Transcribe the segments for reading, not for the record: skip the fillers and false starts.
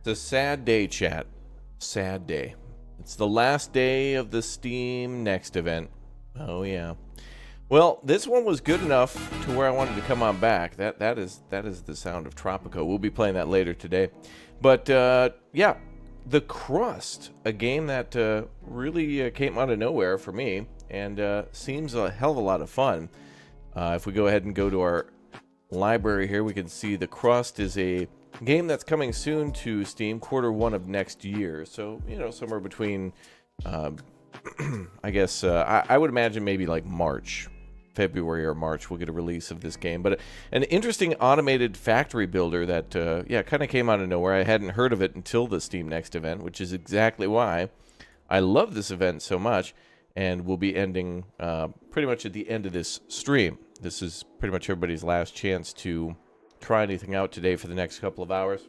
It's a sad day, chat. Sad day. It's the last day of the Steam Next event. Oh yeah. Well, this one was good enough to where I wanted to come on back. That is the sound of Tropico. We'll be playing that later today. But yeah, the Crust, a game that really came out of nowhere for me and seems a hell of a lot of fun. If we go ahead and go to our library here, we can see the Crust is a game that's coming soon to Steam, Q1 of next year. So, you know, somewhere between, I guess, I would imagine maybe like February or March, we'll get a release of this game. But an interesting automated factory builder that, yeah, kind of came out of nowhere. I hadn't heard of it until the Steam Next event, which is exactly why I love this event so much. And we'll be ending pretty much at the end of this stream. This is pretty much everybody's last chance to try anything out today for the next couple of hours.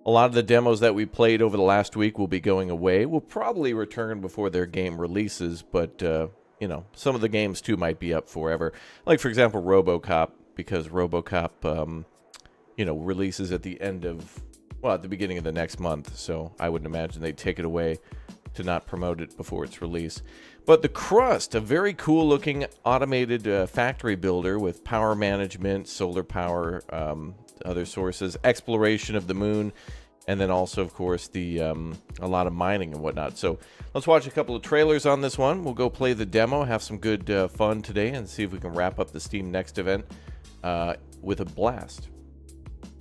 A lot of the demos that we played over the last week will be going away. We'll probably return before their game releases, but, you know, some of the games, too, might be up forever. Like, for example, RoboCop, because RoboCop, you know, releases at the end of, well, at the beginning of the next month, so I wouldn't imagine they'd take it away to not promote it before its release. But the Crust, a very cool looking automated factory builder with power management, solar power, other sources, exploration of the moon, and then also, of course, the a lot of mining and whatnot. So let's watch a couple of trailers on this one. We'll go play the demo, have some good fun today, and see if we can wrap up the Steam Next event with a blast.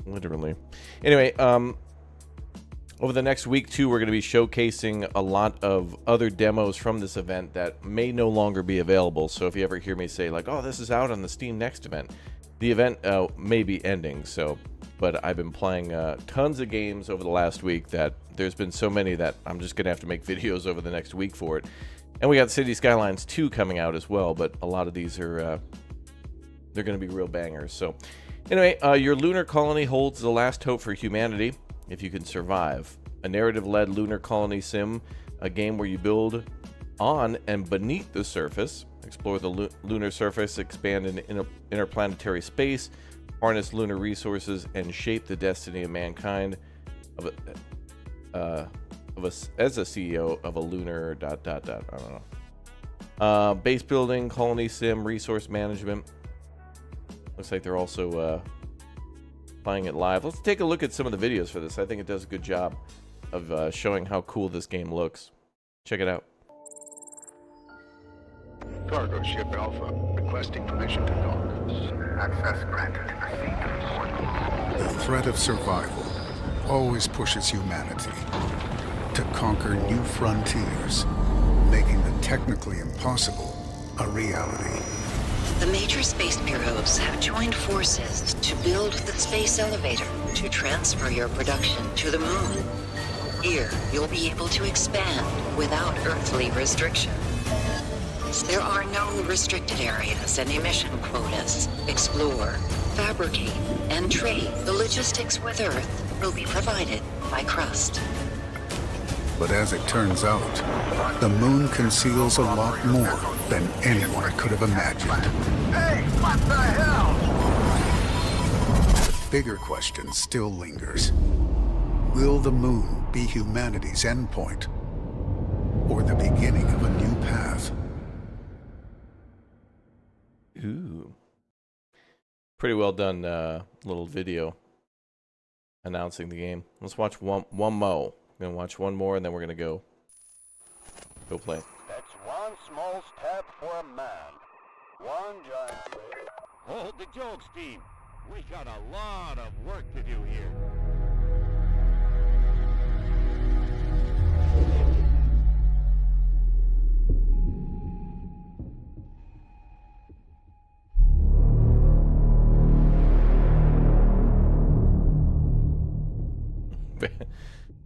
Literally. Anyway, over the next week, too, we're going to be showcasing a lot of other demos from this event that may no longer be available. So if you ever hear me say, like, oh, this is out on the Steam Next event, the event may be ending. So, but I've been playing tons of games over the last week that there's been so many that I'm just going to have to make videos over the next week for it. And we got City Skylines 2 coming out as well, but a lot of these are, they're going to be real bangers. So anyway, your lunar colony holds the last hope for humanity. If you can survive. A narrative-led lunar colony sim, a game where you build on and beneath the surface, explore the lunar surface, expand in interplanetary space, harness lunar resources, and shape the destiny of mankind. As a CEO of a lunar ... I don't know. Base building, colony sim, resource management. Looks like they're also playing it live. Let's take a look at some of the videos for this. I think it does a good job of showing how cool this game looks. Check it out. Cargo ship Alpha, requesting permission to dock. Access granted. Proceed to port. The threat of survival always pushes humanity to conquer new frontiers, making the technically impossible a reality. The major space bureaus have joined forces to build the space elevator to transfer your production to the moon. Here, you'll be able to expand without earthly restriction. There are no restricted areas and emission quotas. Explore, fabricate, and trade. The logistics with Earth will be provided by Crust. But as it turns out, the moon conceals a lot more than anyone could have imagined. Hey, what the hell? The bigger question still lingers. Will the moon be humanity's endpoint, or the beginning of a new path? Ooh. Pretty well done little video announcing the game. Let's watch one more. We're gonna watch one more and then we're gonna go play. That's one small step for a man, one giant leap. Hold the jokes, team. We got a lot of work to do here.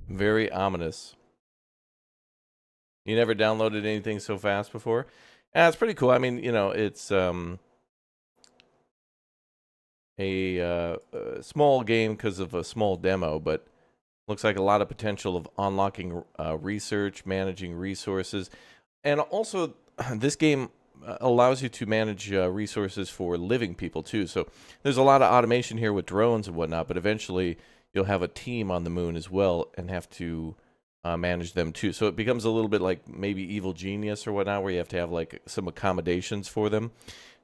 Very ominous. You never downloaded anything so fast before? Yeah, it's pretty cool. I mean, you know, it's a small game because of a small demo, but looks like a lot of potential of unlocking research, managing resources. And also, this game allows you to manage resources for living people too. So there's a lot of automation here with drones and whatnot, but eventually you'll have a team on the moon as well and have to manage them too. So it becomes a little bit like maybe Evil Genius or whatnot, where you have to have like some accommodations for them.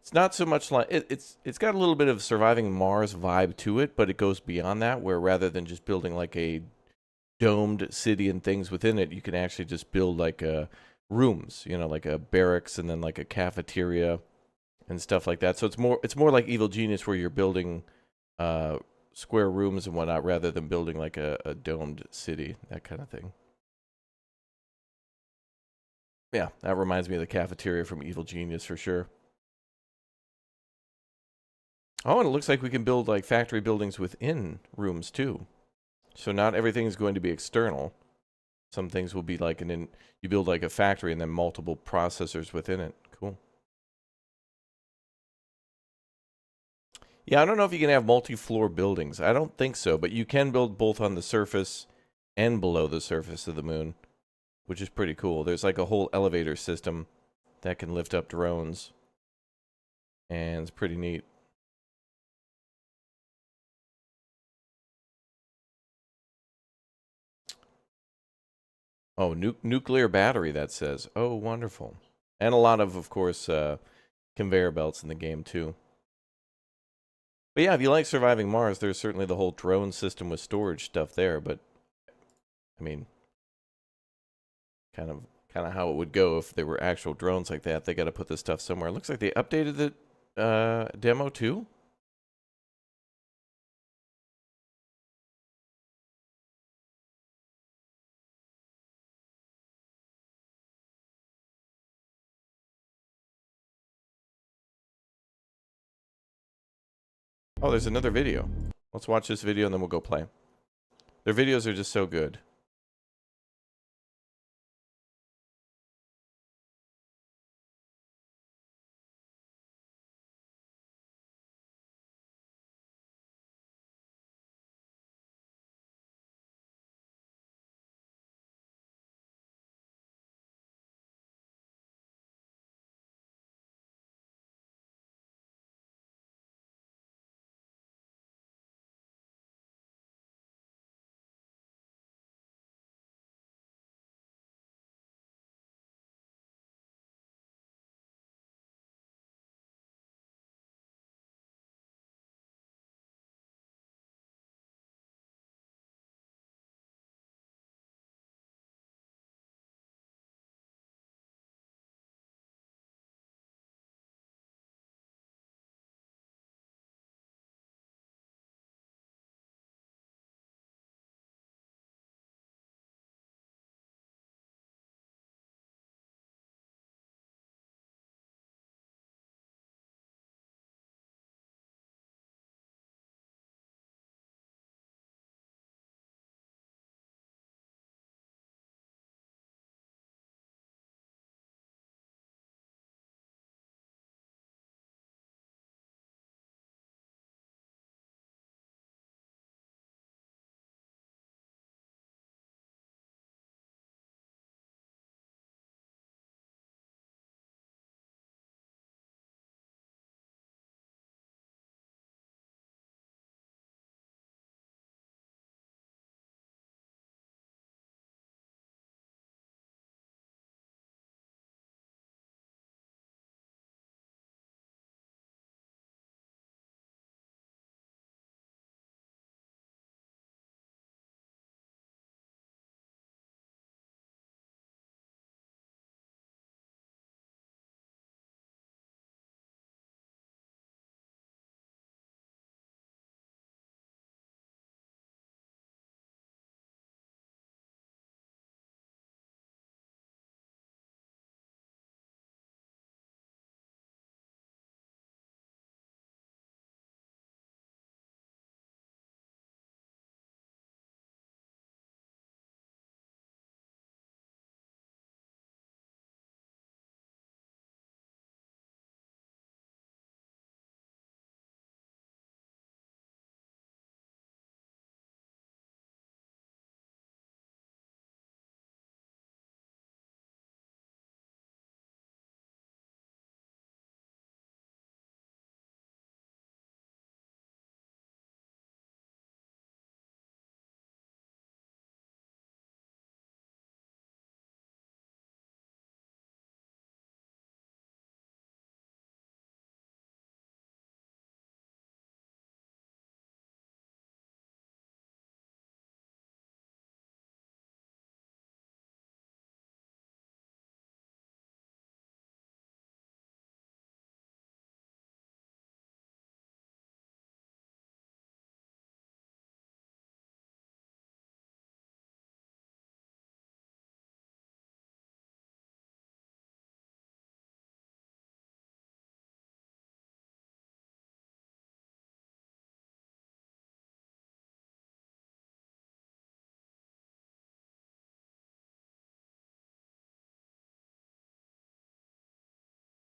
It's not so much like it's got a little bit of surviving Mars vibe to it, but it goes beyond that, where rather than just building like a domed city and things within it, you can actually just build like rooms, you know, like a barracks and then like a cafeteria and stuff like that. So it's more like Evil Genius, where you're building square rooms and whatnot, rather than building like a domed city, that kind of thing. Yeah, that reminds me of the cafeteria from Evil Genius for sure. Oh, and it looks like we can build like factory buildings within rooms too. So not everything is going to be external. Some things will be like you build like a factory and then multiple processors within it. Cool. Yeah, I don't know if you can have multi-floor buildings. I don't think so, but you can build both on the surface and below the surface of the moon, which is pretty cool. There's like a whole elevator system that can lift up drones, and it's pretty neat. Oh, nuclear battery, that says. Oh, wonderful. And a lot of course, conveyor belts in the game, too. But yeah, if you like surviving Mars, there's certainly the whole drone system with storage stuff there. But, I mean, kind of how it would go if there were actual drones like that. They got to put this stuff somewhere. It looks like they updated the demo, too. Oh, there's another video. Let's watch this video and then we'll go play. Their videos are just so good.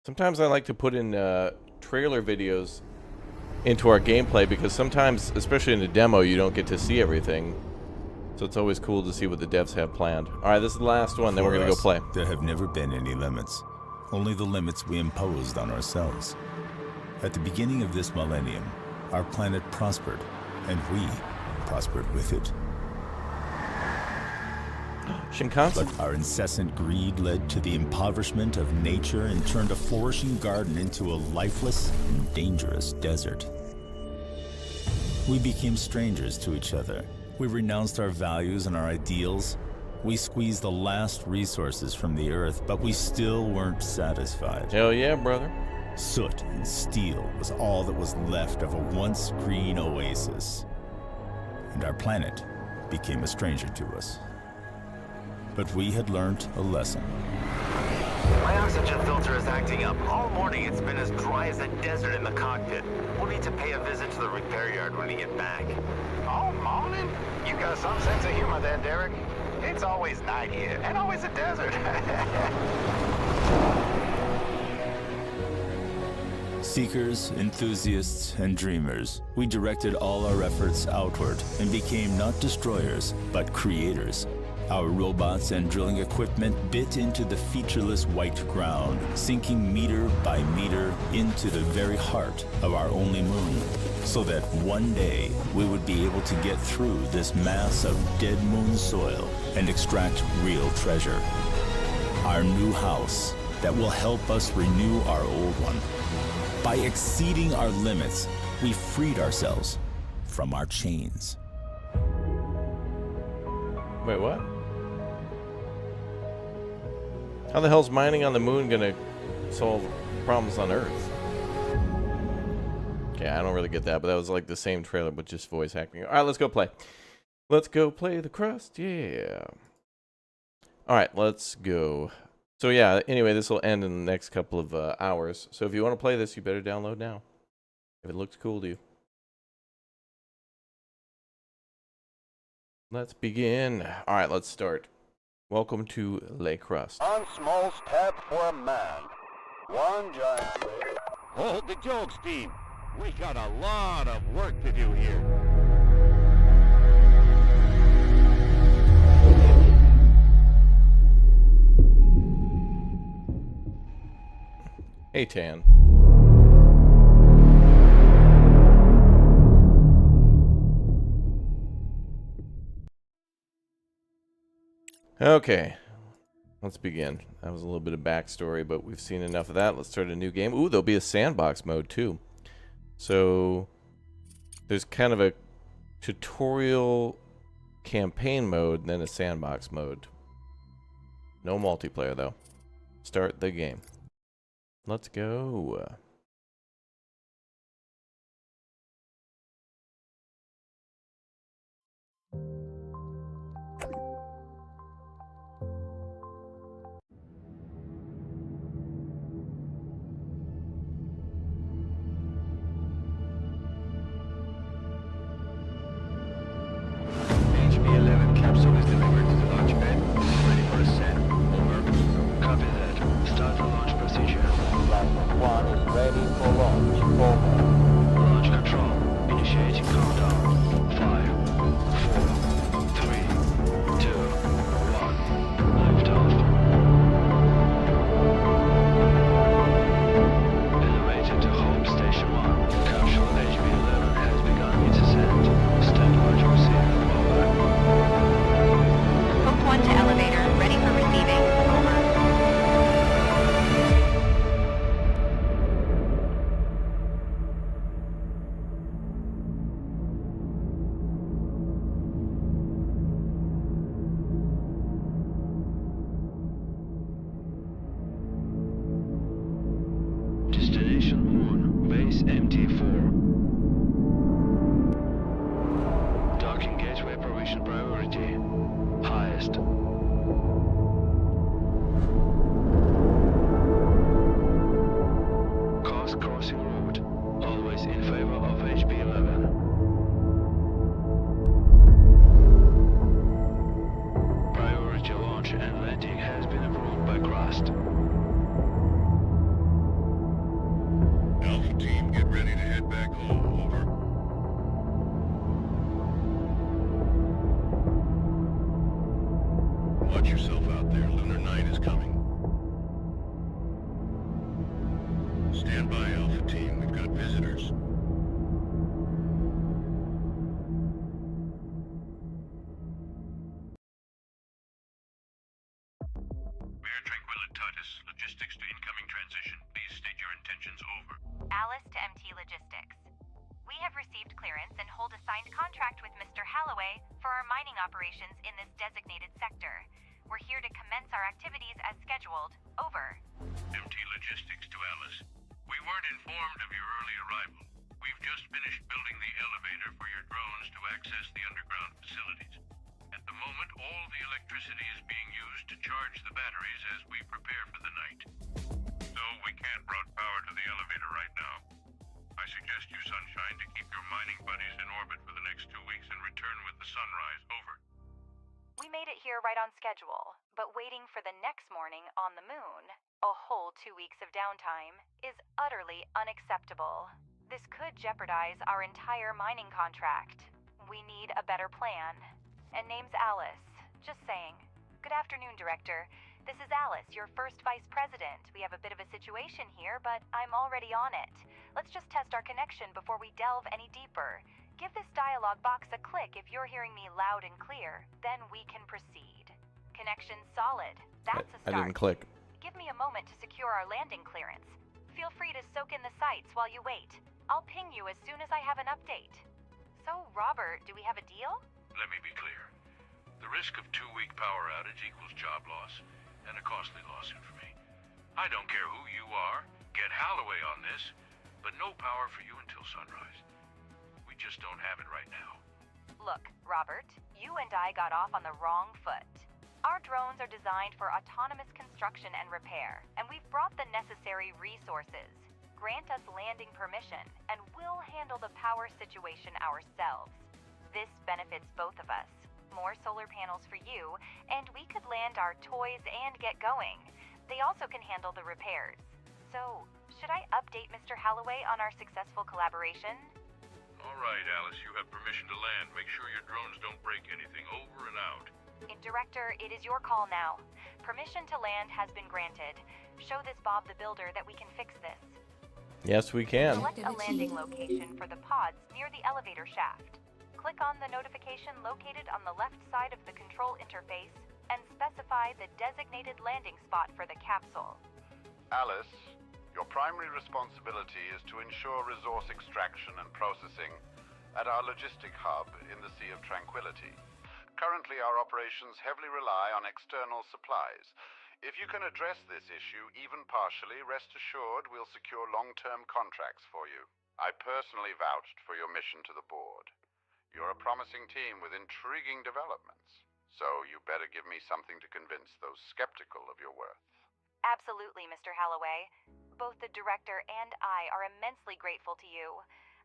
Sometimes I like to put in trailer videos into our gameplay because sometimes, especially in the demo, you don't get to see everything. So it's always cool to see what the devs have planned. All right, this is the last one, then we're going to go play. There have never been any limits, only the limits we imposed on ourselves. At the beginning of this millennium, our planet prospered, and we prospered with it. Shinkansen? But our incessant greed led to the impoverishment of nature and turned a flourishing garden into a lifeless and dangerous desert. We became strangers to each other. We renounced our values and our ideals. We squeezed the last resources from the earth, but we still weren't satisfied. Hell yeah, brother. Soot and steel was all that was left of a once green oasis. And our planet became a stranger to us. But we had learned a lesson. My oxygen filter is acting up. All morning it's been as dry as a desert in the cockpit. We'll need to pay a visit to the repair yard when we get back. All morning? You got some sense of humor there, Derek. It's always night here, and always a desert. Seekers, enthusiasts, and dreamers, we directed all our efforts outward and became not destroyers, but creators. Our robots and drilling equipment bit into the featureless white ground, sinking meter by meter into the very heart of our only moon, so that one day we would be able to get through this mass of dead moon soil and extract real treasure. Our new house that will help us renew our old one. By exceeding our limits, we freed ourselves from our chains. Wait, what? How the hell's mining on the moon gonna solve problems on Earth? Okay, I don't really get that, but that was like the same trailer, but just voice hacking. All right, let's go play. Let's go play the Crust, yeah. All right, let's go. So yeah, anyway, this will end in the next couple of hours. So if you want to play this, you better download now. If it looks cool to you. Let's begin. All right, let's start. Welcome to Le Crust. On small step for a man. One giant leap. Hold the jokes, team. We got a lot of work to do here. Hey, Tan. Okay, let's begin. That was a little bit of backstory, but we've seen enough of that. Let's start a new game. Ooh, there'll be a sandbox mode too. So there's kind of a tutorial campaign mode and then a sandbox mode. No multiplayer though. Start the game. Let's go. HB-11 capsule is delivered to the launch pad. Ready for ascent. Over. Copy that. Start the launch procedure. Platform 1 is ready for launch. Over. Launch control. Initiating countdown. 5, 4, 3, 2, 1. Liftoff. Elevator to home station 1. Capsule HB-11 has begun its ascent. Stand by to receive. Over. Hook 1 to elevator, ready for receiving. Over. Destination Moon, base MT4. Docking gateway provision priority. Highest. Course crossing route. Always in favor of HB-11. Priority launch and landing has been approved by Crust. Watch yourself out there. Lunar night is coming. Stand by, Alpha Team. We've got visitors. Bear Tranquilitatis, logistics to incoming transition. Please state your intentions. Over. Alice to MT Logistics. We have received clearance and hold a signed contract with Mr. Halloway for our mining operations in this designated sector. We're here to commence our activities as scheduled. Over. MT Logistics to Alice. We weren't informed of your early arrival. We've just finished building the elevator for your drones to access the underground facilities. At the moment, all the electricity is being used to charge the batteries as we prepare for the night. So we can't route power to the elevator right now. I suggest you, Sunshine, to keep your mining buddies in orbit for the next 2 weeks and return with the sunrise. Over. We made it here right on schedule, but waiting for the next morning on the moon, a whole 2 weeks of downtime, is utterly unacceptable. This could jeopardize our entire mining contract. We need a better plan. And name's Alice. Just saying. Good afternoon, Director. This is Alice, your first Vice President. We have a bit of a situation here, but I'm already on it. Let's just test our connection before we delve any deeper. Give this dialogue box a click if you're hearing me loud and clear. Then we can proceed. Connection solid. That's a start. I didn't click. Give me a moment to secure our landing clearance. Feel free to soak in the sights while you wait. I'll ping you as soon as I have an update. So, Robert, do we have a deal? Let me be clear. The risk of 2-week power outage equals job loss and a costly lawsuit for me. I don't care who you are. Get Halloway on this, but no power for you until sunrise. We just don't have it right now. Look, Robert, you and I got off on the wrong foot. Our drones are designed for autonomous construction and repair, and we've brought the necessary resources. Grant us landing permission, and we'll handle the power situation ourselves. This benefits both of us. More solar panels for you, and we could land our toys and get going. They also can handle the repairs. So, should I update Mr. Halloway on our successful collaboration? All right, Alice, you have permission to land. Make sure your drones don't break anything. Over and out. Director, it is your call now. Permission to land has been granted. Show this Bob the Builder that we can fix this. Yes, we can. Select a landing location for the pods near the elevator shaft. Click on the notification located on the left side of the control interface and specify the designated landing spot for the capsule. Alice, your primary responsibility is to ensure resource extraction and processing at our logistic hub in the Sea of Tranquility. Currently, our operations heavily rely on external supplies. If you can address this issue, even partially, rest assured we'll secure long-term contracts for you. I personally vouched for your mission to the board. You're a promising team with intriguing developments, so you better give me something to convince those skeptical of your worth. Absolutely, Mr. Halloway. Both the Director and I are immensely grateful to you.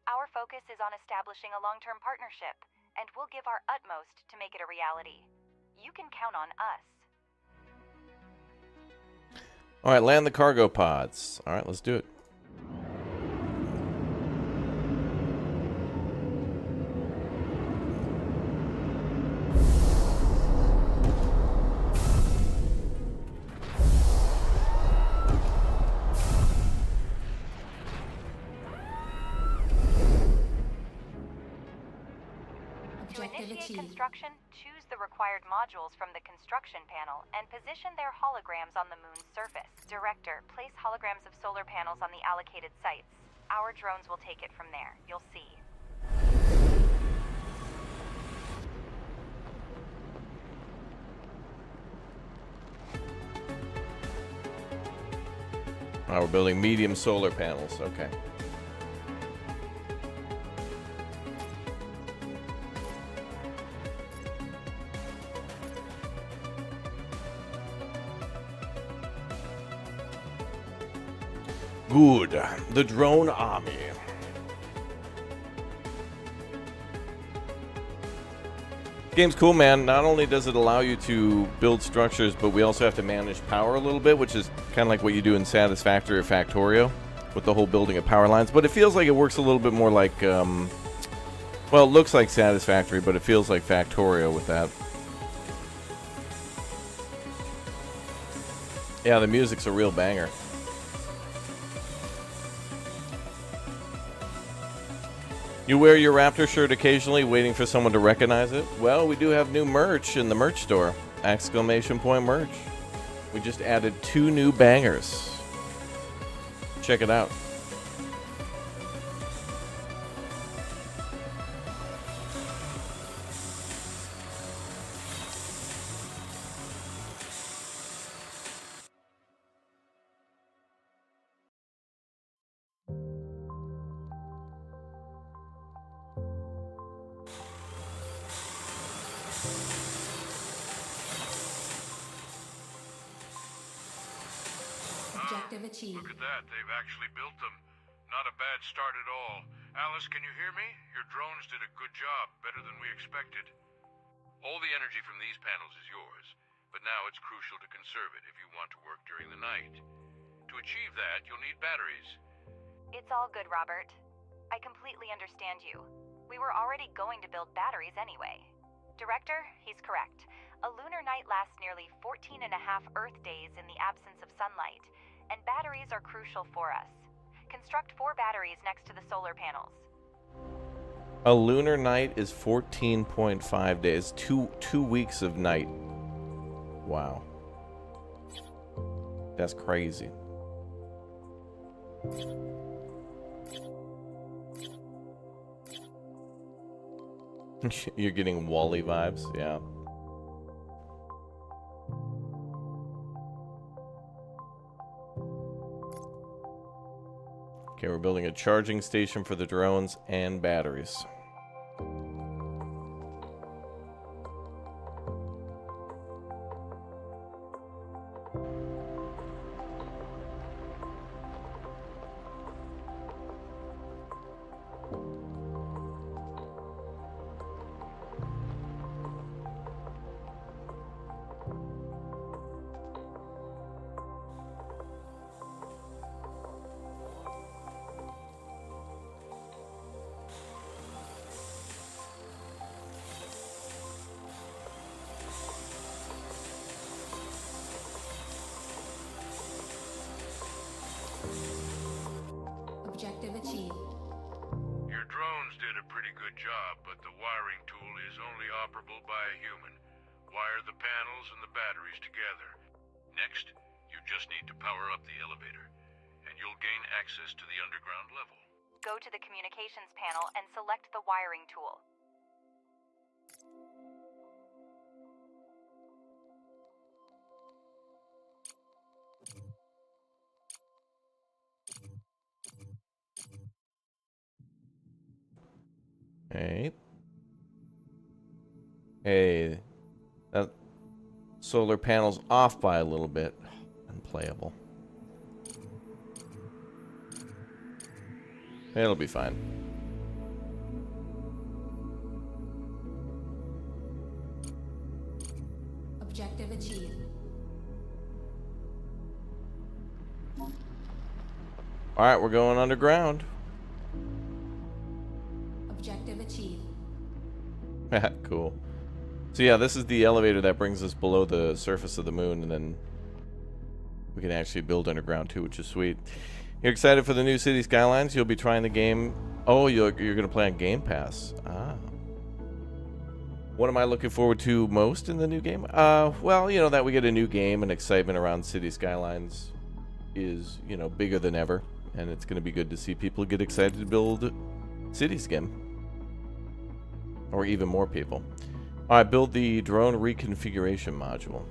Our focus is on establishing a long-term partnership, and we'll give our utmost to make it a reality. You can count on us. All right, land the cargo pods. All right, let's do it. To initiate construction, choose the required modules from the construction panel and position their holograms on the moon's surface. Director, place holograms of solar panels on the allocated sites. Our drones will take it from there. You'll see. We're building medium solar panels. Okay. Good. The drone army. Game's cool, man. Not only does it allow you to build structures, but we also have to manage power a little bit, which is kind of like what you do in Satisfactory or Factorio with the whole building of power lines. But it feels like it works a little bit more like, well, it looks like Satisfactory, but it feels like Factorio with that. Yeah, the music's a real banger. You wear your Raptor shirt occasionally, waiting for someone to recognize it? Well, we do have new merch in the merch store. Exclamation point merch. We just added 2 new bangers. Check it out. Objective achieved. Look at that. They've actually built them. Not a bad start at all. Alice, can you hear me? Your drones did a good job, better than we expected. All the energy from these panels is yours, but now it's crucial to conserve it if you want to work during the night. To achieve that, you'll need batteries. It's all good, Robert. I completely understand you. We were already going to build batteries anyway. Director, he's correct. A lunar night lasts nearly 14.5 Earth days in the absence of sunlight, and batteries are crucial for us. Construct 4 batteries next to the solar panels. A lunar night is 14.5 days. Two weeks of night. Wow. That's crazy. You're getting Wall-E vibes, yeah. Okay, we're building a charging station for the drones and batteries. Objective achieved. Your drones did a pretty good job, but the wiring tool is only operable by a human. Wire the panels and the batteries together. Next, you just need to power up the elevator, and you'll gain access to the underground level. Go to the communications panel and select the wiring tool. Hey. Hey. That solar panel's off by a little bit. Unplayable. It'll be fine. Objective achieved. Alright, we're going underground. Objective achieved. Cool. So yeah, this is the elevator that brings us below the surface of the moon, and then we can actually build underground too, which is sweet. You're excited for the new City Skylines? You'll be trying the game. Oh, you're going to play on Game Pass. Ah. What am I looking forward to most in the new game? Well, you know, that we get a new game, and excitement around City Skylines is, you know, bigger than ever. And it's going to be good to see people get excited to build cities again. Or even more people. All right, build the drone reconfiguration module.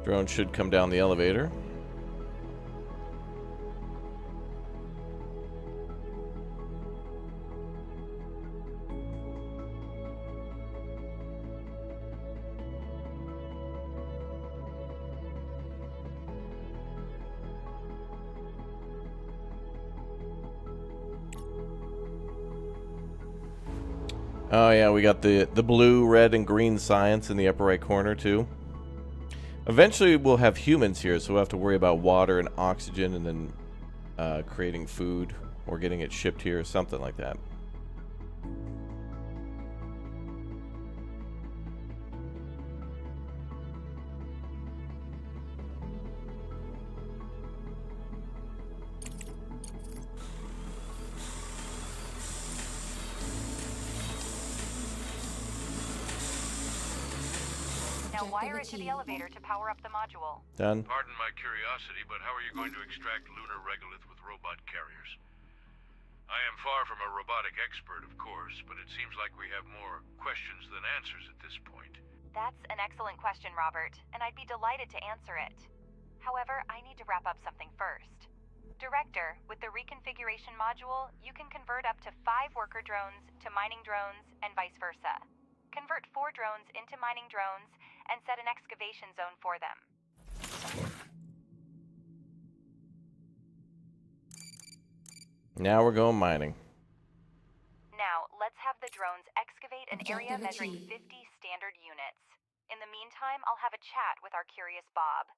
Drone should come down the elevator. Oh yeah, we got the blue, red, and green science in the upper right corner too. Eventually we'll have humans here, so we'll have to worry about water and oxygen, and then creating food or getting it shipped here or something like that. Now wire it to the elevator to power up the module. Done. Pardon my curiosity, but how are you going to extract lunar regolith with robot carriers? I am far from a robotic expert, of course, but it seems like we have more questions than answers at this point. That's an excellent question, Robert, and I'd be delighted to answer it. However, I need to wrap up something first. Director, with the reconfiguration module, you can convert up to 5 worker drones to mining drones and vice versa. Convert 4 drones into mining drones and set an excavation zone for them. Now we're going mining. Now, let's have the drones excavate an area measuring 50 standard units. In the meantime, I'll have a chat with our curious Bob.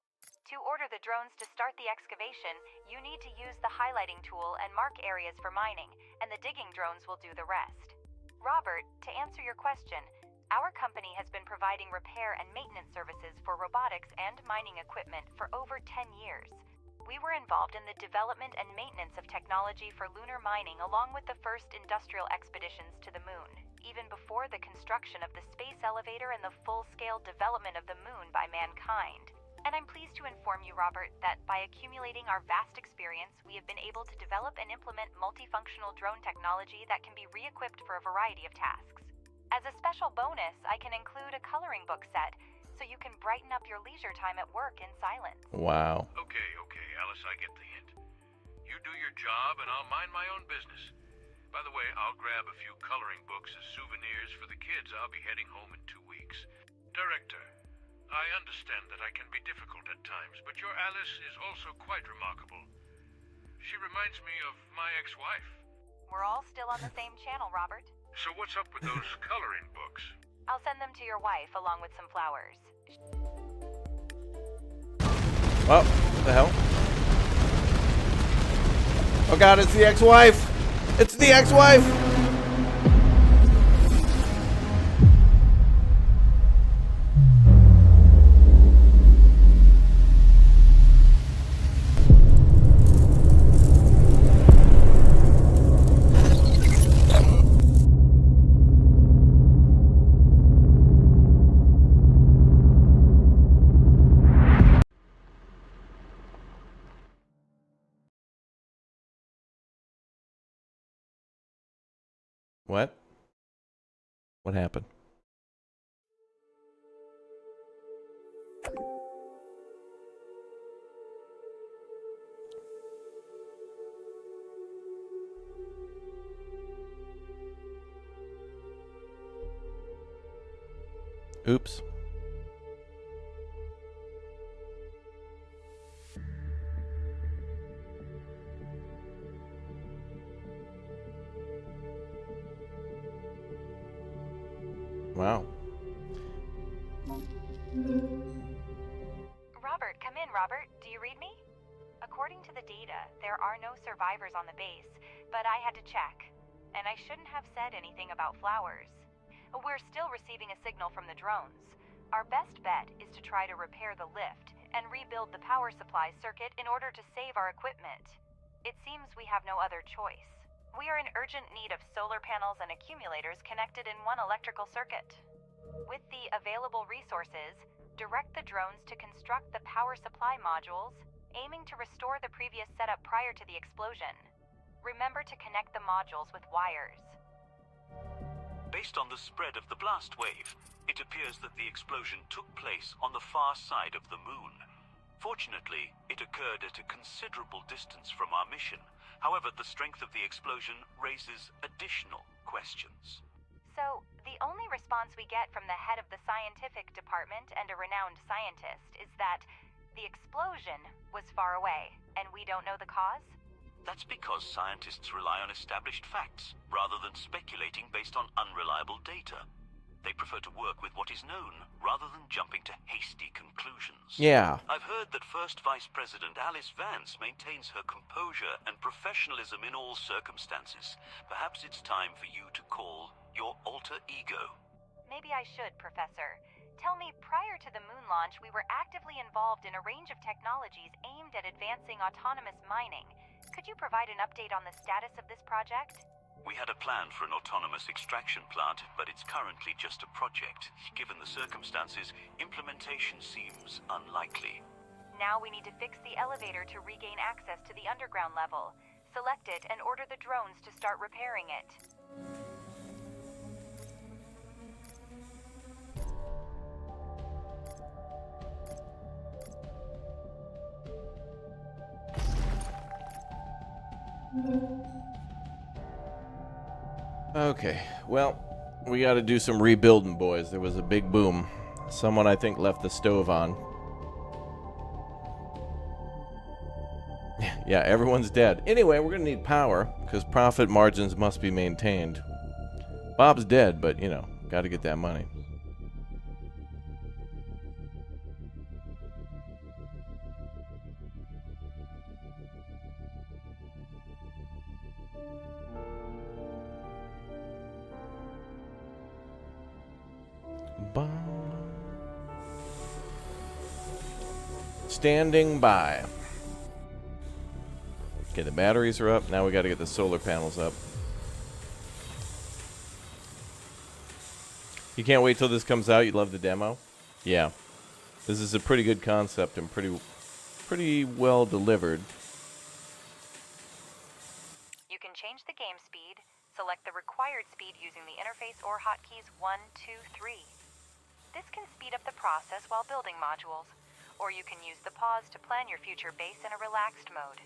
To order the drones to start the excavation, you need to use the highlighting tool and mark areas for mining, and the digging drones will do the rest. Robert, to answer your question, our company has been providing repair and maintenance services for robotics and mining equipment for over 10 years. We were involved in the development and maintenance of technology for lunar mining along with the first industrial expeditions to the moon, even before the construction of the space elevator and the full-scale development of the moon by mankind. And I'm pleased to inform you, Robert, that by accumulating our vast experience, we have been able to develop and implement multifunctional drone technology that can be re-equipped for a variety of tasks. As a special bonus, I can include a coloring book set, so you can brighten up your leisure time at work in silence. Wow. Okay, Alice, I get the hint. You do your job and I'll mind my own business. By the way, I'll grab a few coloring books as souvenirs for the kids. I'll be heading home in 2 weeks. Director, I understand that I can be difficult at times, but your Alice is also quite remarkable. She reminds me of my ex-wife. We're all still on the same channel, Robert. So what's up with those coloring books? I'll send them to your wife along with some flowers. Well, what the hell? Oh god, it's the ex-wife! It's the ex-wife! What? What happened? Oops. Wow. Robert, come in, Robert. Do you read me? According to the data, there are no survivors on the base, but I had to check. And I shouldn't have said anything about flowers. We're still receiving a signal from the drones. Our best bet is to try to repair the lift and rebuild the power supply circuit in order to save our equipment. It seems we have no other choice. We are in urgent need of solar panels and accumulators connected in one electrical circuit. With the available resources, direct the drones to construct the power supply modules, aiming to restore the previous setup prior to the explosion. Remember to connect the modules with wires. Based on the spread of the blast wave, it appears that the explosion took place on the far side of the moon. Fortunately, it occurred at a considerable distance from our mission. However, the strength of the explosion raises additional questions. So, the only response we get from the head of the scientific department and a renowned scientist is that the explosion was far away, and we don't know the cause? That's because scientists rely on established facts, rather than speculating based on unreliable data. They prefer to work with what is known, rather than jumping to hasty conclusions. Yeah. I've heard that first First Vice President Alice Vance maintains her composure and professionalism in all circumstances. Perhaps it's time for you to call your alter ego. Maybe I should, Professor. Tell me, prior to the moon launch, we were actively involved in a range of technologies aimed at advancing autonomous mining. Could you provide an update on the status of this project? We had a plan for an autonomous extraction plant, but it's currently just a project. Given the circumstances, implementation seems unlikely. Now we need to fix the elevator to regain access to the underground level. Select it and order the drones to start repairing it. Okay, well, we gotta do some rebuilding, boys. There was a big boom. Someone, I think, left the stove on. Yeah, everyone's dead. Anyway, we're gonna need power, because profit margins must be maintained. Bob's dead, but, you know, gotta get that money. Standing by. Okay, the batteries are up. Now we got to get the solar panels up. You can't wait till this comes out. You love the demo? Yeah. This is a pretty good concept and pretty well delivered. You can change the game speed. Select the required speed using the interface or hotkeys 1, 2, 3. This can speed up the process while building modules, or you can use the pause to plan your future base in a relaxed mode.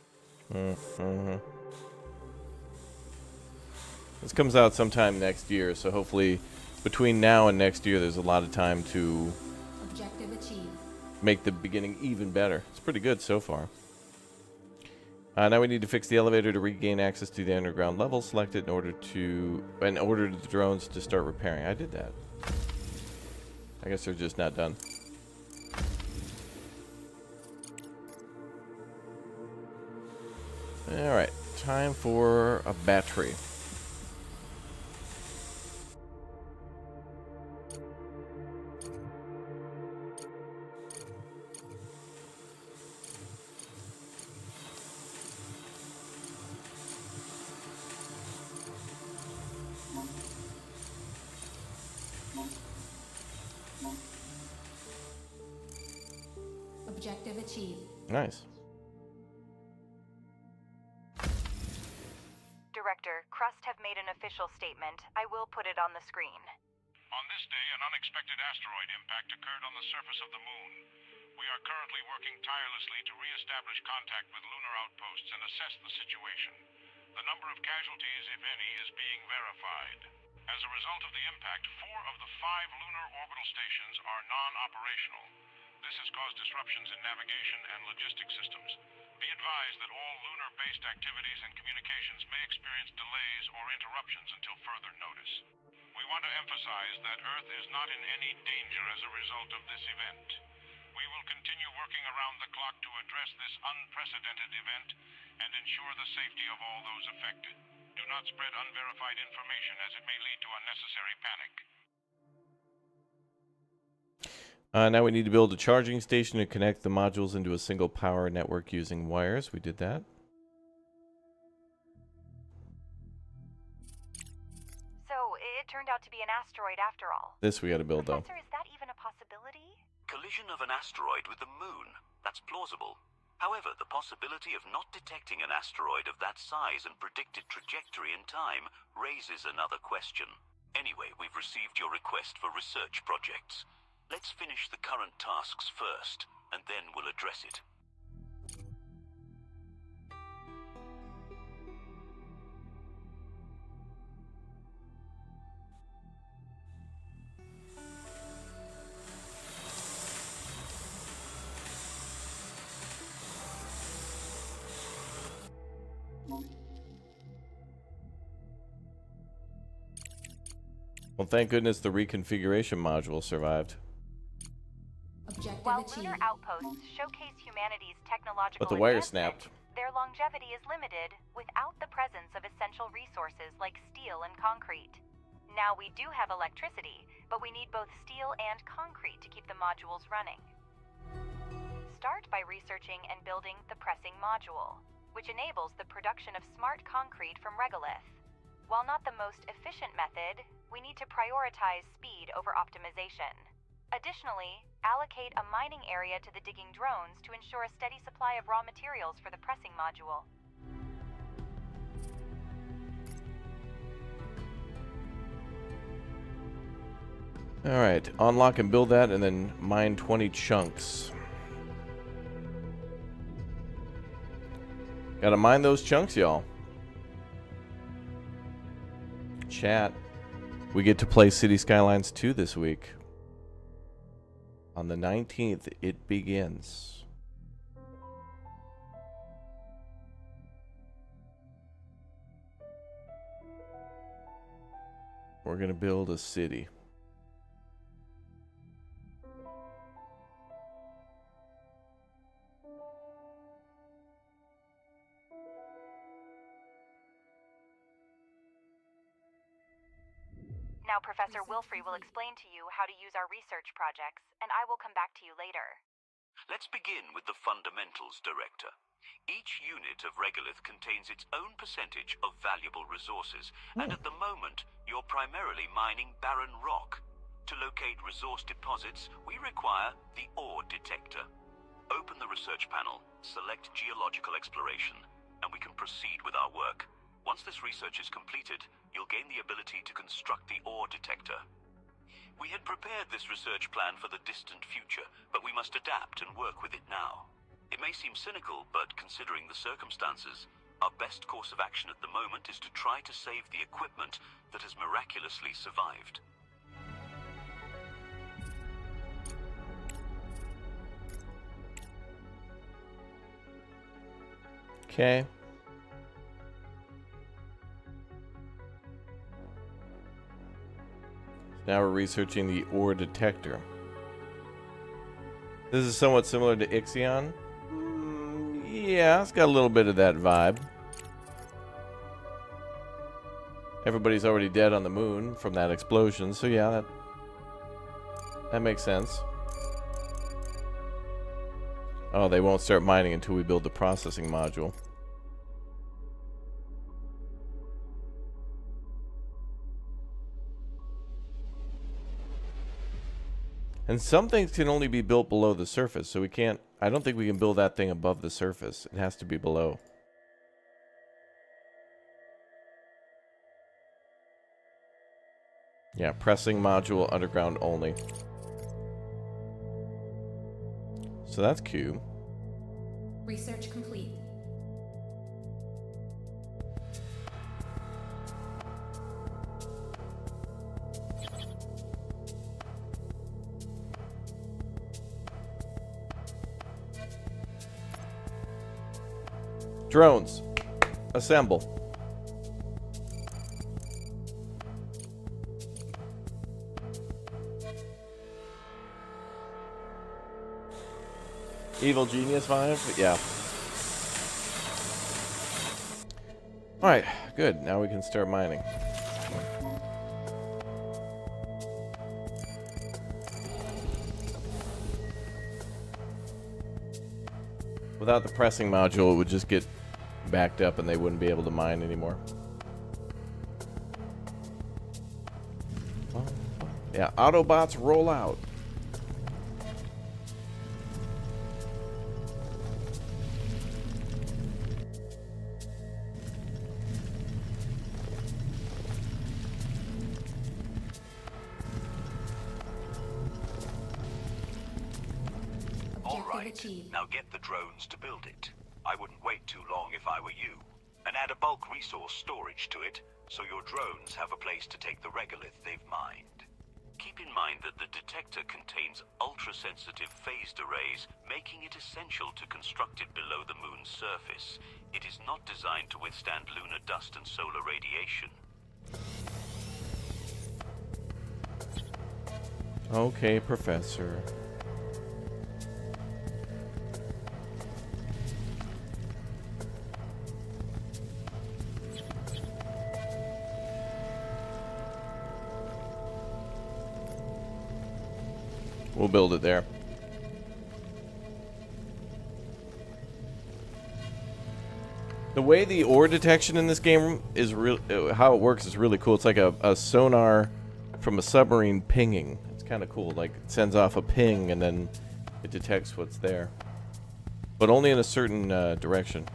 This comes out sometime next year, so hopefully between now and next year there's a lot of time to Objective achieved. Make the beginning even better. It's pretty good so far. Now we need to fix the elevator to regain access to the underground level. Select it in order the drones to start repairing. I did that. I guess they're just not done. Alright, time for a battery. Objective achieved. Nice. Director, Crust have made an official statement. I will put it on the screen. On this day, an unexpected asteroid impact occurred on the surface of the moon. We are currently working tirelessly to re-establish contact with lunar outposts and assess the situation. The number of casualties, if any, is being verified. As a result of the impact, 4 of the 5 lunar orbital stations are non-operational. This has caused disruptions in navigation and logistics systems. Be advised that all lunar-based activities and communications may experience delays or interruptions until further notice. We want to emphasize that Earth is not in any danger as a result of this event. We will continue working around the clock to address this unprecedented event and ensure the safety of all those affected. Do not spread unverified information as it may lead to unnecessary panic. Now we need to build a charging station to connect the modules into a single power network using wires. We did that. So, it turned out to be an asteroid after all. This we got to build, though. Professor, is that even a possibility? Collision of an asteroid with the moon. That's plausible. However, the possibility of not detecting an asteroid of that size and predicted trajectory in time raises another question. Anyway, we've received your request for research projects. Let's finish the current tasks first, and then we'll address it. Well, thank goodness the reconfiguration module survived. Objective While While lunar achieved. outposts showcase humanity's technological But the wire advancement, snapped. their longevity is limited without the presence of essential resources like steel and concrete. Now we do have electricity, but we need both steel and concrete to keep the modules running. Start by researching and building the pressing module, which enables the production of smart concrete from regolith. While not the most efficient method, we need to prioritize speed over optimization. Additionally, allocate a mining area to the digging drones to ensure a steady supply of raw materials for the pressing module. Alright, unlock and build that, and then mine 20 chunks. Gotta mine those chunks, y'all. Chat. We get to play City Skylines 2 this week. On the 19th, it begins. We're gonna build a city. Now Professor Wilfrey will explain to you how to use our research projects, and I will come back to you later. Let's begin with the fundamentals, Director. Each unit of regolith contains its own percentage of valuable resources, and at the moment, you're primarily mining barren rock. To locate resource deposits, we require the ore detector. Open the research panel, select geological exploration, and we can proceed with our work. Once this research is completed, you'll gain the ability to construct the ore detector. We had prepared this research plan for the distant future, but we must adapt and work with it now. It may seem cynical, but considering the circumstances, our best course of action at the moment is to try to save the equipment that has miraculously survived. Okay. Now we're researching the ore detector. This is somewhat similar to Ixion. Yeah, it's got a little bit of that vibe. Everybody's already dead on the moon from that explosion, so yeah, that makes sense. Oh, they won't start mining until we build the processing module. And some things can only be built below the surface, so we can't... I don't think we can build that thing above the surface. It has to be below. Yeah, pressing module underground only. So that's Q. Research complete. Drones, assemble. Evil Genius vibe? Yeah. Alright, good. Now we can start mining. Without the pressing module, it would just get backed up and they wouldn't be able to mine anymore. Yeah, Autobots roll out. All right, achieved. now get the drones to build it. I wouldn't wait too long if I were you. And add a bulk resource storage to it, so your drones have a place to take the regolith they've mined. Keep in mind that the detector contains ultra-sensitive phased arrays, making it essential to construct it below the moon's surface. It is not designed to withstand lunar dust and solar radiation. Okay, Professor. We'll build it there. The way the ore detection in this game is how it works is really cool. It's like a sonar from a submarine pinging. It's kind of cool. Like it sends off a ping and then it detects what's there, but only in a certain direction.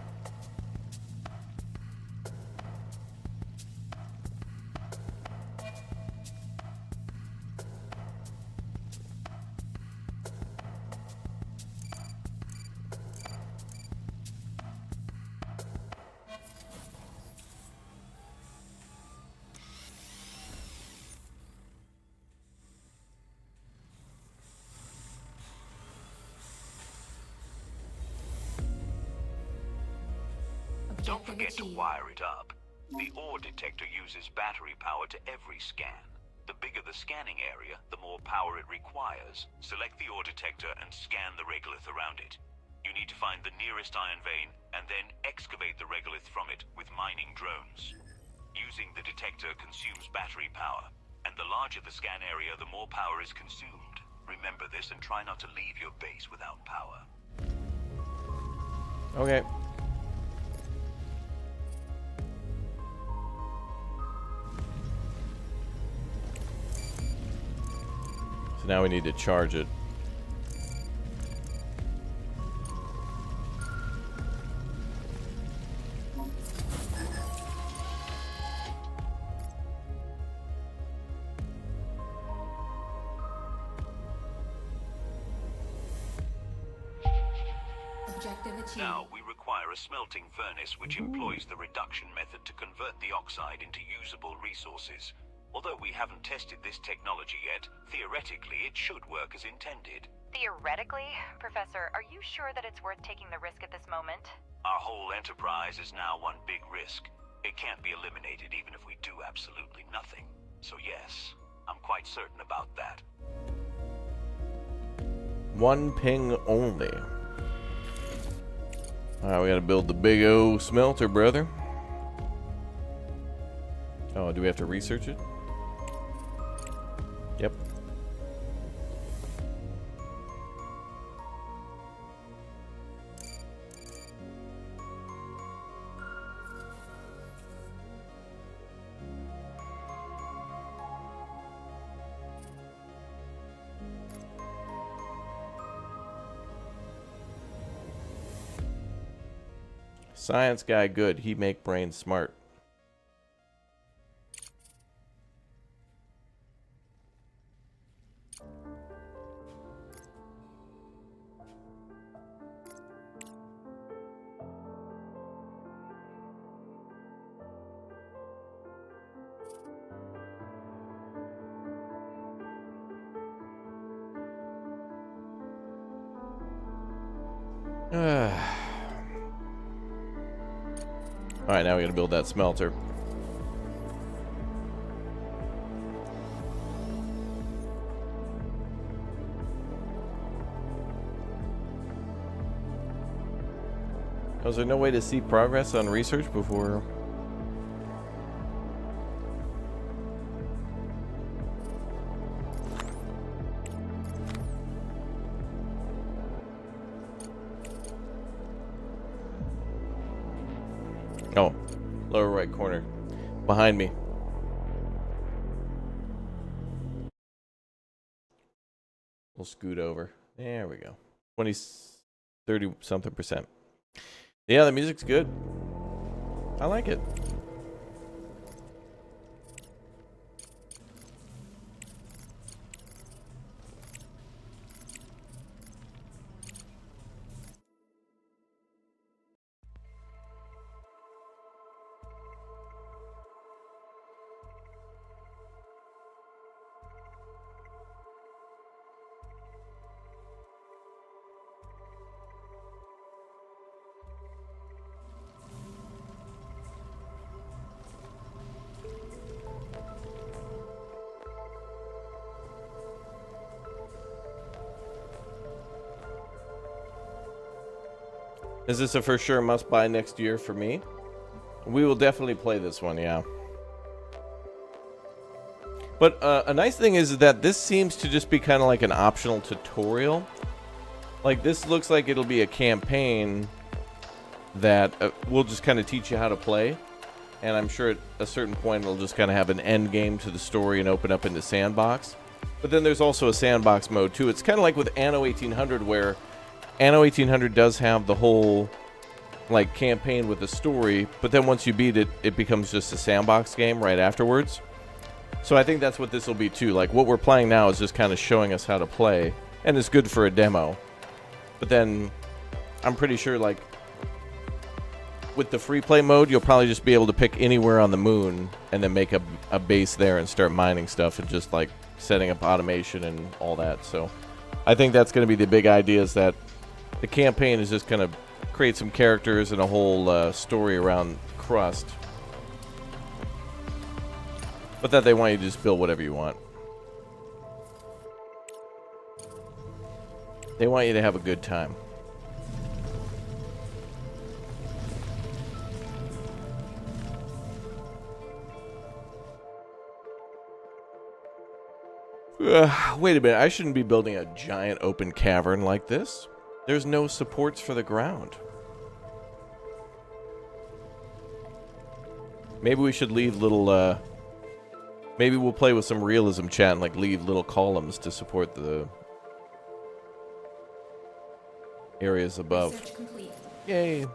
Don't forget to wire it up. The ore detector uses battery power to every scan. The bigger the scanning area, the more power it requires. Select the ore detector and scan the regolith around it. You need to find the nearest iron vein and then excavate the regolith from it with mining drones. Using the detector consumes battery power, and the larger the scan area, the more power is consumed. Remember this and try not to leave your base without power. Okay. So now we need to charge it. Now, we require a smelting furnace which employs the reduction method to convert the oxide into usable resources. Although we haven't tested this technology yet, theoretically it should work as intended. Theoretically? Professor, are you sure that it's worth taking the risk at this moment? Our whole enterprise is now one big risk. It can't be eliminated even if we do absolutely nothing. So yes, I'm quite certain about that. One ping only. Alright, we gotta build the big O smelter, brother. Oh, do we have to research it? Yep. Science guy good. He make brains smart. Alright, now we gotta build that smelter. Oh, is there no way to see progress on research before? Oh, lower right corner. Behind me. We'll scoot over. There we go. 30 something percent. Yeah, the music's good. I like it. Is this a for sure must buy next year for me? We will definitely play this one, yeah. But a nice thing is that this seems to just be kind of like an optional tutorial. Like, this looks like it'll be a campaign that will just kind of teach you how to play. And I'm sure at a certain point it'll just kind of have an end game to the story and open up into sandbox. But then there's also a sandbox mode too. It's kind of like with Anno 1800, where Anno 1800 does have the whole like campaign with the story, but then once you beat it, it becomes just a sandbox game right afterwards. So I think that's what this will be too. Like, what we're playing now is just kind of showing us how to play, and it's good for a demo. But then I'm pretty sure, like, with the free play mode, you'll probably just be able to pick anywhere on the moon and then make a base there and start mining stuff and just like setting up automation and all that. So I think that's going to be the big idea, is that the campaign is just going to create some characters and a whole story around Crust. But that they want you to just build whatever you want. They want you to have a good time. Wait a minute, I shouldn't be building a giant open cavern like this. There's no supports for the ground. Maybe we should leave little, maybe we'll play with some realism, chat, and like leave little columns to support the areas above. Research complete. Yay.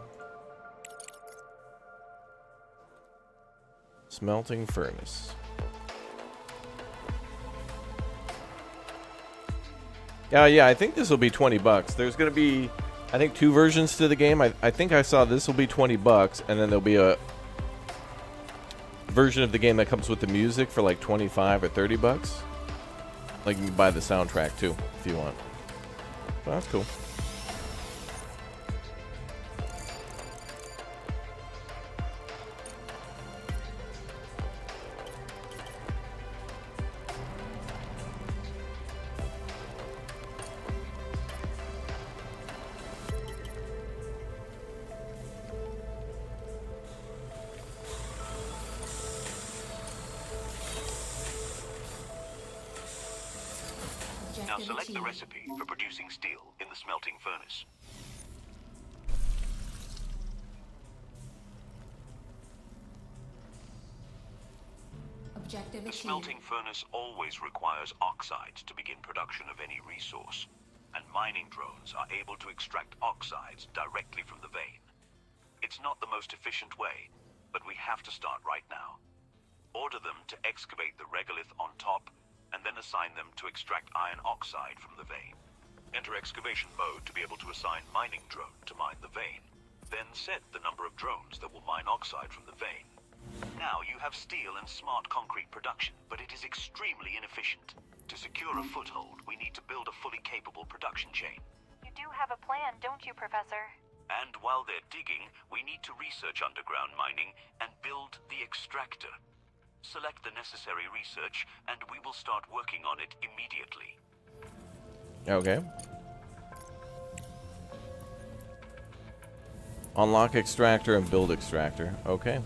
Smelting furnace. Yeah, I think this will be $20. There's going to be, I think, 2 versions to the game. I think I saw this will be $20, and then there'll be a version of the game that comes with the music for like $25 or $30. Like, you can buy the soundtrack too if you want. Well, that's cool. Now select the recipe for producing steel in the smelting furnace. Objective The achieved. smelting furnace always requires oxides to begin production of any resource, and mining drones are able to extract oxides directly from the vein. It's not the most efficient way, but we have to start right now. Order them to excavate the regolith on top, and then assign them to extract iron oxide from the vein. Enter excavation mode to be able to assign mining drone to mine the vein. Then set the number of drones that will mine oxide from the vein. Now you have steel and smart concrete production, but it is extremely inefficient. To secure a foothold, we need to build a fully capable production chain. You do have a plan, don't you, Professor? And while they're digging, we need to research underground mining and build the extractor. Select the necessary research, and we will start working on it immediately. Okay. Unlock extractor and build extractor. Okay.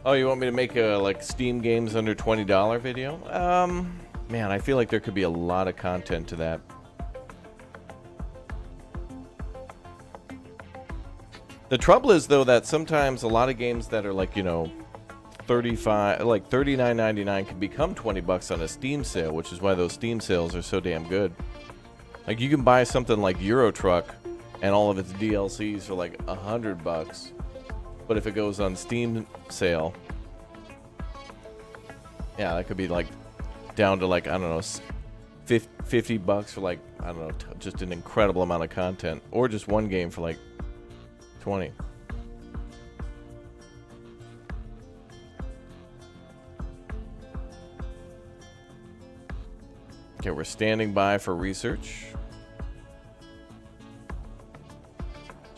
Oh, you want me to make a like Steam games under $20 video? Man, I feel like there could be a lot of content to that. The trouble is though that sometimes a lot of games that are like, you know, $39.99 can become $20 on a Steam sale, which is why those Steam sales are so damn good. Like, you can buy something like Euro Truck and all of its DLCs for like $100. But if it goes on Steam sale, yeah, that could be like down to like, I don't know, $50 for like, I don't know, just an incredible amount of content. Or just one game for like 20. Okay, we're standing by for research.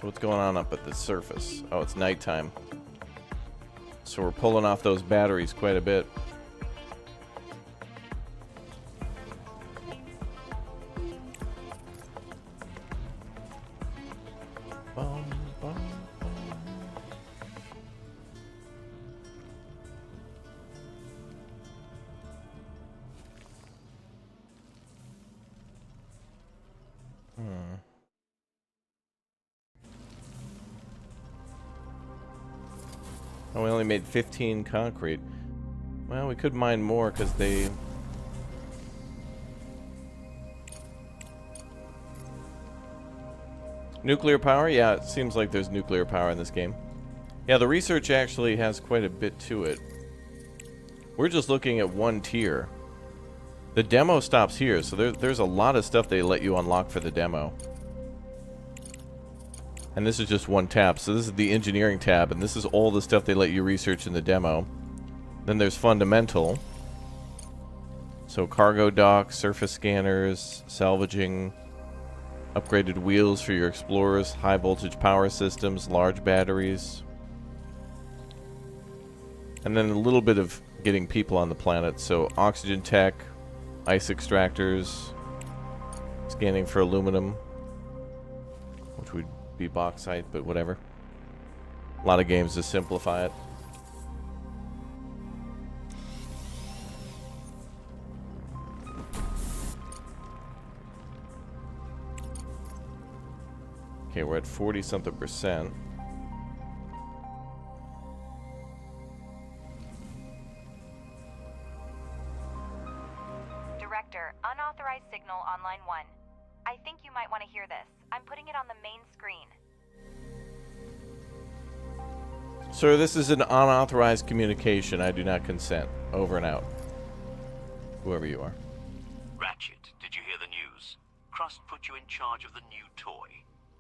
So what's going on up at the surface? Oh, it's nighttime. So we're pulling off those batteries quite a bit. Bum, bum, bum. Oh, we only made 15 concrete. Well, we could mine more because they... Nuclear power? Yeah, it seems like there's nuclear power in this game. Yeah, the research actually has quite a bit to it. We're just looking at one tier. The demo stops here, so there's a lot of stuff they let you unlock for the demo. And this is just one tab. So this is the engineering tab, and this is all the stuff they let you research in the demo. Then there's fundamental. So cargo dock, surface scanners, salvaging, upgraded wheels for your explorers, high voltage power systems, large batteries. And then a little bit of getting people on the planet. So oxygen tech, ice extractors, scanning for aluminum, which would be bauxite, but whatever. A lot of games to simplify it. Okay, we're at 40-something%. Director, unauthorized signal on line 1. I think you might want to hear this. I'm putting it on the main screen. Sir, this is an unauthorized communication. I do not consent. Over and out. Whoever you are. Ratchet, did you hear the news? Crust put you in charge of the new toy.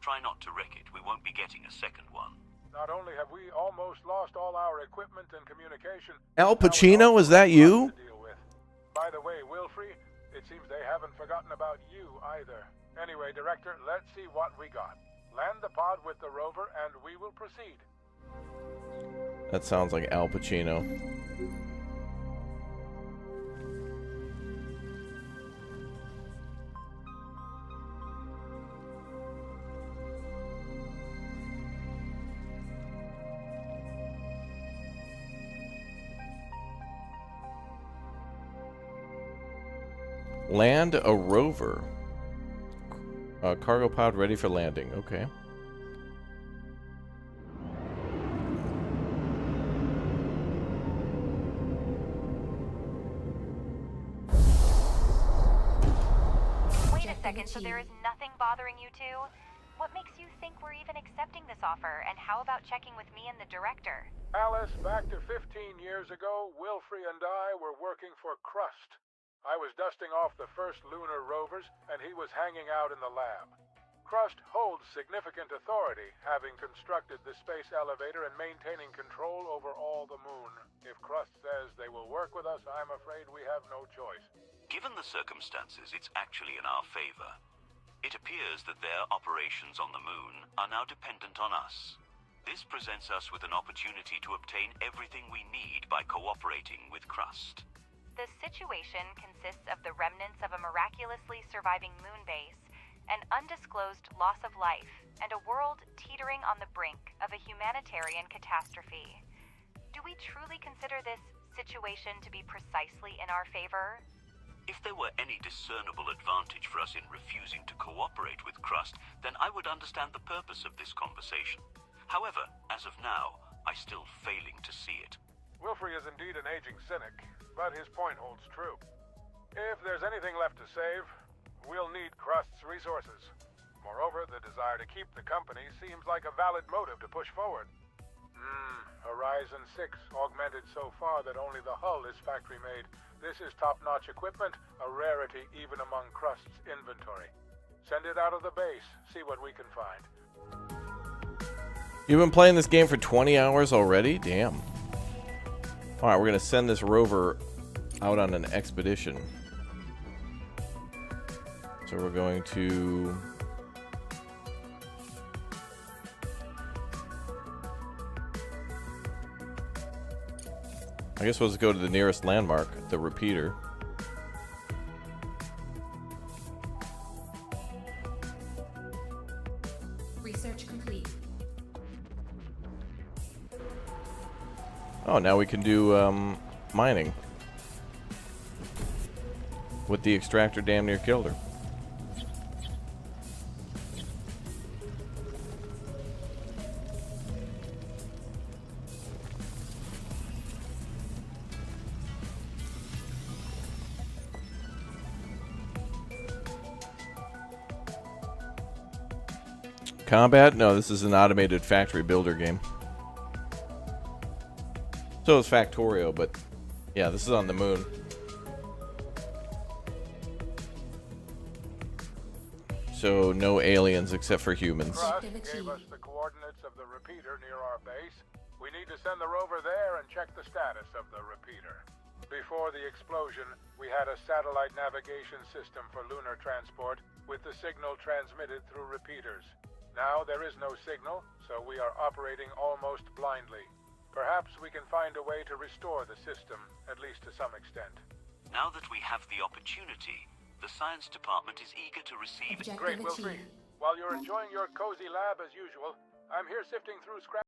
Try not to wreck it. We won't be getting a second one. Not only have we almost lost all our equipment and communication... Al Pacino, is that you? By the way, Wilfrey, it seems they haven't forgotten about you either. Anyway, Director, let's see what we got. Land the pod with the rover and we will proceed. That sounds like Al Pacino. Land a rover. Cargo pod ready for landing. Okay. Wait a second, so there is nothing bothering you two? What makes you think we're even accepting this offer, and how about checking with me and the director? Alice, back to 15 years ago, Wilfrey and I were working for Crust. I was dusting off the first lunar rovers, and he was hanging out in the lab. Crust holds significant authority, having constructed the space elevator and maintaining control over all the moon. If Crust says they will work with us, I'm afraid we have no choice. Given the circumstances, it's actually in our favor. It appears that their operations on the moon are now dependent on us. This presents us with an opportunity to obtain everything we need by cooperating with Crust. The situation consists of the remnants of a miraculously surviving moon base, an undisclosed loss of life, and a world teetering on the brink of a humanitarian catastrophe. Do we truly consider this situation to be precisely in our favor? If there were any discernible advantage for us in refusing to cooperate with Crust, then I would understand the purpose of this conversation. However, as of now, I'm still failing to see it. Wilfrey is indeed an aging cynic, but his point holds true. If there's anything left to save, we'll need Crust's resources. Moreover, the desire to keep the company seems like a valid motive to push forward. Horizon 6 augmented so far that only the hull is factory-made. This is top-notch equipment, a rarity even among Crust's inventory. Send it out of the base, see what we can find. You've been playing this game for 20 hours already? Damn. Alright, we're going to send this rover out on an expedition. So we're going to I guess we'll just go to the nearest landmark, the repeater. Research complete. Oh, now we can do mining. With the extractor damn near killed her. Combat? No, this is an automated factory builder game. So is Factorio, but yeah, this is on the moon. So no aliens except for humans. Crust gave us the coordinates of the repeater near our base. We need to send the rover there and check the status of the repeater. Before the explosion, we had a satellite navigation system for lunar transport with the signal transmitted through repeaters. Now there is no signal, so we are operating almost blindly. Perhaps we can find a way to restore the system, at least to some extent. Now that we have the opportunity, the science department is eager to receive... Objective Great, Wilfrey. achieved. While you're enjoying your cozy lab as usual, I'm here sifting through scrap...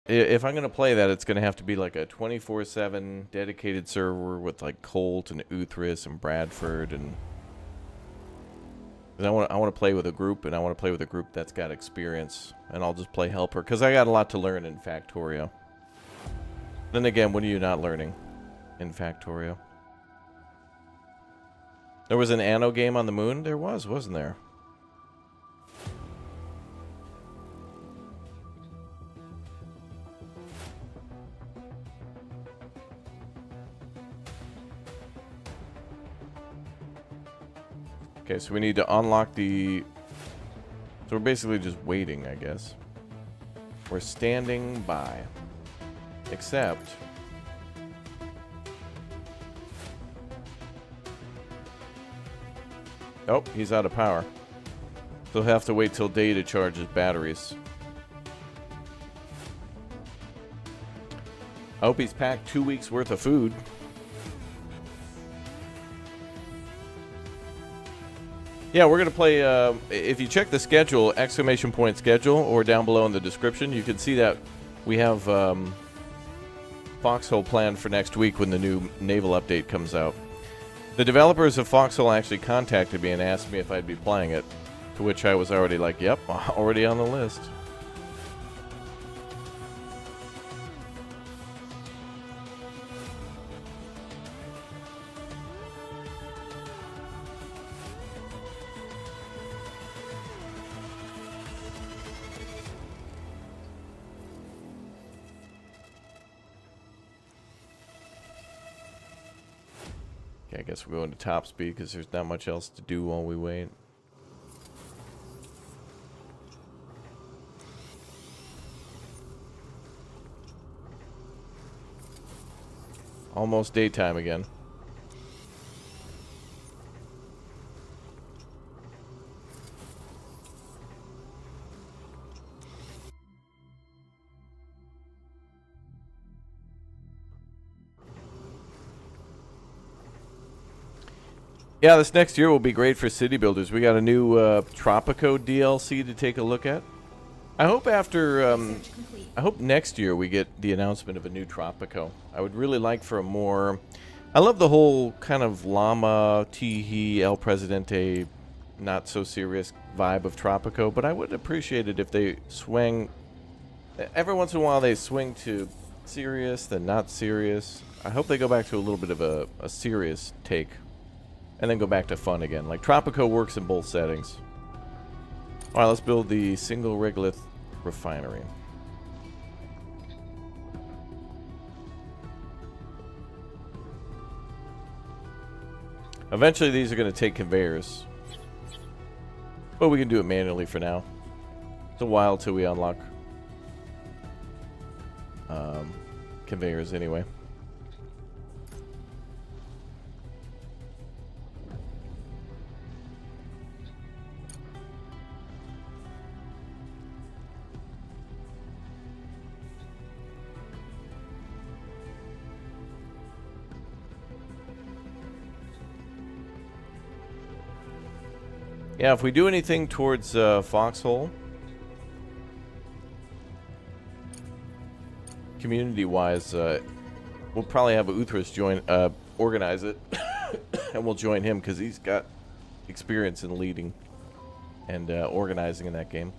If I'm going to play that, it's going to have to be like a 24/7 dedicated server with like Colt and Uthris and Bradford, and I want to play with a group, and I want to play with a group that's got experience, and I'll just play helper because I got a lot to learn in Factorio. Then again, what are you not learning in Factorio? There was an Anno game on the moon? There was, wasn't there? Okay, so we need to unlock the... So we're basically just waiting, I guess. We're standing by. Except... Oh, he's out of power. So he'll have to wait till day to charge his batteries. I hope he's packed 2 weeks worth of food. Yeah, we're going to play, if you check the schedule, ! schedule, or down below in the description, you can see that we have Foxhole planned for next week when the new naval update comes out. The developers of Foxhole actually contacted me and asked me if I'd be playing it, to which I was already like, yep, already on the list. Okay, I guess we're going to top speed because there's not much else to do while we wait. Almost daytime again. Yeah, this next year will be great for city builders. We got a new Tropico DLC to take a look at. I hope I hope next year we get the announcement of a new Tropico. I would really like for a more... I love the whole kind of Llama, Teehee, El Presidente, not so serious vibe of Tropico, but I would appreciate it if they swing... Every once in a while they swing to serious, then not serious. I hope they go back to a little bit of a serious take. And then go back to fun again. Like, Tropico works in both settings. Alright, let's build the single regolith refinery. Eventually these are going to take conveyors. But we can do it manually for now. It's a while till we unlock conveyors anyway. Yeah, if we do anything towards Foxhole, community-wise, we'll probably have Uthras join, organize it, and we'll join him because he's got experience in leading and organizing in that game.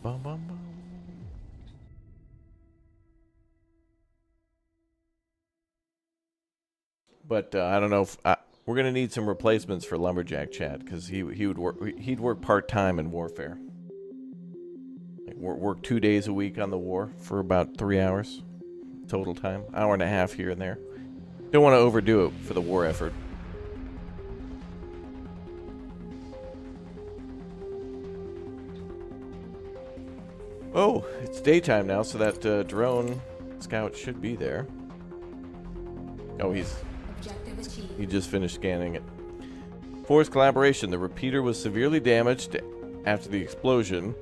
Bum, bum, bum. But I don't know if we're gonna need some replacements for Lumberjack Chad because he'd work part-time in warfare. Like work 2 days a week on the war for about 3 hours total time, hour and a half here and there. Don't want to overdo it for the war effort. Oh, it's daytime now, so that drone scout should be there. Oh, he just finished scanning it. Force collaboration. The repeater was severely damaged after the explosion.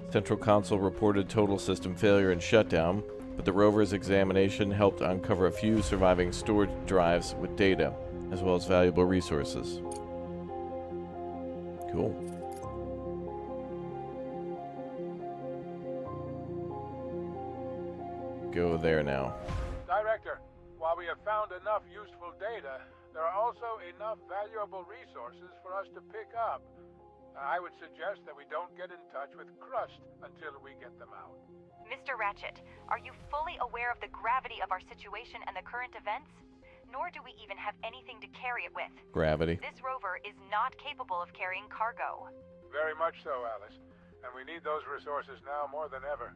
Central Console reported total system failure and shutdown, but the rover's examination helped uncover a few surviving storage drives with data, as well as valuable resources. Cool. Go there now. Director, while we have found enough useful data, there are also enough valuable resources for us to pick up. I would suggest that we don't get in touch with Crust until we get them out. Mr. Ratchet, are you fully aware of the gravity of our situation and the current events? Nor do we even have anything to carry it with. Gravity. This rover is not capable of carrying cargo. Very much so, Alice. And we need those resources now more than ever.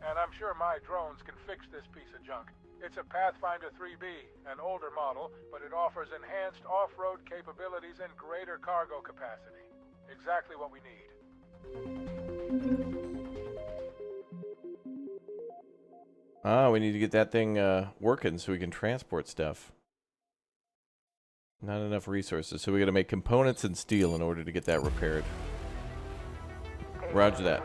And I'm sure my drones can fix this piece of junk. It's a Pathfinder 3B, an older model, but it offers enhanced off-road capabilities and greater cargo capacity. Exactly what we need. We need to get that thing working so we can transport stuff. Not enough resources, so we gotta make components and steel in order to get that repaired. Roger that.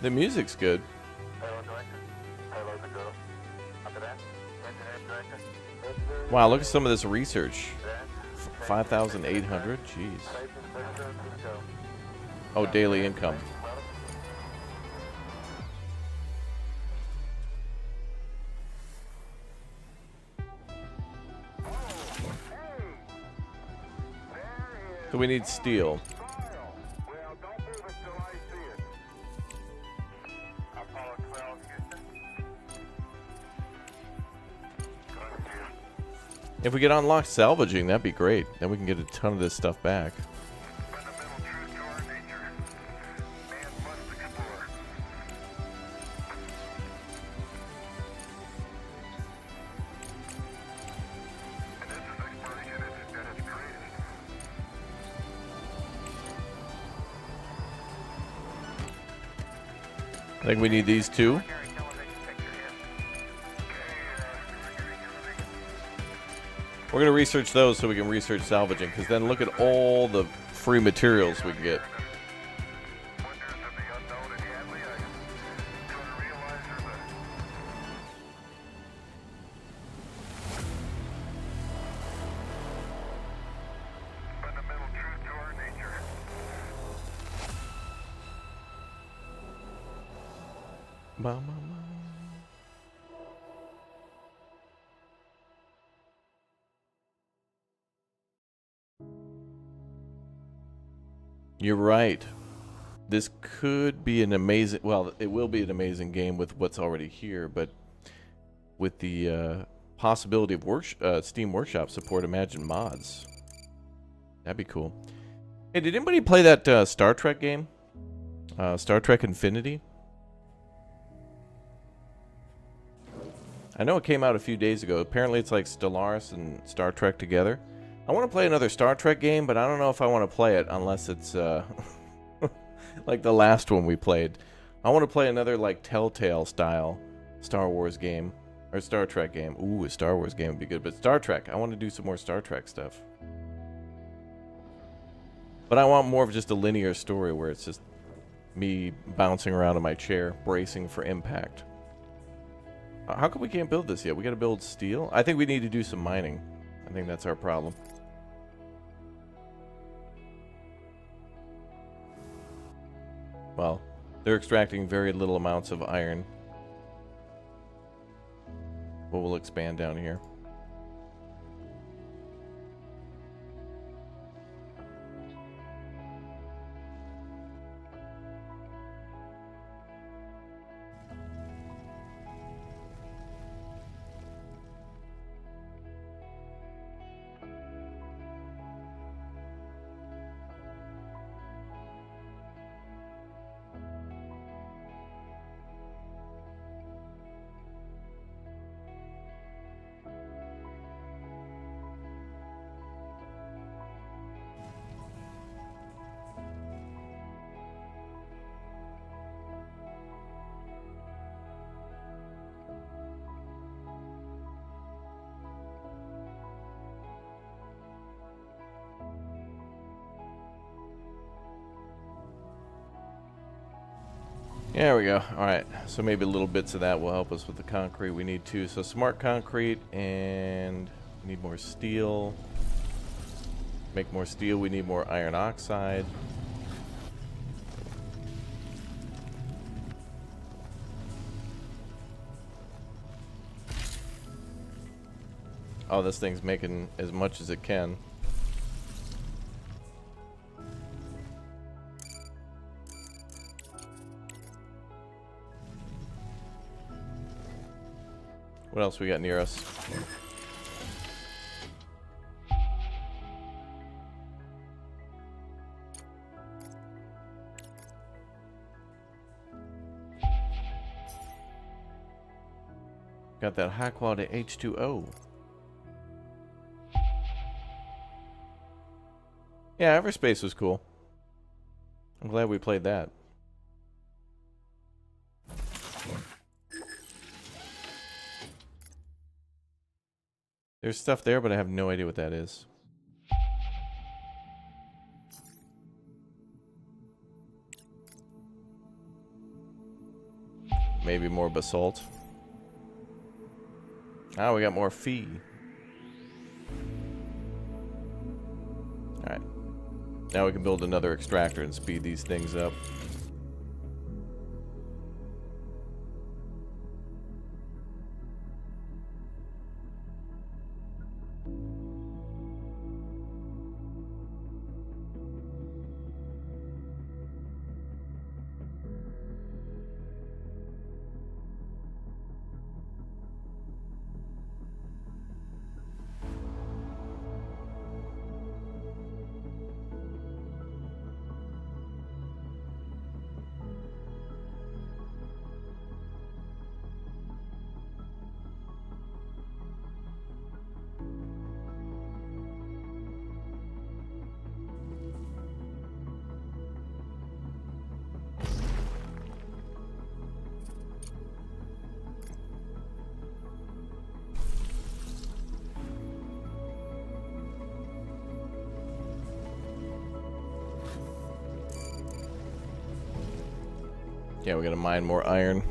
The music's good. Wow, look at some of this research. 5,800? Jeez. Oh, daily income. So we need steel. If we get unlocked salvaging, that'd be great. Then we can get a ton of this stuff back. I think we need these two. We're going to research those so we can research salvaging, because then look at all the free materials we can get. You're right. This could be an amazing... Well, it will be an amazing game with what's already here, but with the possibility of Steam Workshop support, imagine mods. That'd be cool. Hey, did anybody play that Star Trek game? Star Trek Infinity? I know it came out a few days ago. Apparently it's like Stellaris and Star Trek together. I want to play another Star Trek game, but I don't know if I want to play it unless it's like the last one we played. I want to play another like Telltale style Star Wars game or Star Trek game. Ooh, a Star Wars game would be good, but Star Trek. I want to do some more Star Trek stuff. But I want more of just a linear story where it's just me bouncing around in my chair, bracing for impact. How come we can't build this yet? We got to build steel? I think we need to do some mining. I think that's our problem. Well, they're extracting very little amounts of iron. But we'll expand down here. There we go. Alright, so maybe little bits of that will help us with the concrete we need too. So smart concrete, and we need more steel. Make more steel, we need more iron oxide. Oh, this thing's making as much as it can. What else we got near us? Got that high quality H2O. Yeah, Everspace was cool. I'm glad we played that. There's stuff there, but I have no idea what that is. Maybe more basalt. Ah, we got more fee. Alright. Now we can build another extractor and speed these things up. Yeah, we gotta mine more iron.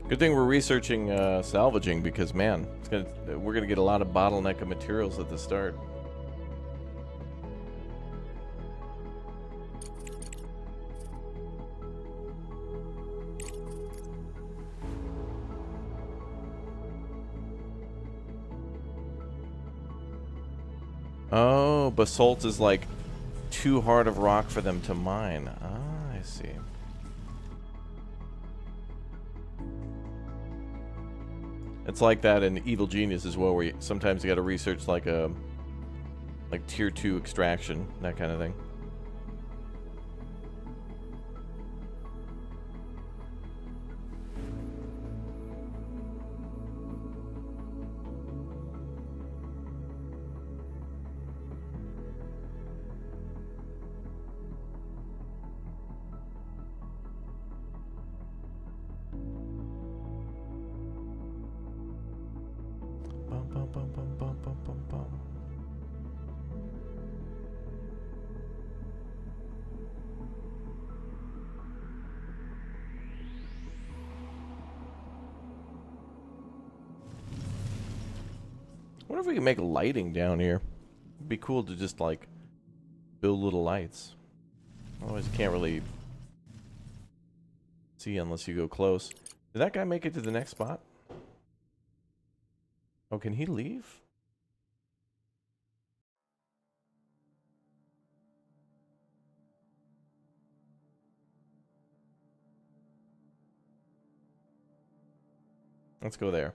Good thing we're researching salvaging because, man, we're gonna get a lot of bottleneck of materials at the start. Oh, basalt is like too hard of rock for them to mine. Ah, I see. It's like that in Evil Genius as well, where sometimes you got to research like tier 2 extraction, that kind of thing. I wonder if we can make lighting down here. It'd be cool to just like build little lights. Otherwise you can't really see unless you go close. Did that guy make it to the next spot? Oh, can he leave? Let's go there.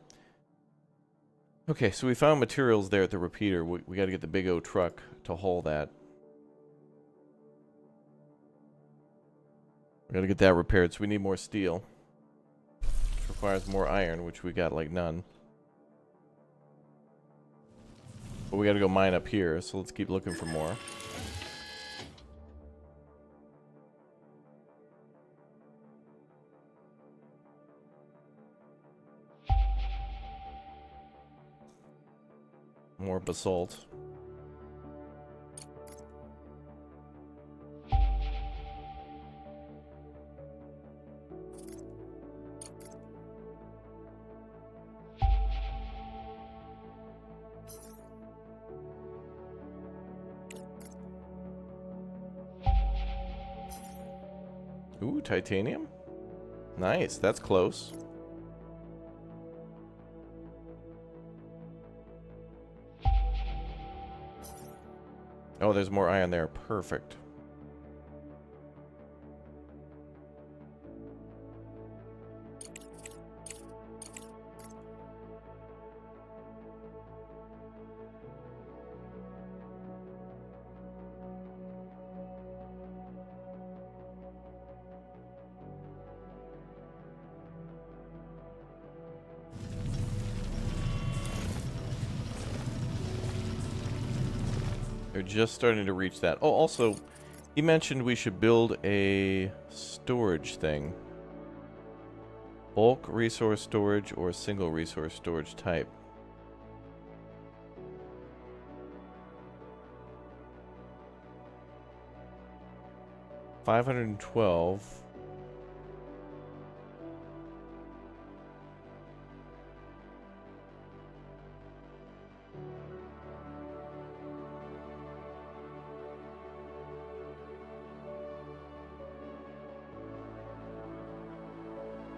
Okay, so we found materials there at the repeater. We got to get the big O truck to haul that. We got to get that repaired, so we need more steel. Which requires more iron, which we got like none. But we got to go mine up here, so let's keep looking for more. More basalt. Ooh, titanium? Nice, that's close. Oh, there's more iron there. Perfect. They're just starting to reach that. Oh, also, he mentioned we should build a storage thing. Bulk resource storage or single resource storage type. $512.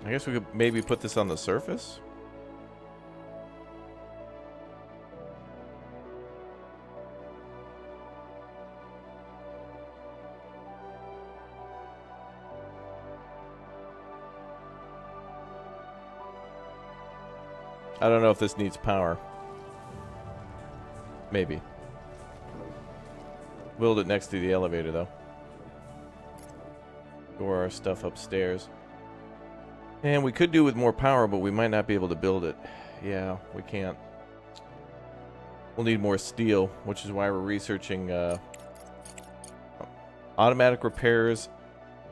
I guess we could maybe put this on the surface. I don't know if this needs power. Maybe. Build it next to the elevator, though. Store our stuff upstairs. And we could do with more power, but we might not be able to build it. Yeah, we can't. We'll need more steel, which is why we're researching automatic repairs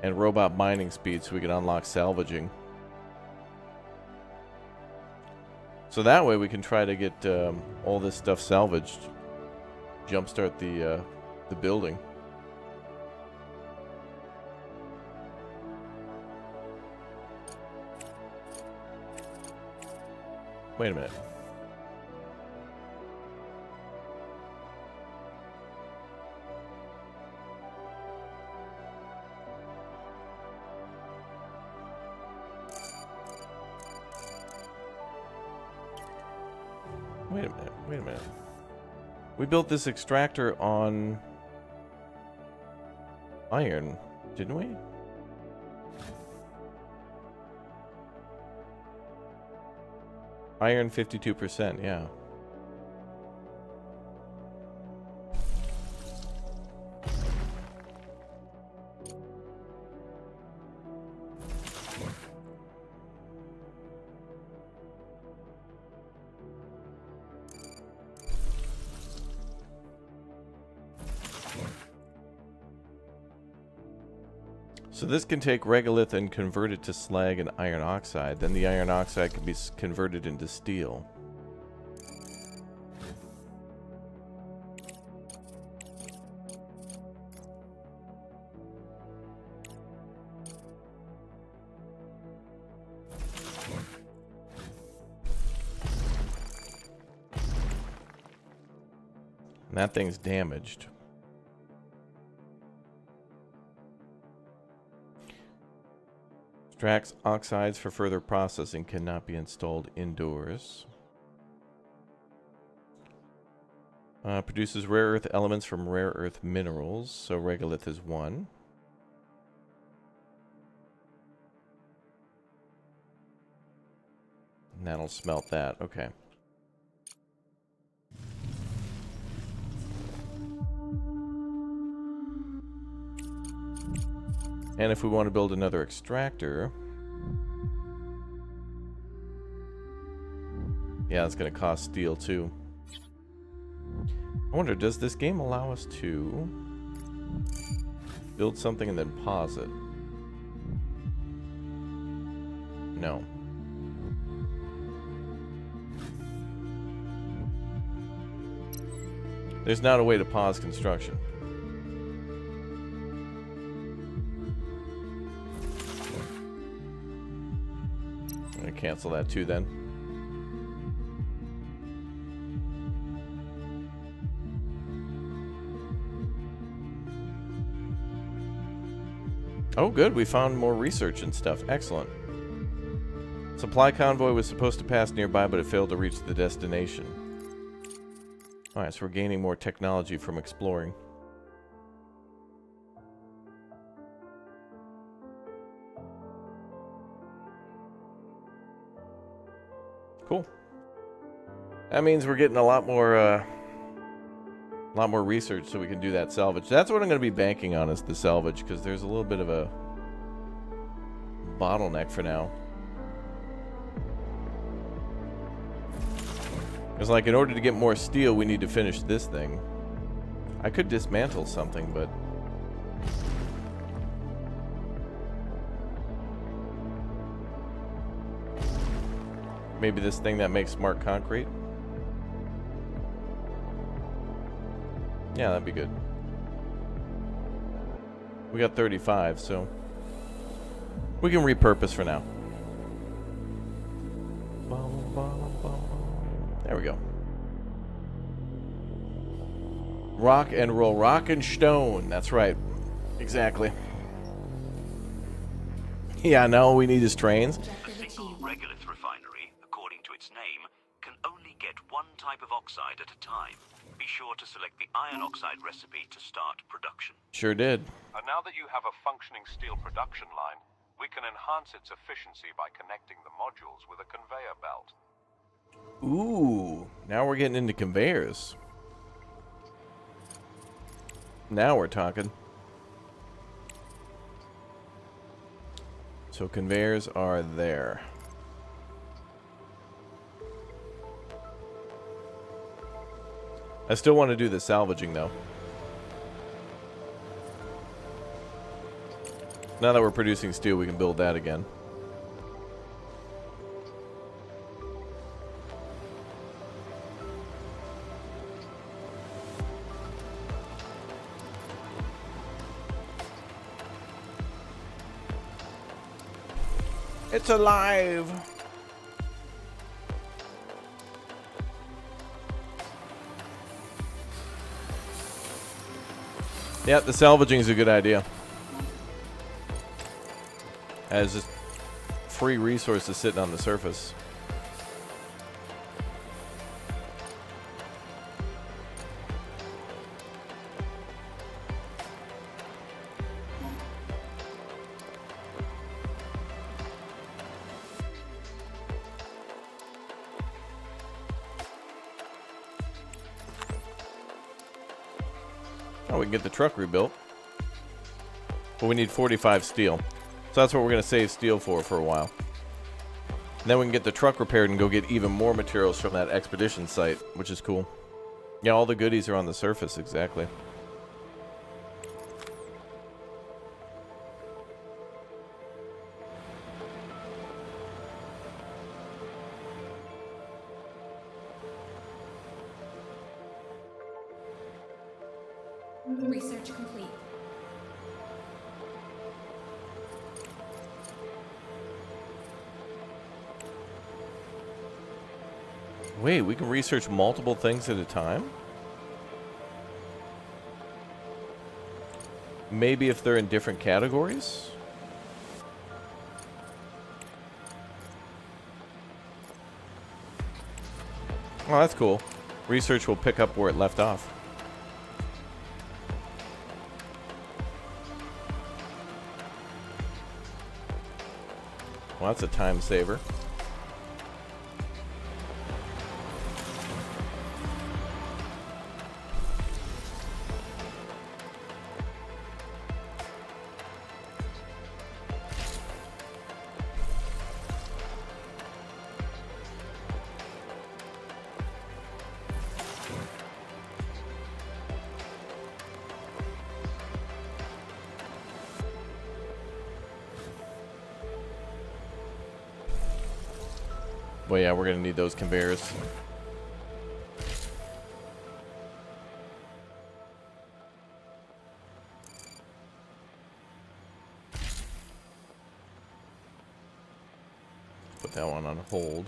and robot mining speed so we can unlock salvaging. So that way we can try to get all this stuff salvaged. Jumpstart the building. Wait a minute. Wait a minute. Wait a minute. We built this extractor on iron, didn't we? Iron 52%, yeah. So this can take regolith and convert it to slag and iron oxide. Then the iron oxide can be converted into steel. And that thing's damaged. Extracts oxides for further processing, cannot be installed indoors. Produces rare earth elements from rare earth minerals, so regolith is 1. And that'll smelt that, okay. And if we want to build another extractor, yeah, it's going to cost steel too. I wonder, does this game allow us to build something and then pause it? No. There's not a way to pause construction. Cancel that too then. Oh good, we found more research and stuff. Excellent. Supply convoy was supposed to pass nearby, but it failed to reach the destination. Alright, so we're gaining more technology from exploring. Cool. That means we're getting a lot more research so we can do that salvage. That's what I'm going to be banking on, is the salvage, because there's a little bit of a bottleneck for now. It's like, in order to get more steel, we need to finish this thing. I could dismantle something, but maybe this thing that makes smart concrete? Yeah, that'd be good. We got 35, so we can repurpose for now. There we go. Rock and roll. Rock and stone. That's right. Exactly. Yeah, no, we need his trains. A single regolith refinery, according to its name, can only get one type of oxide at a time. Be sure to select the iron oxide recipe to start production. Sure did. And now that you have a functioning steel production line, we can enhance its efficiency by connecting the modules with a conveyor belt. Ooh, now we're getting into conveyors. Now we're talking. So conveyors are there. I still want to do the salvaging though. Now that we're producing steel, we can build that again. It's alive! Yeah, the salvaging is a good idea. As just free resources sitting on the surface. Oh, we can get the truck rebuilt. But we need 45 steel. So that's what we're going to save steel for a while. And then we can get the truck repaired and go get even more materials from that expedition site, which is cool. Yeah, all the goodies are on the surface, exactly. Research complete. Wait, we can research multiple things at a time? Maybe if they're in different categories? Oh, that's cool. Research will pick up where it left off. Well, that's a time saver. Well, yeah, we're going to need those conveyors. Put that one on hold.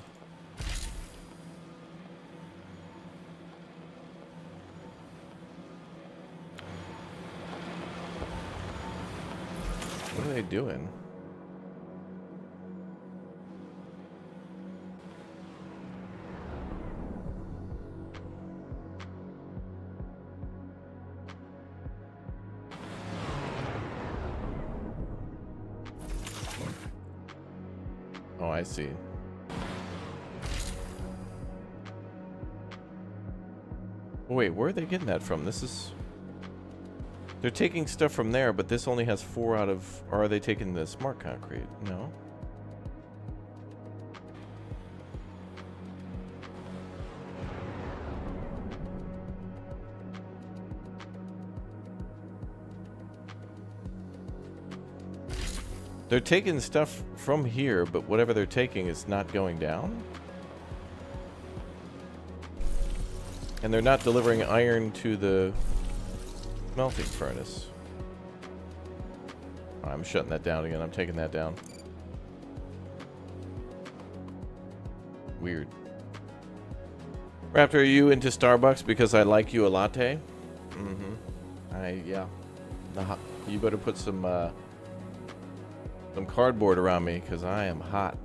What are they doing? Oh, I see. Wait, where are they getting that from? This is... They're taking stuff from there, but this only has 4 out of... Or are they taking the smart concrete? No. They're taking stuff from here, but whatever they're taking is not going down? And they're not delivering iron to the melting furnace. I'm shutting that down again. I'm taking that down. Weird. Raptor, are you into Starbucks because I like you a latte? Mm-hmm. Yeah. You better put some cardboard around me because I am hot.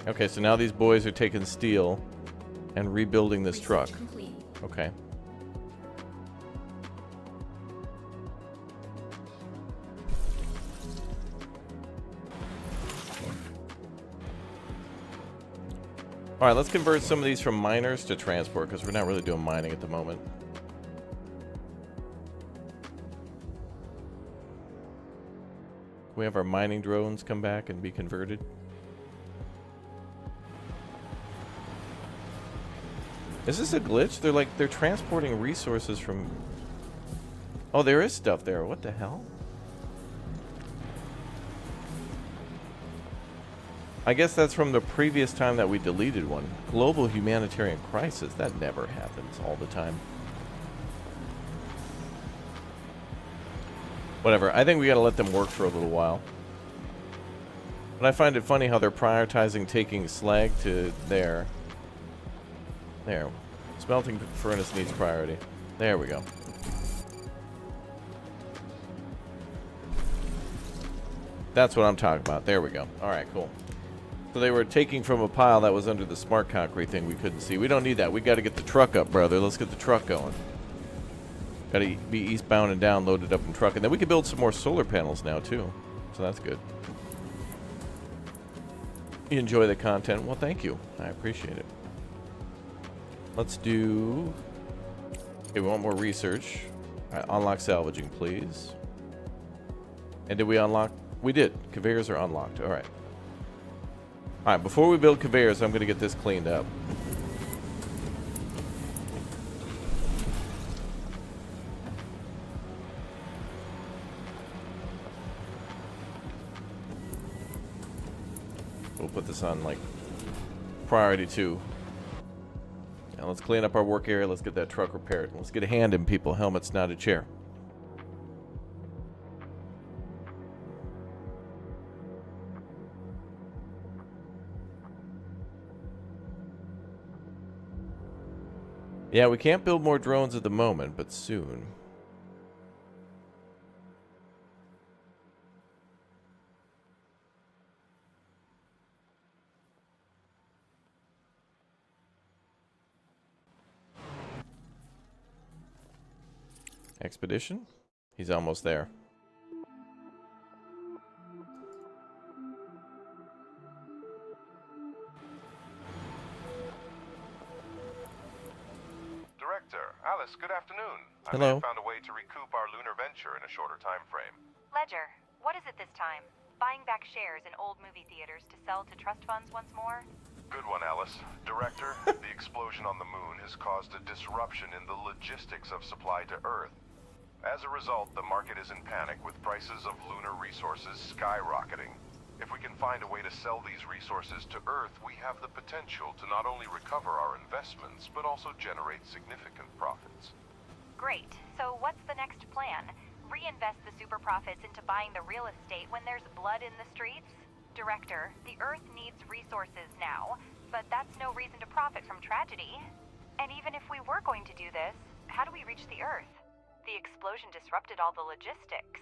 Okay, so now these boys are taking steel and rebuilding this truck. Complete. Okay. All right, let's convert some of these from miners to transport because we're not really doing mining at the moment. Can we have our mining drones come back and be converted? Is this a glitch? They're transporting resources from... Oh, there is stuff there. What the hell? I guess that's from the previous time that we deleted one. Global humanitarian crisis. That never happens all the time. Whatever. I think we gotta let them work for a little while. But I find it funny how they're prioritizing taking slag to there. There. Smelting furnace needs priority. There we go. That's what I'm talking about. There we go. Alright, cool. So they were taking from a pile that was under the smart concrete thing we couldn't see. We don't need that. We gotta get the truck up, brother. Let's get the truck going. Gotta be eastbound and down, loaded up in truck. And then we can build some more solar panels now, too. So that's good. You enjoy the content? Well, thank you. I appreciate it. Let's do... Okay, we want more research. All right, unlock salvaging, please. And did we unlock? We did. Conveyors are unlocked. All right. All right, before we build conveyors, I'm going to get this cleaned up. We'll put this on, like, priority 2. Now let's clean up our work area. Let's get that truck repaired. Let's get a hand in people. Helmet's not a chair. Yeah, we can't build more drones at the moment, but soon. Expedition? He's almost there. Director, Alice, good afternoon. Hello. I found a way to recoup our lunar venture in a shorter time frame. Ledger, what is it this time? Buying back shares in old movie theaters to sell to trust funds once more? Good one, Alice. Director, the explosion on the moon has caused a disruption in the logistics of supply to Earth. As a result, the market is in panic with prices of lunar resources skyrocketing. If we can find a way to sell these resources to Earth, we have the potential to not only recover our investments, but also generate significant profits. Great. So what's the next plan? Reinvest the super profits into buying the real estate when there's blood in the streets? Director, the Earth needs resources now, but that's no reason to profit from tragedy. And even if we were going to do this, how do we reach the Earth? The explosion disrupted all the logistics.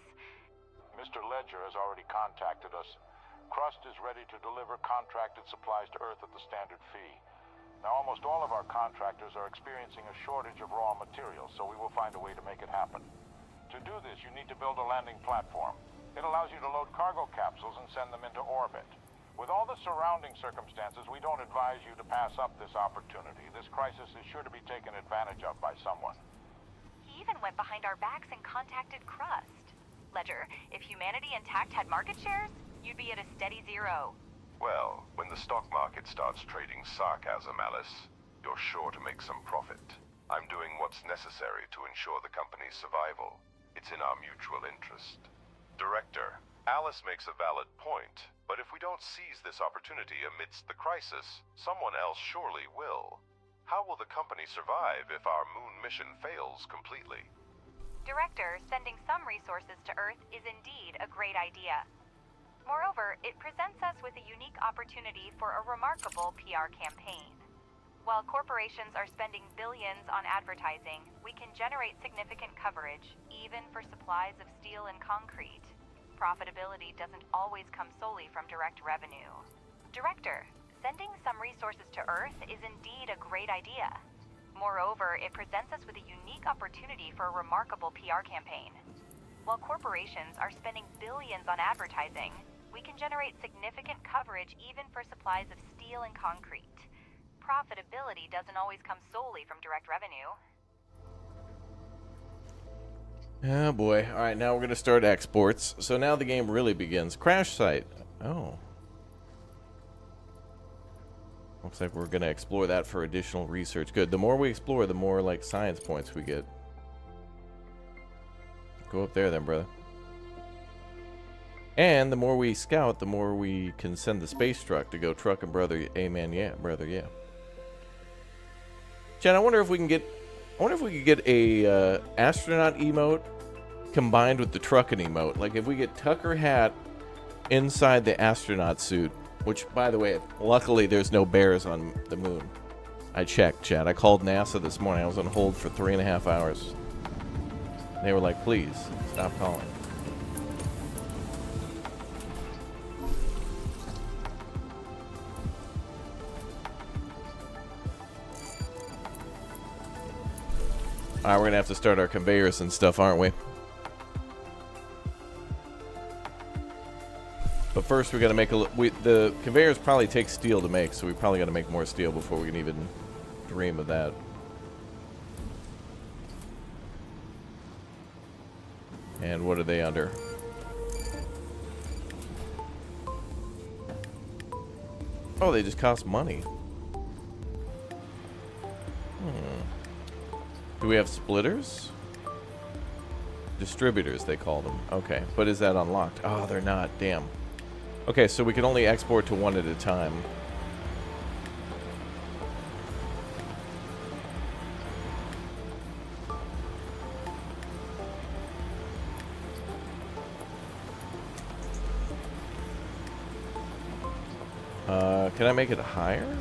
Mr. Ledger has already contacted us. Crust is ready to deliver contracted supplies to Earth at the standard fee. Now, almost all of our contractors are experiencing a shortage of raw materials, so we will find a way to make it happen. To do this, you need to build a landing platform. It allows you to load cargo capsules and send them into orbit. With all the surrounding circumstances, we don't advise you to pass up this opportunity. This crisis is sure to be taken advantage of by someone. He even went behind our backs and contacted Crust. Ledger, if humanity intact had market shares, you'd be at a steady zero. Well, when the stock market starts trading sarcasm, Alice, you're sure to make some profit. I'm doing what's necessary to ensure the company's survival. It's in our mutual interest. Director, Alice makes a valid point, but if we don't seize this opportunity amidst the crisis, someone else surely will. How will the company survive if our moon mission fails completely? Director, sending some resources to Earth is indeed a great idea. Moreover, it presents us with a unique opportunity for a remarkable PR campaign. While corporations are spending billions on advertising, we can generate significant coverage, even for supplies of steel and concrete. Profitability doesn't always come solely from direct revenue. Director, sending some resources to Earth is indeed a great idea. Moreover, it presents us with a unique opportunity for a remarkable PR campaign. While corporations are spending billions on advertising, we can generate significant coverage even for supplies of steel and concrete. Profitability doesn't always come solely from direct revenue. Oh boy. Alright, now we're going to start exports. So now the game really begins. Crash site. Oh. Looks like we're going to explore that for additional research. Good. The more we explore, the more, like, science points we get. Go up there then, brother. And the more we scout, the more we can send the space truck to go trucking, brother. Amen, yeah, brother, yeah. Chad, I wonder if we can get... I wonder if we could get a astronaut emote combined with the trucking emote. Like if we get Tucker Hat inside the astronaut suit, which, by the way, luckily there's no bears on the moon. I checked, Chad. I called NASA this morning. I was on hold for 3.5 hours. They were like, please, stop calling. Alright, we're gonna have to start our conveyors and stuff, aren't we? But first we gotta make the conveyors probably take steel to make, so we probably gotta make more steel before we can even dream of that. And what are they under? Oh, they just cost money. Do we have splitters? Distributors, they call them. Okay, but is that unlocked? Oh, they're not. Damn. Okay, so we can only export to one at a time. Can I make it higher?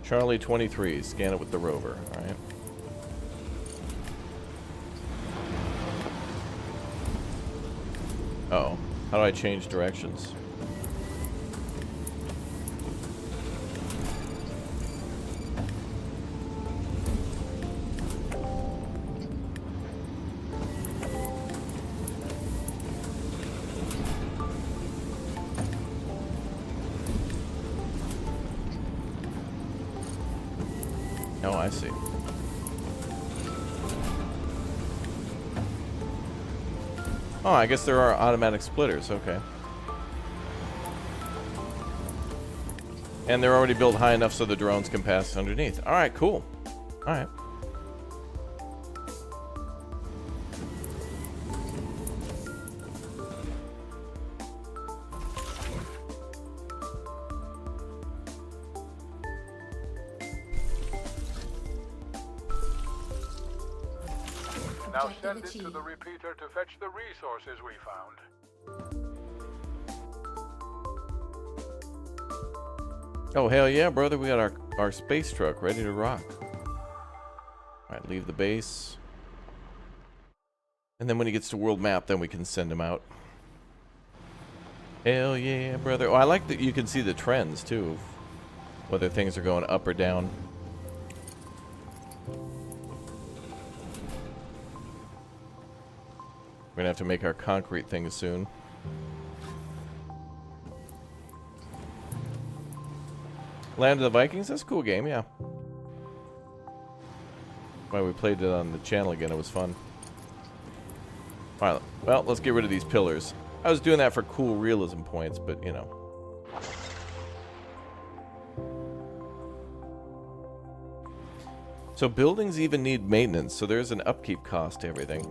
Charlie 23, scan it with the rover, alright. Uh-oh, how do I change directions? Oh, I see. Oh, I guess there are automatic splitters, okay. And they're already built high enough so the drones can pass underneath. Alright, cool. Alright. Now send it to the repeater to fetch the resources we found. Oh, hell yeah, brother. We got our space truck ready to rock. Alright, leave the base. And then when he gets to world map, then we can send him out. Hell yeah, brother. Oh, I like that you can see the trends, too. Whether things are going up or down. We're gonna have to make our concrete things soon. Land of the Vikings? That's a cool game, yeah. Why we played it on the channel again, it was fun. Alright, well, let's get rid of these pillars. I was doing that for cool realism points, but you know. So buildings even need maintenance, so there's an upkeep cost to everything.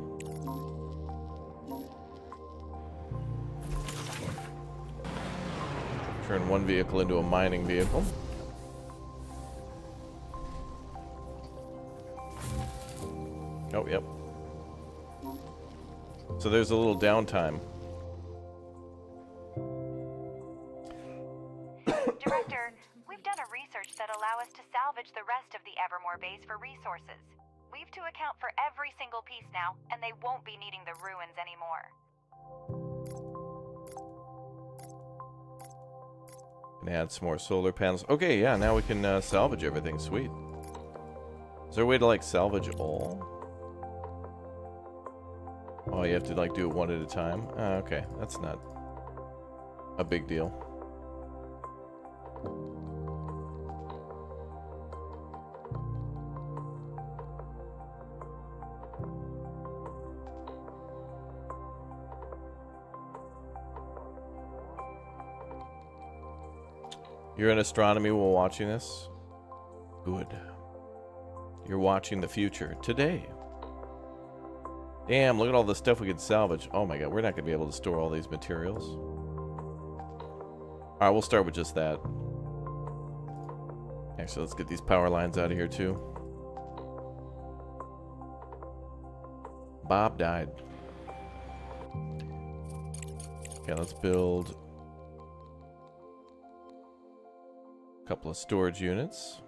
Turn one vehicle into a mining vehicle. Oh, yep. So there's a little downtime. Director, we've done a research that allow us to salvage the rest of the Evermore base for resources. We've to account for every single piece now, and they won't be needing the ruins anymore. Can add some more solar panels. Okay, yeah, now we can salvage everything. Sweet. Is there a way to, like, salvage all? Oh, you have to, like, do it one at a time? Okay, that's not a big deal. You're in astronomy while watching this? Good. You're watching the future today. Damn, look at all the stuff we could salvage. Oh my god, we're not going to be able to store all these materials. Alright, we'll start with just that. Actually, let's get these power lines out of here too. Bob died. Okay, let's build a couple of storage units.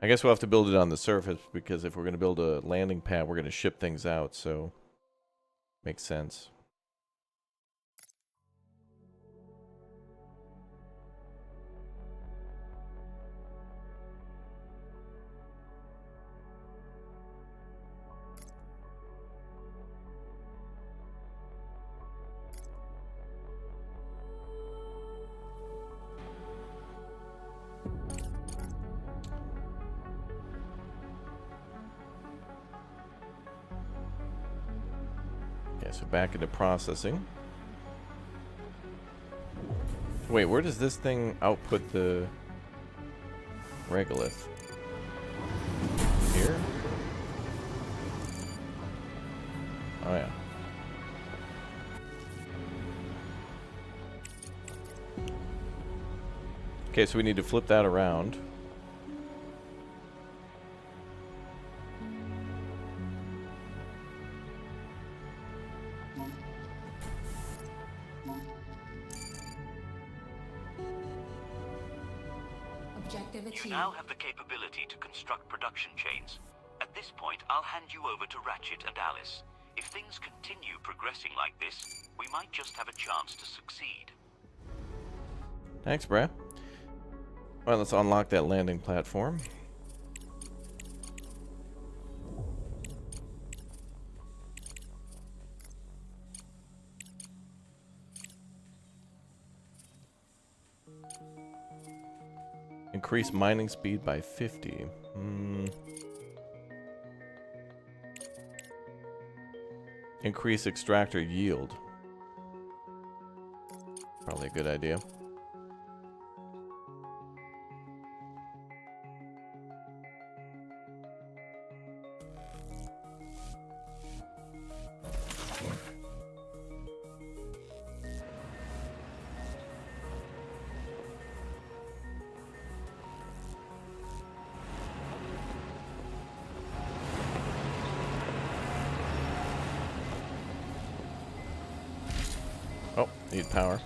I guess we'll have to build it on the surface because if we're going to build a landing pad, we're going to ship things out, so makes sense. So back into processing. Wait, where does this thing output the regolith? Here? Oh yeah. Okay, so we need to flip that around. You now have the capability to construct production chains. At this point, I'll hand you over to Ratchet and Alice. If things continue progressing like this, we might just have a chance to succeed. Thanks, Brad. Alright, let's unlock that landing platform. Increase mining speed by 50. Increase extractor yield. Probably a good idea. Oh, need power.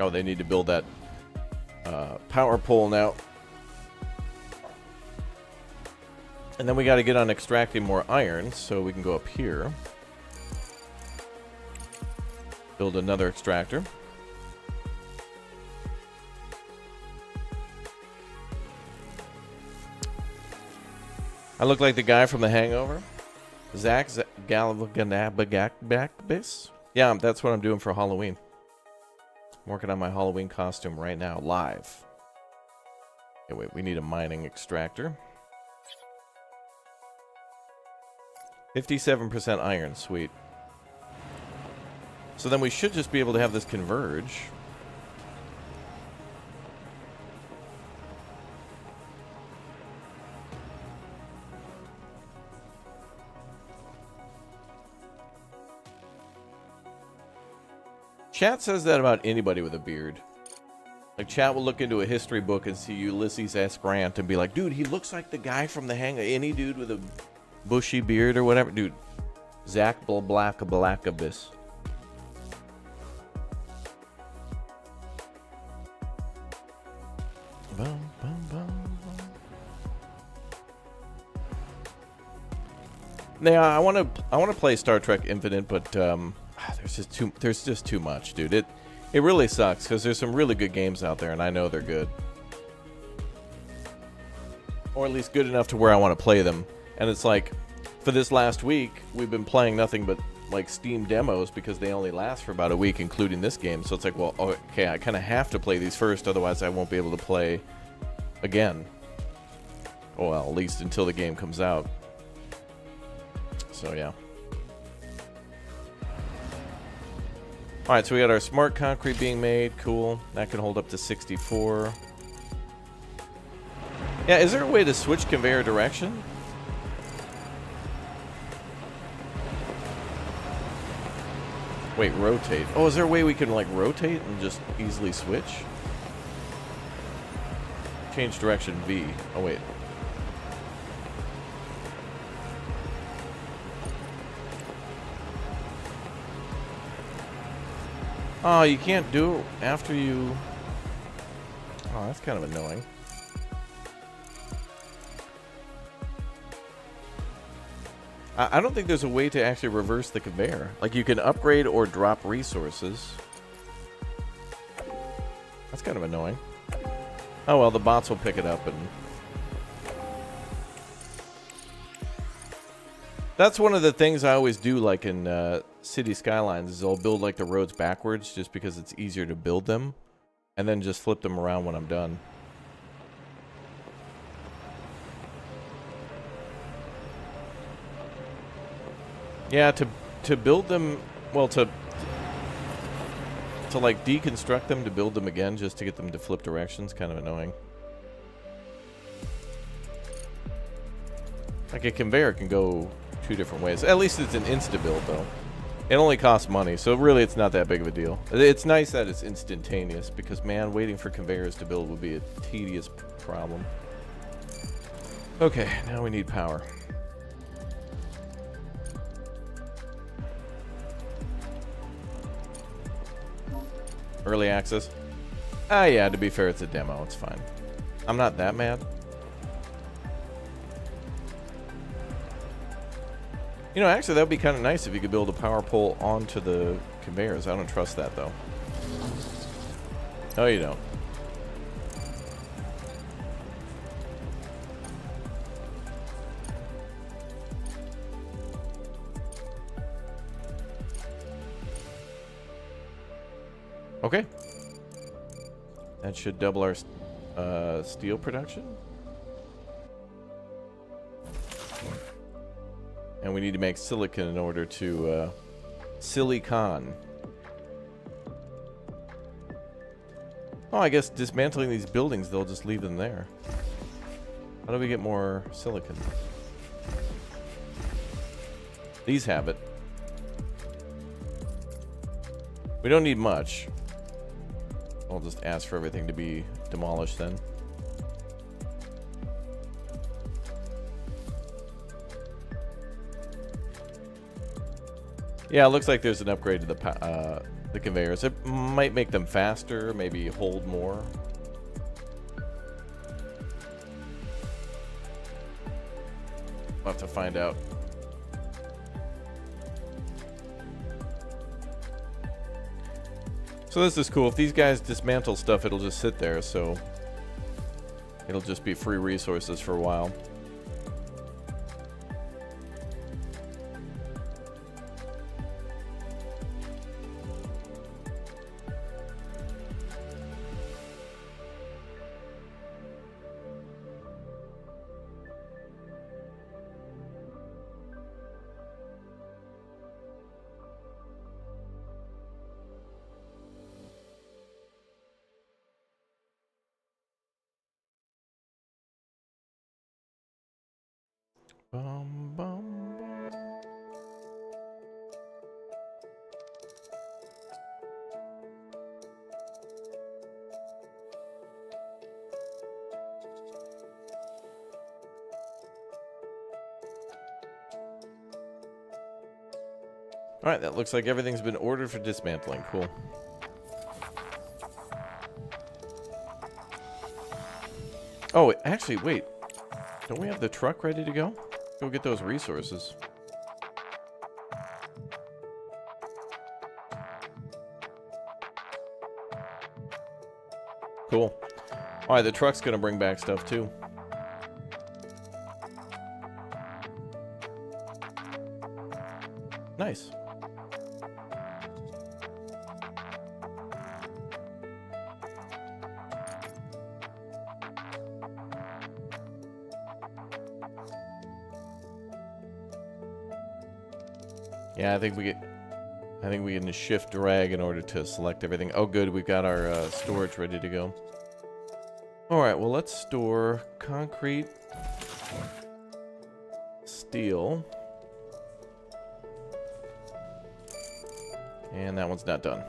Oh, they need to build that power pole now. And then we got to get on extracting more iron so we can go up here. Build another extractor. I look like the guy from The Hangover. Zach Galifianakis. Yeah, that's what I'm doing for Halloween. I'm working on my Halloween costume right now, live. Okay, wait, we need a mining extractor. 57% iron, sweet. So then we should just be able to have this converge. Chat says that about anybody with a beard. Like, chat will look into a history book and see Ulysses S. Grant and be like, dude, he looks like the guy from The Hangover. Any dude with a bushy beard or whatever. Dude, Zach Blackabis. Bum, bum, bum, bum. Now, I want to play Star Trek Infinite, but there's just too much, dude. It really sucks because there's some really good games out there, and I know they're good, or at least good enough to where I want to play them. And it's like, for this last week, we've been playing nothing but like Steam demos because they only last for about a week, including this game. So it's like, well, okay, I kind of have to play these first, otherwise I won't be able to play again. Well, at least until the game comes out. So yeah. Alright, so we got our smart concrete being made. Cool. That can hold up to 64. Yeah, is there a way to switch conveyor direction? Wait, rotate. Oh, is there a way we can, like, rotate and just easily switch? Change direction V. Oh, wait. Oh, you can't do it after you... Oh, that's kind of annoying. I don't think there's a way to actually reverse the conveyor. Like, you can upgrade or drop resources. That's kind of annoying. Oh, well, the bots will pick it up and... That's one of the things I always do, like in City Skylines, is I'll build, like, the roads backwards just because it's easier to build them. And then just flip them around when I'm done. Yeah, to build them, well, to like deconstruct them to build them again just to get them to flip directions, kind of annoying. Like a conveyor can go 2 different ways. At least it's an insta-build though. It only costs money, so really it's not that big of a deal. It's nice that it's instantaneous because, man, waiting for conveyors to build would be a tedious problem. Okay, now we need power. Early access? Ah, yeah, to be fair, it's a demo. It's fine. I'm not that mad. You know, actually, that would be kind of nice if you could build a power pole onto the conveyors. I don't trust that, though. No, you don't. Okay. That should double our steel production. And we need to make silicon in order to silicon. Oh, I guess dismantling these buildings, they'll just leave them there. How do we get more silicon? These have it. We don't need much. I'll just ask for everything to be demolished then. Yeah, it looks like there's an upgrade to the conveyors. It might make them faster, maybe hold more. We'll have to find out. So this is cool. If these guys dismantle stuff, it'll just sit there, so it'll just be free resources for a while. Bum, bum, bum. Alright, that looks like everything's been ordered for dismantling. Cool. Oh, actually, wait. Don't we have the truck ready to go? Go get those resources. Cool. Alright, the truck's gonna bring back stuff too. Nice. Yeah, I think we get... I think we can shift drag in order to select everything. Oh, good. We've got our storage ready to go. All right. Well, let's store concrete, steel, and that one's not done.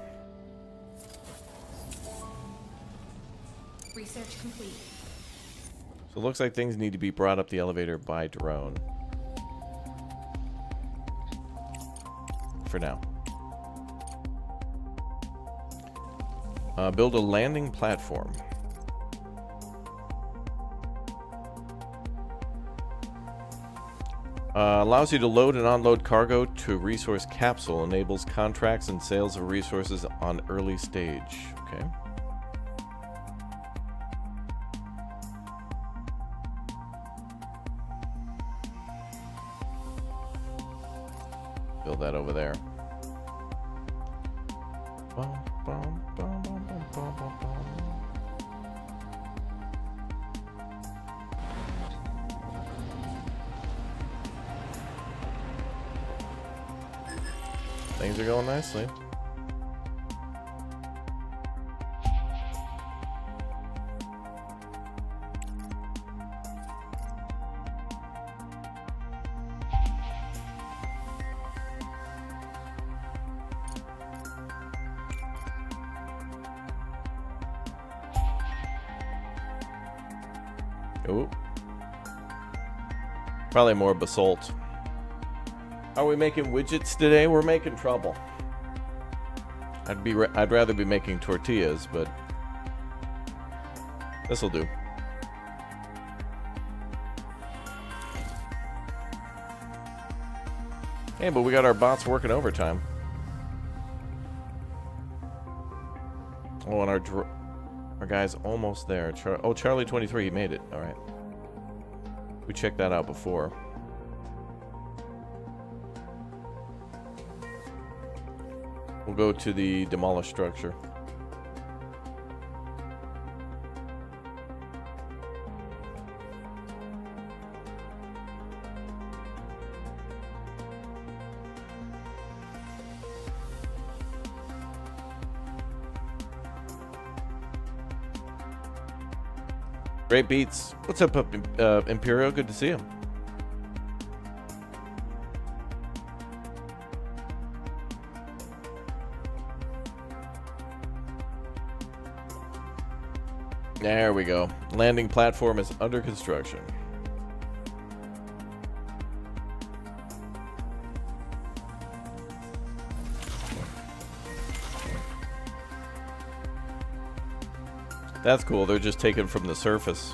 Research complete. So it looks like things need to be brought up the elevator by drone. For now. Build a landing platform. Allows you to load and unload cargo to resource capsule. Enables contracts and sales of resources on early stage. Okay. Build that over there. Things are going nicely. Ooh. Probably more basalt. Are we making widgets today? We're making trouble. I'd rather be making tortillas, but this'll do. Hey, but we got our bots working overtime. Oh, and our guy's almost there. Charlie 23, he made it. All right. We checked that out before. We'll go to the demolished structure. Great beats. What's up, Imperial? Good to see him. There we go. Landing platform is under construction. That's cool. They're just taken from the surface.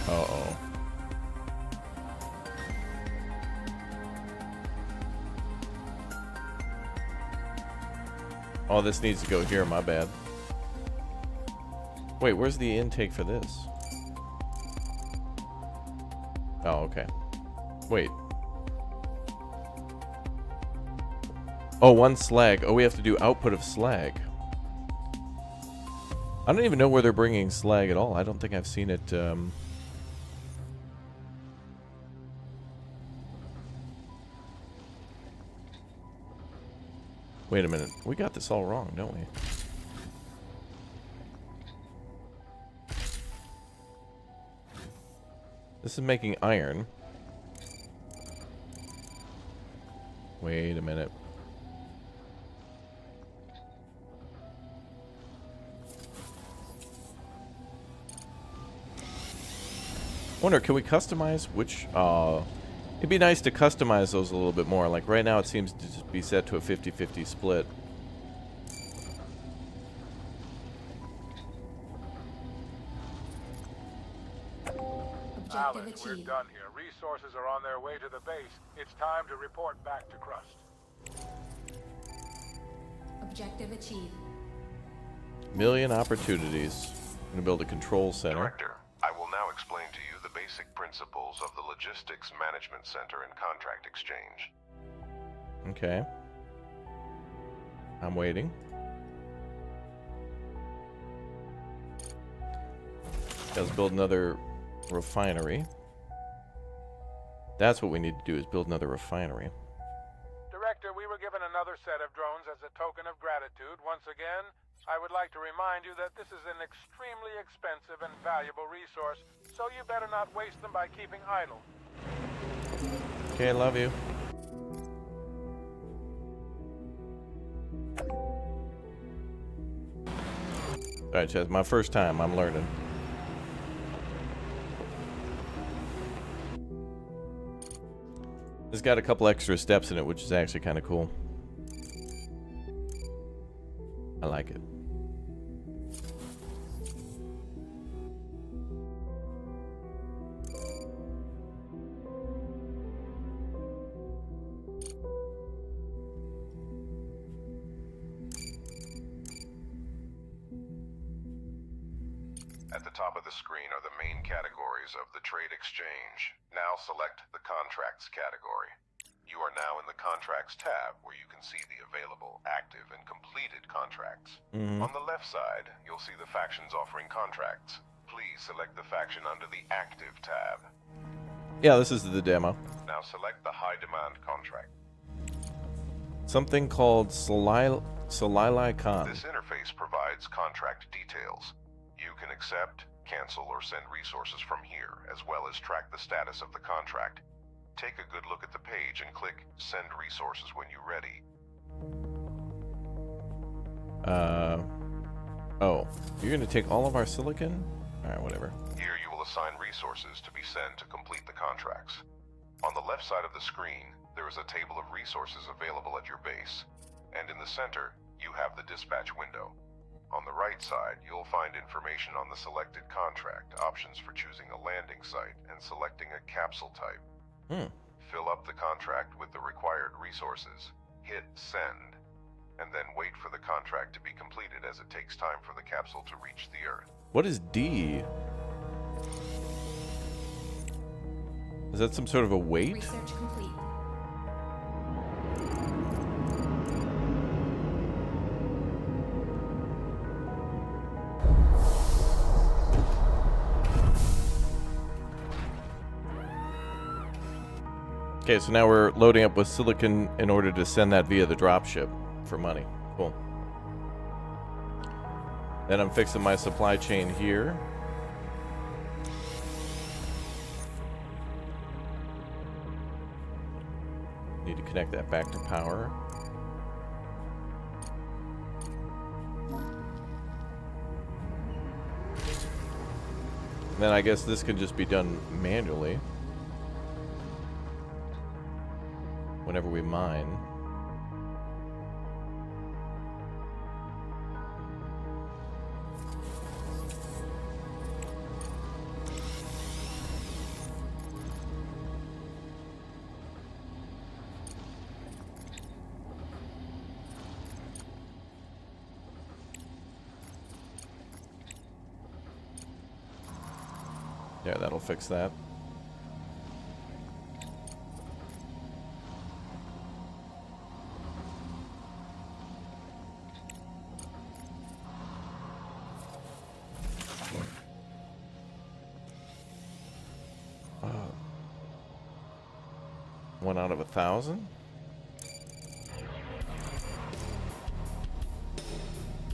Uh-oh. Oh, this needs to go here. My bad. Wait, where's the intake for this? Oh, okay. Wait. Oh, one slag. Oh, we have to do output of slag. I don't even know where they're bringing slag at all. I don't think I've seen it. Wait a minute. We got this all wrong, don't we? This is making iron. Wait a minute. Wonder, can we customize which... it'd be nice to customize those a little bit more. Like right now it seems to just be set to a 50-50 split. Alice, we're done here. Resources are on their way to the base. It's time to report back to Crust. Objective achieved. Million opportunities. I'm gonna build a control center. Director, I will now explain to you the basic principles of the Logistics Management Center and Contract Exchange. Okay. I'm waiting. Let's build another refinery. That's what we need to do, is build another refinery. Director, we were given another set of drones as a token of gratitude. Once again, I would like to remind you that this is an extremely expensive and valuable resource, so you better not waste them by keeping idle. Okay, love you. Alright, Chaz, my first time, I'm learning. It's got a couple extra steps in it, which is actually kind of cool. I like it. At the top of the screen are the main categories of the trade exchange. Now select the Contracts category. You are now in the Contracts tab, where you can see the available, active, and completed contracts. On the left side, you'll see the factions offering contracts. Please select the faction under the Active tab. Yeah, this is the demo. Now select the High Demand contract. Something called Solili Khan. This interface provides contract details. You can accept, cancel, or send resources from here, as well as track the status of the contract. Take a good look at the page and click Send Resources when you're ready. Oh, you're gonna take all of our silicon? Alright, whatever. Here you will assign resources to be sent to complete the contracts. On the left side of the screen, there is a table of resources available at your base, and in the center, you have the dispatch window. On the right side, you'll find information on the selected contract, options for choosing a landing site, and selecting a capsule type. Fill up the contract with the required resources, hit send, and then wait for the contract to be completed, as it takes time for the capsule to reach the Earth. What is D? Is that some sort of a weight? Research complete. Okay, so now we're loading up with silicon in order to send that via the dropship for money. Cool. Then I'm fixing my supply chain here. Need to connect that back to power. And then I guess this can just be done manually whenever we mine. Yeah, that'll fix that. One out of 1,000.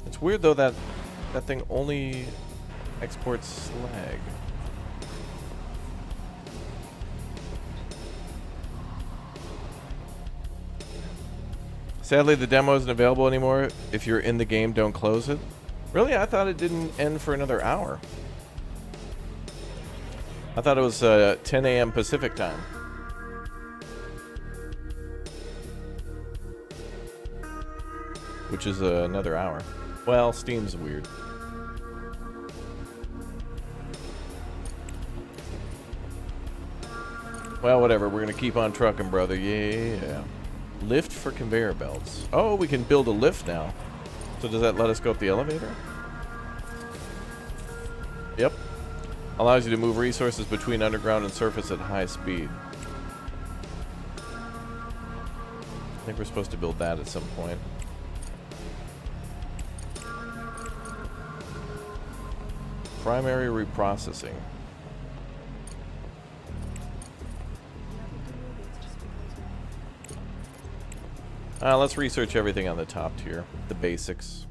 It's weird though that that thing only exports slag. Sadly, the demo isn't available anymore. If you're in the game, don't close it. Really? I thought it didn't end for another hour. I thought it was 10 a.m. Pacific time. Which is another hour. Well, Steam's weird. Well, whatever. We're gonna keep on trucking, brother. Yeah. Lift for conveyor belts. Oh, we can build a lift now. So does that let us go up the elevator? Yep. Allows you to move resources between underground and surface at high speed. I think we're supposed to build that at some point. Primary reprocessing. Let's research everything on the top tier. The basics.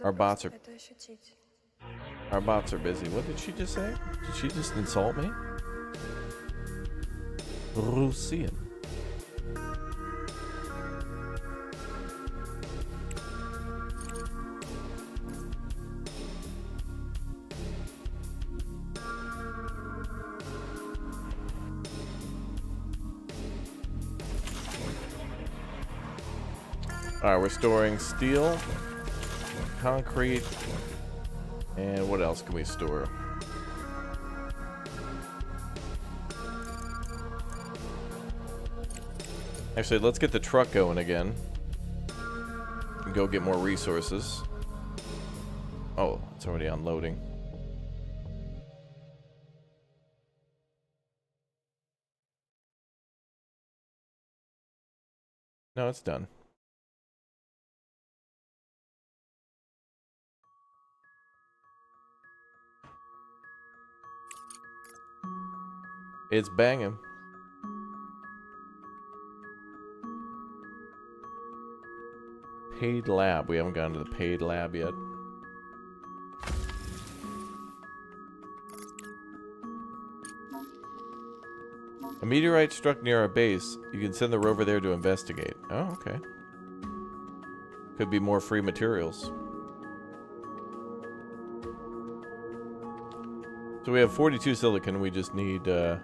Our bots are busy. What did she just say? Did she just insult me? Russian. Alright, we're storing steel, concrete, and what else can we store? Actually, let's get the truck going again. And go get more resources. Oh, it's already unloading. No, it's done. It's banging. Paid lab. We haven't gotten to the paid lab yet. A meteorite struck near our base. You can send the rover there to investigate. Oh, okay. Could be more free materials. So we have 42 silicon. We just need the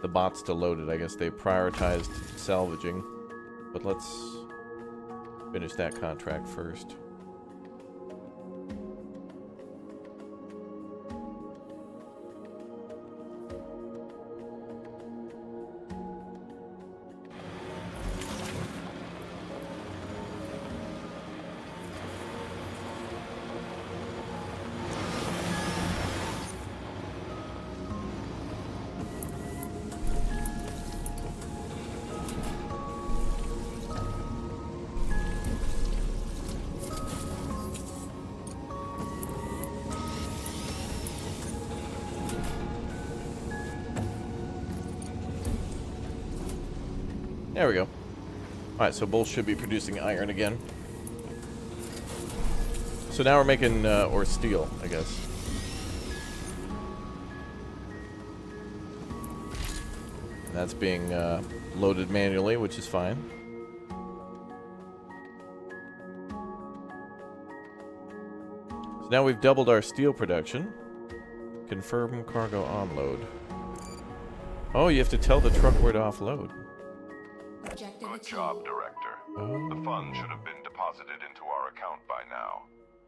bots to load it. I guess they prioritized salvaging. But let's finish that contract first. There we go. Alright, so both should be producing iron again. So now we're making, or steel, I guess. And that's being loaded manually, which is fine. So now we've doubled our steel production. Confirm cargo onload. Oh, you have to tell the truck where to offload. Good job, Director. The funds should have been deposited into our account by now.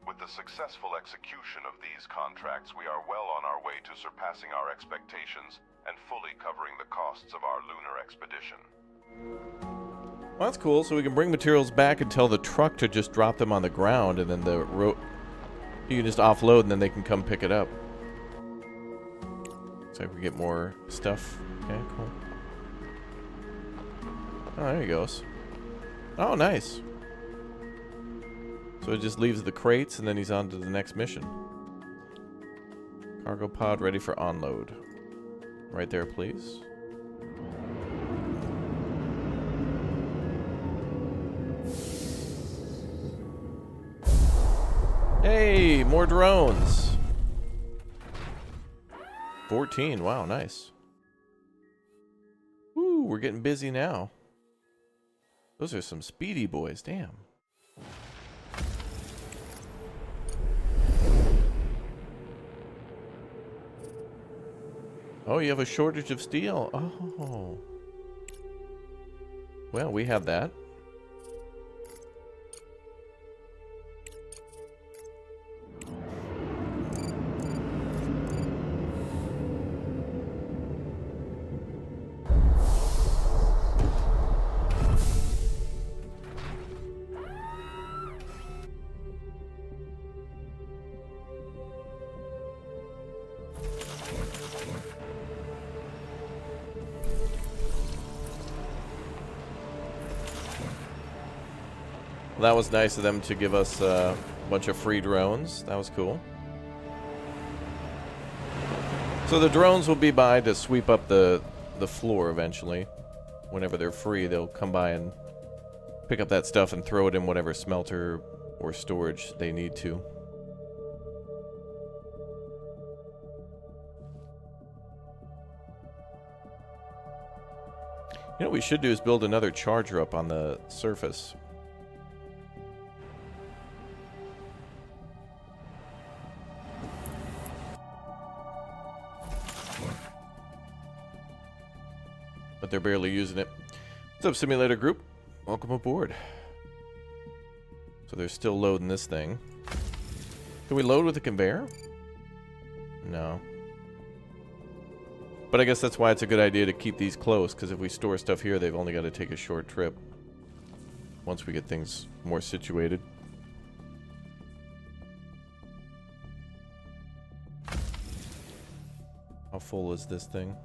With the successful execution of these contracts, we are well on our way to surpassing our expectations and fully covering the costs of our lunar expedition. Well, that's cool. So we can bring materials back and tell the truck to just drop them on the ground, and then you can just offload, and then they can come pick it up. So we get more stuff. Okay, cool. Oh, there he goes. Oh, nice. So it just leaves the crates, and then he's on to the next mission. Cargo pod ready for onload. Right there, please. Hey, more drones. 14, wow, nice. Woo, we're getting busy now. Those are some speedy boys, damn. Oh, you have a shortage of steel. Oh. Well, we have that. Well, that was nice of them to give us a bunch of free drones. That was cool. So the drones will be by to sweep up the floor eventually. Whenever they're free, they'll come by and pick up that stuff and throw it in whatever smelter or storage they need to. You know what we should do is build another charger up on the surface. But they're barely using it. What's up, Simulator Group? Welcome aboard. So they're still loading this thing. Can we load with a conveyor? No. But I guess that's why it's a good idea to keep these close, because if we store stuff here, they've only got to take a short trip once we get things more situated. How full is this thing?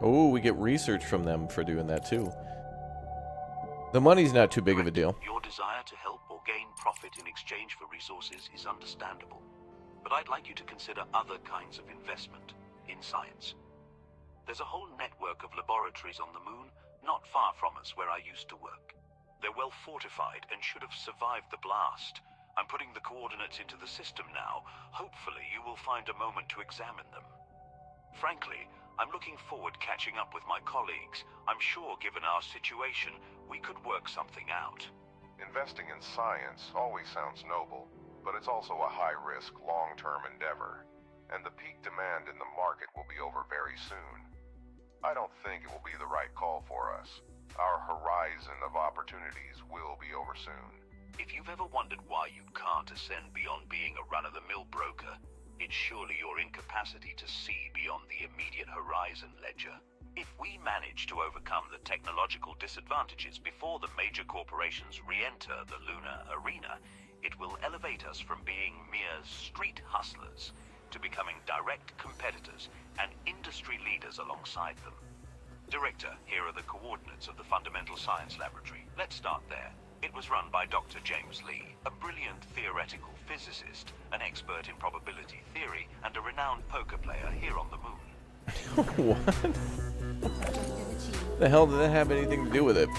Oh, we get research from them for doing that too. The money's not too big of a deal. Your desire to help or gain profit in exchange for resources is understandable. But I'd like you to consider other kinds of investment in science. There's a whole network of laboratories on the moon not far from us where I used to work. They're well fortified and should have survived the blast. I'm putting the coordinates into the system now. Hopefully you will find a moment to examine them. Frankly, I'm looking forward catching up with my colleagues. I'm sure given our situation, we could work something out. Investing in science always sounds noble, but it's also a high-risk, long-term endeavor. And the peak demand in the market will be over very soon. I don't think it will be the right call for us. Our horizon of opportunities will be over soon. If you've ever wondered why you can't ascend beyond being a run-of-the-mill broker, it's surely your incapacity to see beyond the immediate horizon, Ledger. If we manage to overcome the technological disadvantages before the major corporations re-enter the lunar arena, it will elevate us from being mere street hustlers to becoming direct competitors and industry leaders alongside them. Director, here are the coordinates of the Fundamental Science Laboratory. Let's start there. It was run by Dr. James Lee, a brilliant theoretical physicist, an expert in probability theory, and a renowned poker player here on the moon. What? The hell did that have anything to do with it?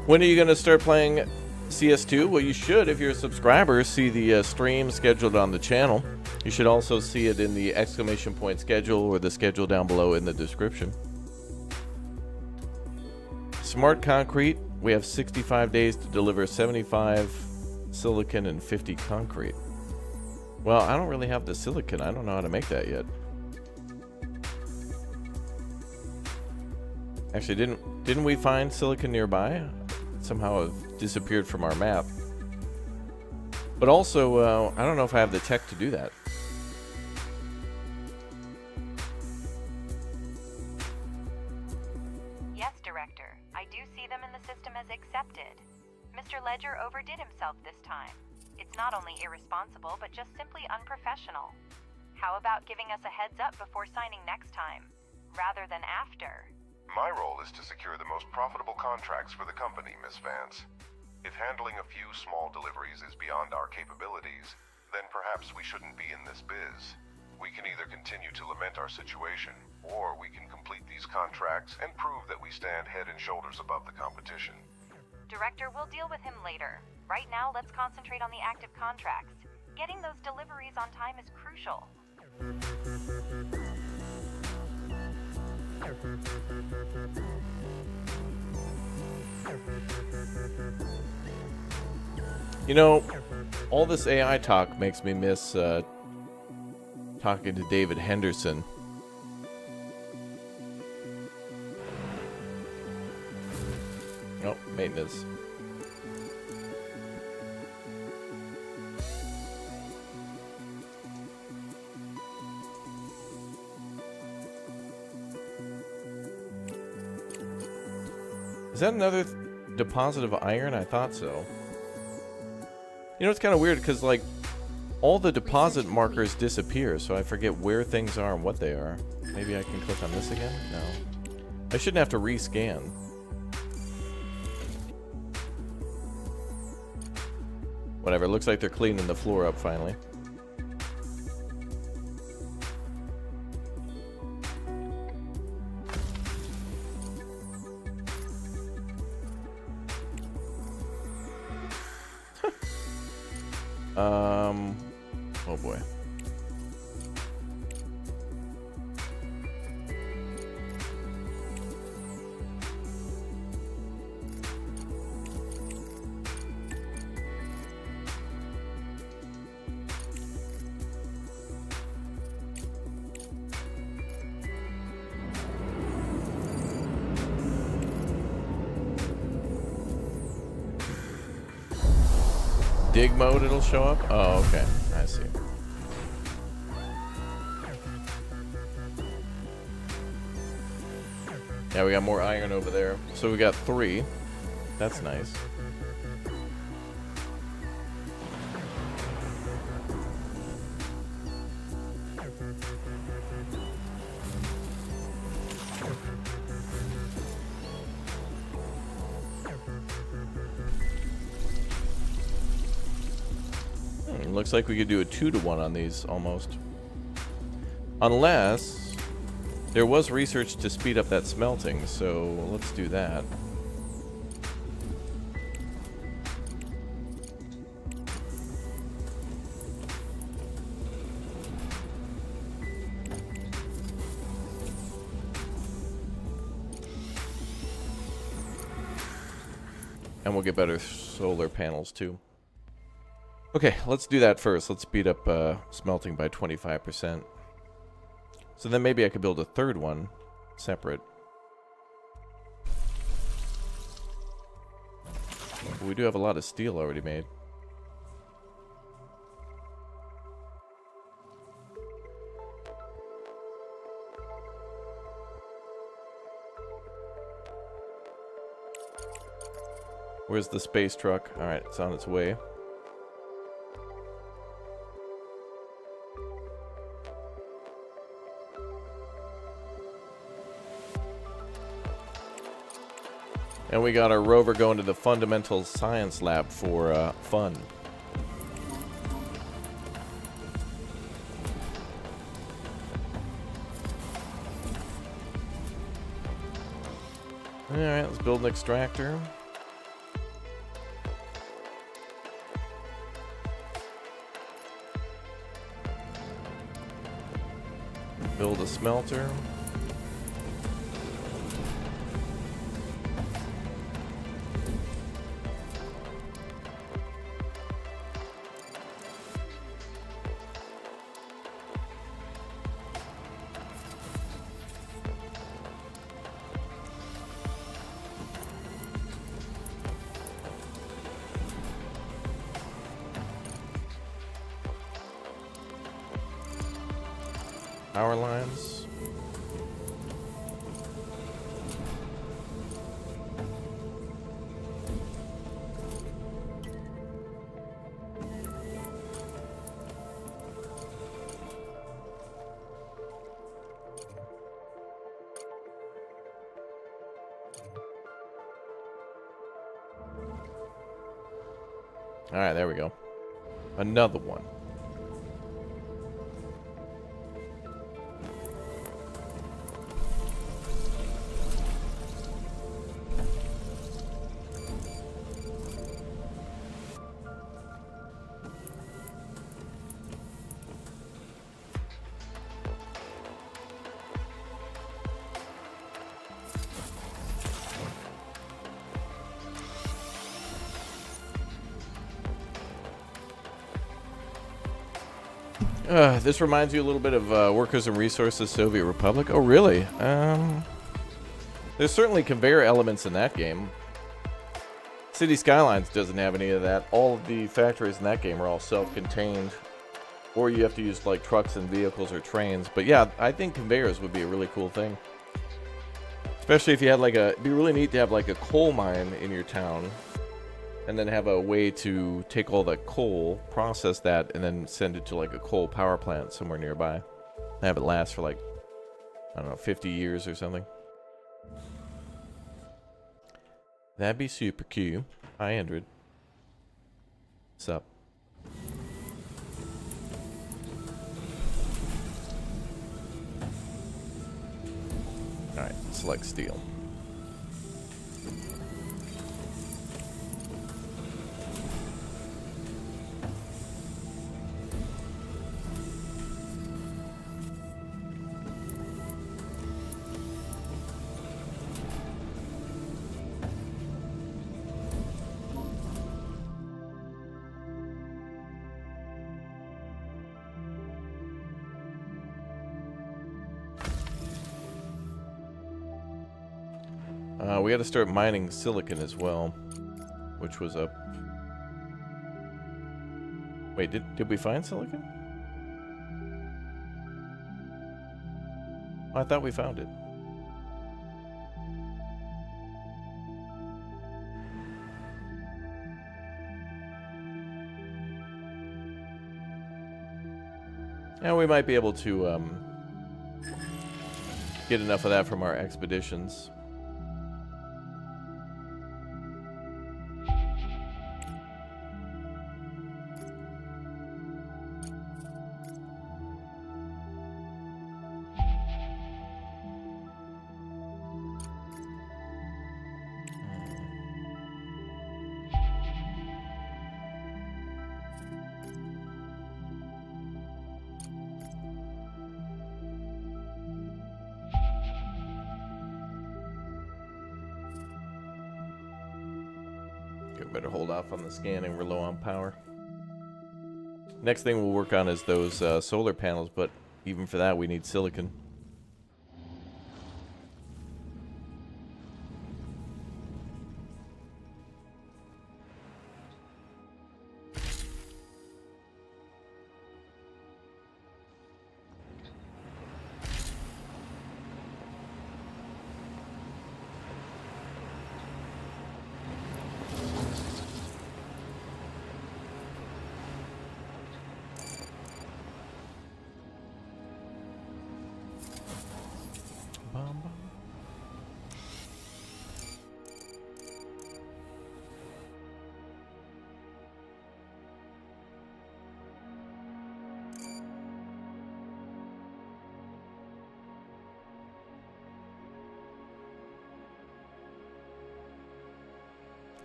When are you going to start playing CS2? Well, you should, if you're a subscriber, see the stream scheduled on the channel. You should also see it in the exclamation point schedule or the schedule down below in the description. Smart concrete. We have 65 days to deliver 75 silicon and 50 concrete. Well, I don't really have the silicon. I don't know how to make that yet. Actually, didn't we find silicon nearby? Somehow it disappeared from our map. But also, I don't know if I have the tech to do that. Yes, Director. I do see them in the system as accepted. Mr. Ledger overdid himself this time. It's not only irresponsible, but just simply unprofessional. How about giving us a heads up before signing next time, rather than after? My role is to secure the most profitable contracts for the company, Miss Vance. If handling a few small deliveries is beyond our capabilities, then perhaps we shouldn't be in this biz. We can either continue to lament our situation, or we can complete these contracts and prove that we stand head and shoulders above the competition. Director, we'll deal with him later. Right now, let's concentrate on the active contracts. Getting those deliveries on time is crucial. You know, all this AI talk makes me miss talking to David Henderson. Nope, maintenance. Is that another deposit of iron? I thought so. You You know, it's kind of weird because, like, all the deposit markers disappear, so I forget where things are and what they are. Maybe I can click on this again? No. I shouldn't have to rescan. Whatever, looks like they're cleaning the floor up finally. Oh boy. Dig mode, it'll show up? Oh, okay. I see. Yeah, we got more iron over there. So we got 3. That's nice. Looks like we could do a 2-to-1 on these, almost. Unless there was research to speed up that smelting, so let's do that. And we'll get better solar panels, too. Okay, let's do that first. Let's speed up smelting by 25%. So then maybe I could build a 3rd one separate. But we do have a lot of steel already made. Where's the space truck? Alright, it's on its way. And we got our rover going to the fundamental science lab for fun. Alright, let's build an extractor. Build a smelter. Power lines. All right, there we go. Another one. This reminds you a little bit of Workers and Resources Soviet Republic. Oh, really? There's certainly conveyor elements in that game. City Skylines doesn't have any of that. All of the factories in that game are all self-contained. Or you have to use, like, trucks and vehicles or trains. But yeah, I think conveyors would be a really cool thing. Especially if you had, like, it'd be really neat to have, like, a coal mine in your town. and then have a way to take all that coal, process that, and then send it to like a coal power plant somewhere nearby. Have it last for like, I don't know, 50 years or something. That'd be super cool. Hi, Andred. What's up? Alright, select steel. We got to start mining silicon as well, which was up. Wait, did we find silicon? Oh, I thought we found it. Yeah, we might be able to get enough of that from our expeditions. Better hold off on the scanning. We're low on power. Next thing we'll work on is those solar panels, but even for that we need silicon.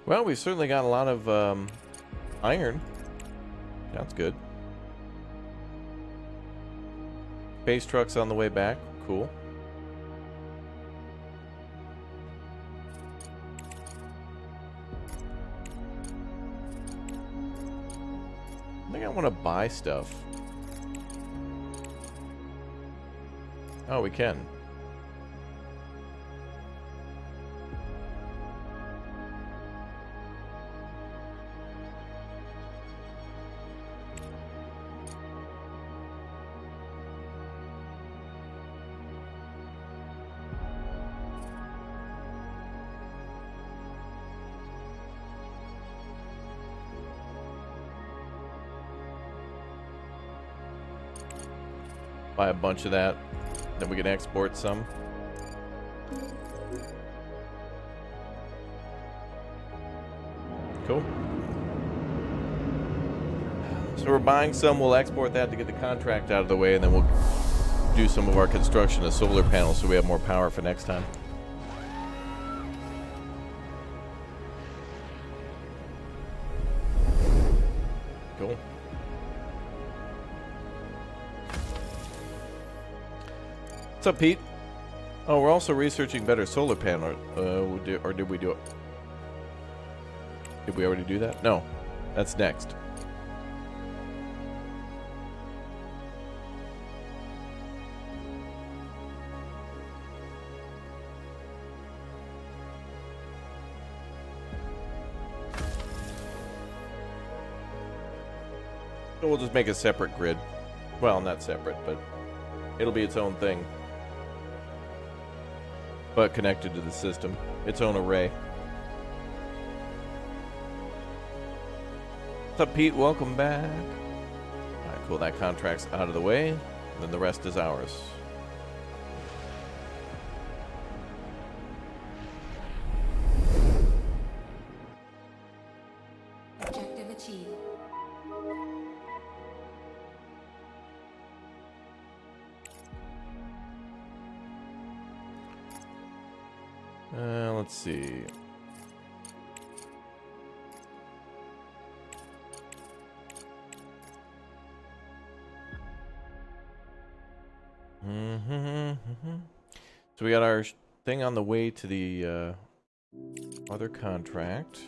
Well, we've certainly got a lot of iron. Sounds good. Space truck's on the way back. Cool. I think I want to buy stuff. Oh, we can. Buy a bunch of that, then we can export some. Cool. So we're buying some, we'll export that to get the contract out of the way, and then we'll do some of our construction of solar panels so we have more power for next time. Cool. What's up, Pete? Oh, we're also researching better solar panel. Or did we do it? Did we already do that? No, that's next. So we'll just make a separate grid. Well, not separate, but it'll be its own thing. But connected to the system. Its own array. What's up, Pete? Welcome back. Alright, cool. That contract's out of the way. Then the rest is ours. Objective achieved. Let's see. So we got our thing on the way to the other contract.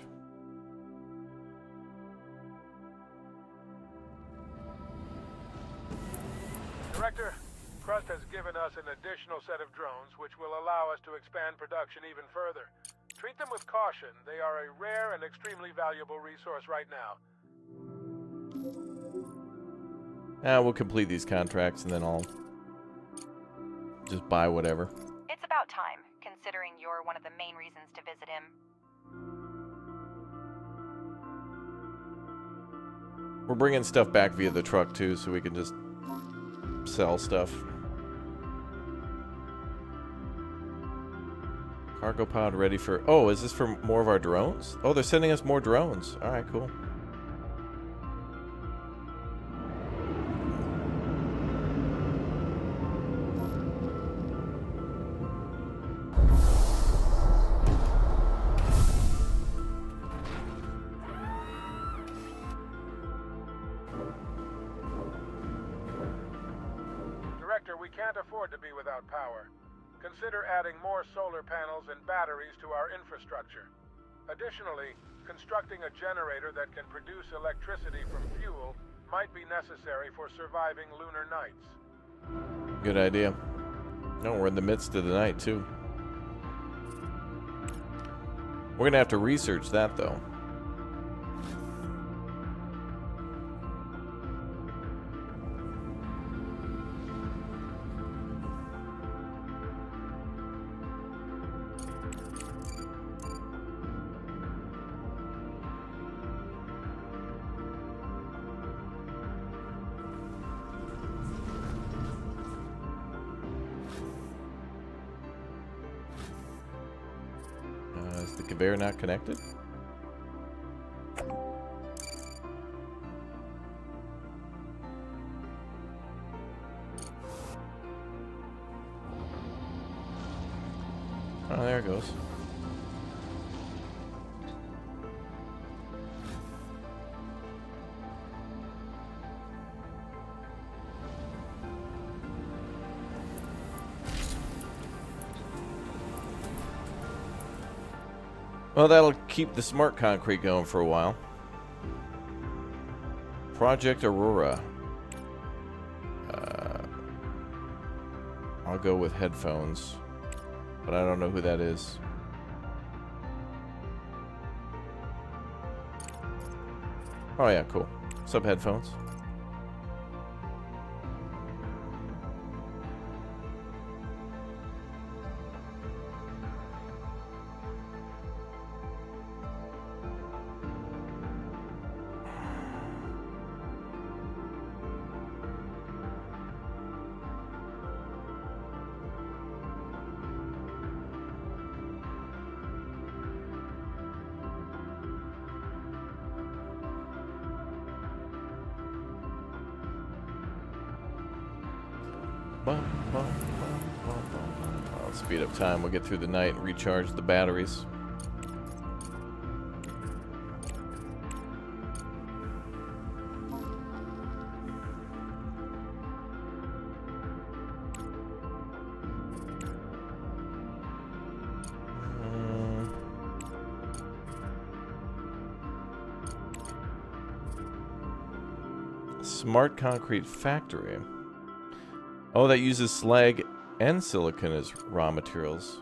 Director, Crust has given us an additional set of drones which will allow us to expand production even further. Treat them with caution. They are a rare and extremely valuable resource right now. We'll complete these contracts and then I'll just buy whatever. It's about time, considering you're one of the main reasons to visit him. We're bringing stuff back via the truck too, so we can just sell stuff. Cargo pod ready for... Oh, is this for more of our drones? Oh, they're sending us more drones. Alright, cool. Director, we can't afford to be without power. Consider adding more solar panels and batteries to our infrastructure. Additionally, constructing a generator that can produce electricity from fuel might be necessary for surviving lunar nights. Good idea. No, we're in the midst of the night, too. We're gonna have to research that, though. Is the conveyor not connected? Oh, there it goes. Well, that'll keep the smart concrete going for a while. Project Aurora. I'll go with headphones, but I don't know who that is. Oh yeah, cool. Sub headphones. I'll speed up time. We'll get through the night and recharge the batteries. Smart concrete factory. Oh, that uses slag and silicon as raw materials.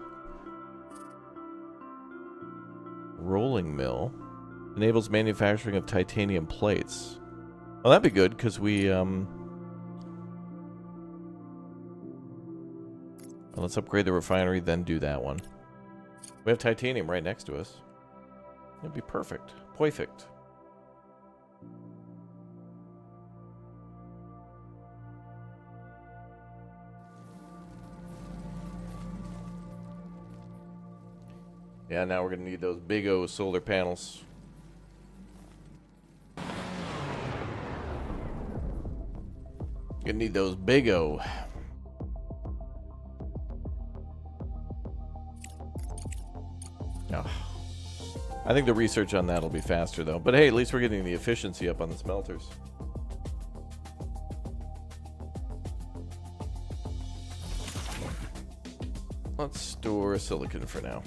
Rolling mill enables manufacturing of titanium plates. Well, that'd be good because we well, let's upgrade the refinery, then do that one. We have titanium right next to us. It'd be perfect. Perfect. Yeah, now we're going to need those big O solar panels. Gonna need those big O. Oh. I think the research on that will be faster, though. But hey, at least we're getting the efficiency up on the smelters. Let's store silicon for now.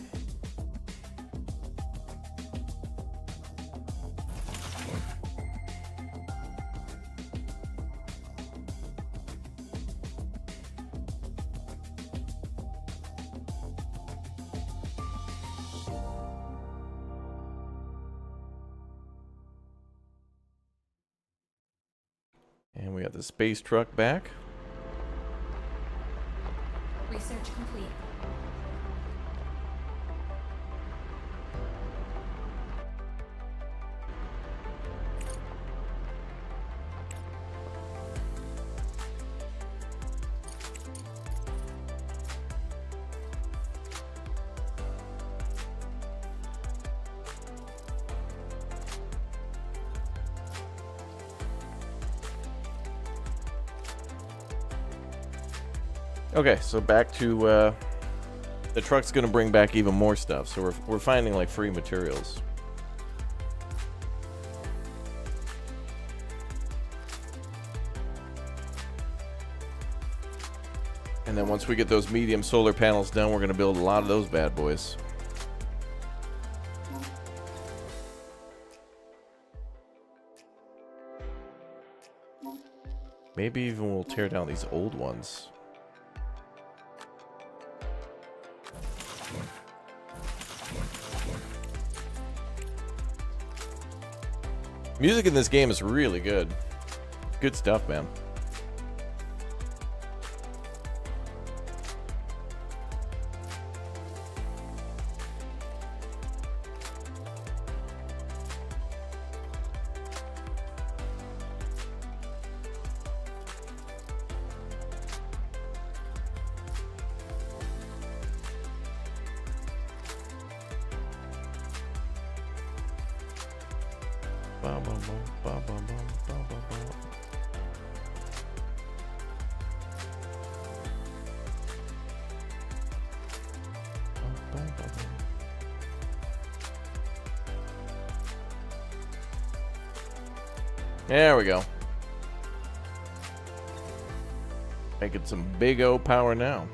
And we got the space truck back. Research complete. Okay, so back to the truck's gonna bring back even more stuff. So we're finding like free materials. And then once we get those medium solar panels done, we're gonna build a lot of those bad boys. Maybe even we'll tear down these old ones. Music in this game is really good. Good stuff, man. There we go. Making some big O power now.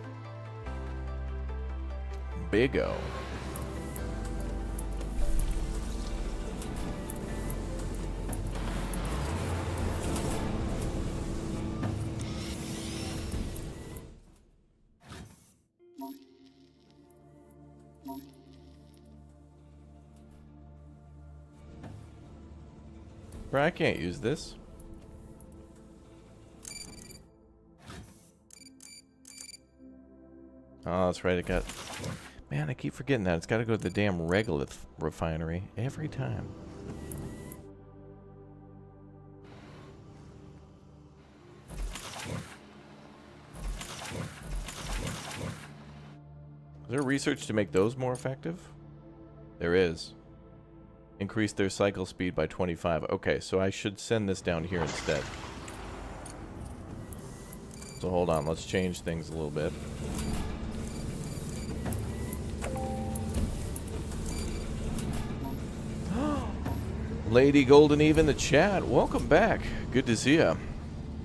Big O. Bro, I can't use this. Oh, that's right. It got... Man, I keep forgetting that. It's got to go to the damn regolith refinery every time. Is there research to make those more effective? There is. Increase their cycle speed by 25. Okay, so I should send this down here instead. So hold on, let's change things a little bit. Lady Golden Eve in the chat, welcome back. Good to see ya.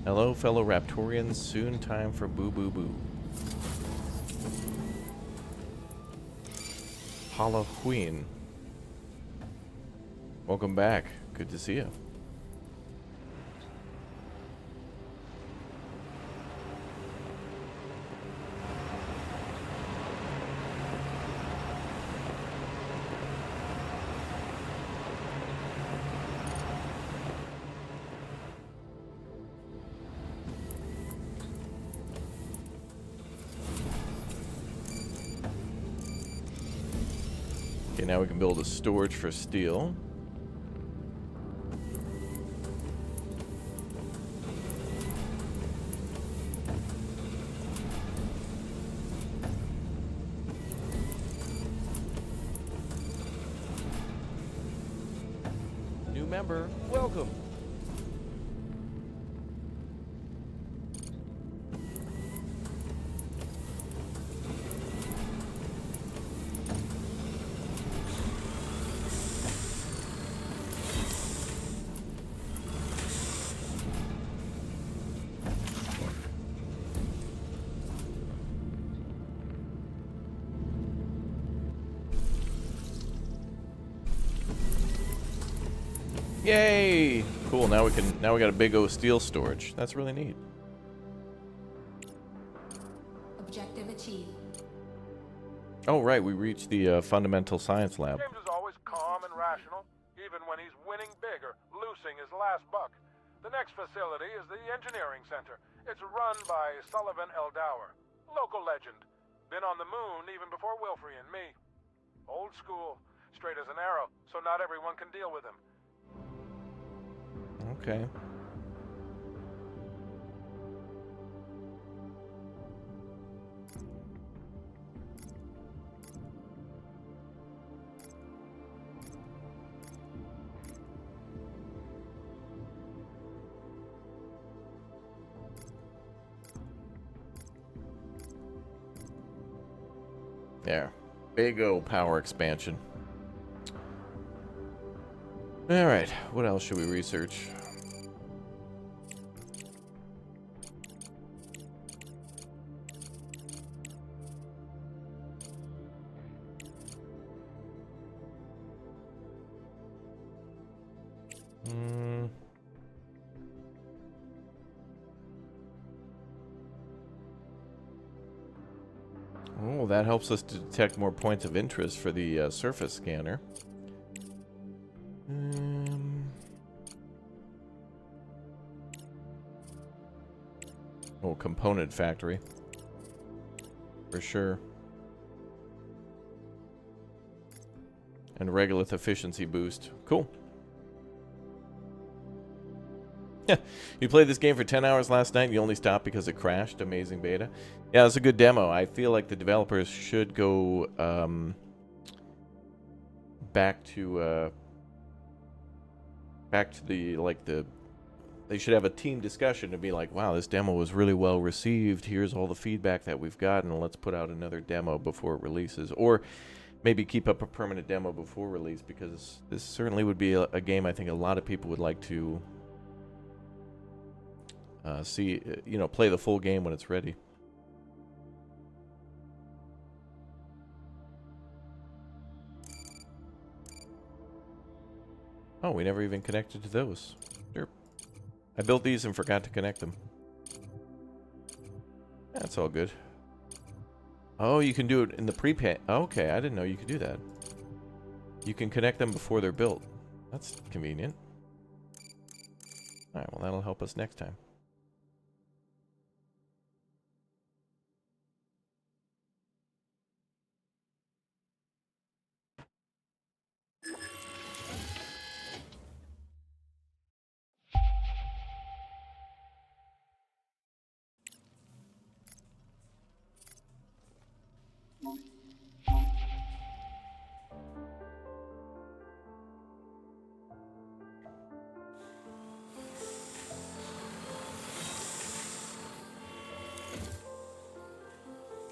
Hello, fellow Raptorians. Soon time for boo boo boo. Halloween. Welcome back. Good to see you. Okay, now we can build a storage for steel. member, welcome. Yay! Cool. Now we got a big O steel storage. That's really neat. Objective achieved. Oh right, we reached the fundamental science lab. James is always calm and rational, even when he's winning big or losing his last buck. The next facility is the engineering center. It's run by Sullivan Eldower, local legend. Been on the moon even before Wilfrey and me. Old school, straight as an arrow, so not everyone can deal with him. Okay. There. Big O power expansion. Alright, what else should we research? Oh, that helps us to detect more points of interest for the surface scanner. Oh, component factory. For sure. And regolith efficiency boost. Cool. Yeah, you played this game for 10 hours last night and you only stopped because it crashed. Amazing beta. Yeah, it's a good demo. I feel like the developers should go back to the they should have a team discussion to be like, wow, this demo was really well received. Here's all the feedback that we've gotten. Let's put out another demo before it releases. Or maybe keep up a permanent demo before release, because this certainly would be a game I think a lot of people would like to see, play the full game when it's ready. Oh, we never even connected to those. Sure. I built these and forgot to connect them. That's all good. Oh, you can do it in the pre-pay. Okay, I didn't know you could do that. You can connect them before they're built. That's convenient. Alright, well that'll help us next time.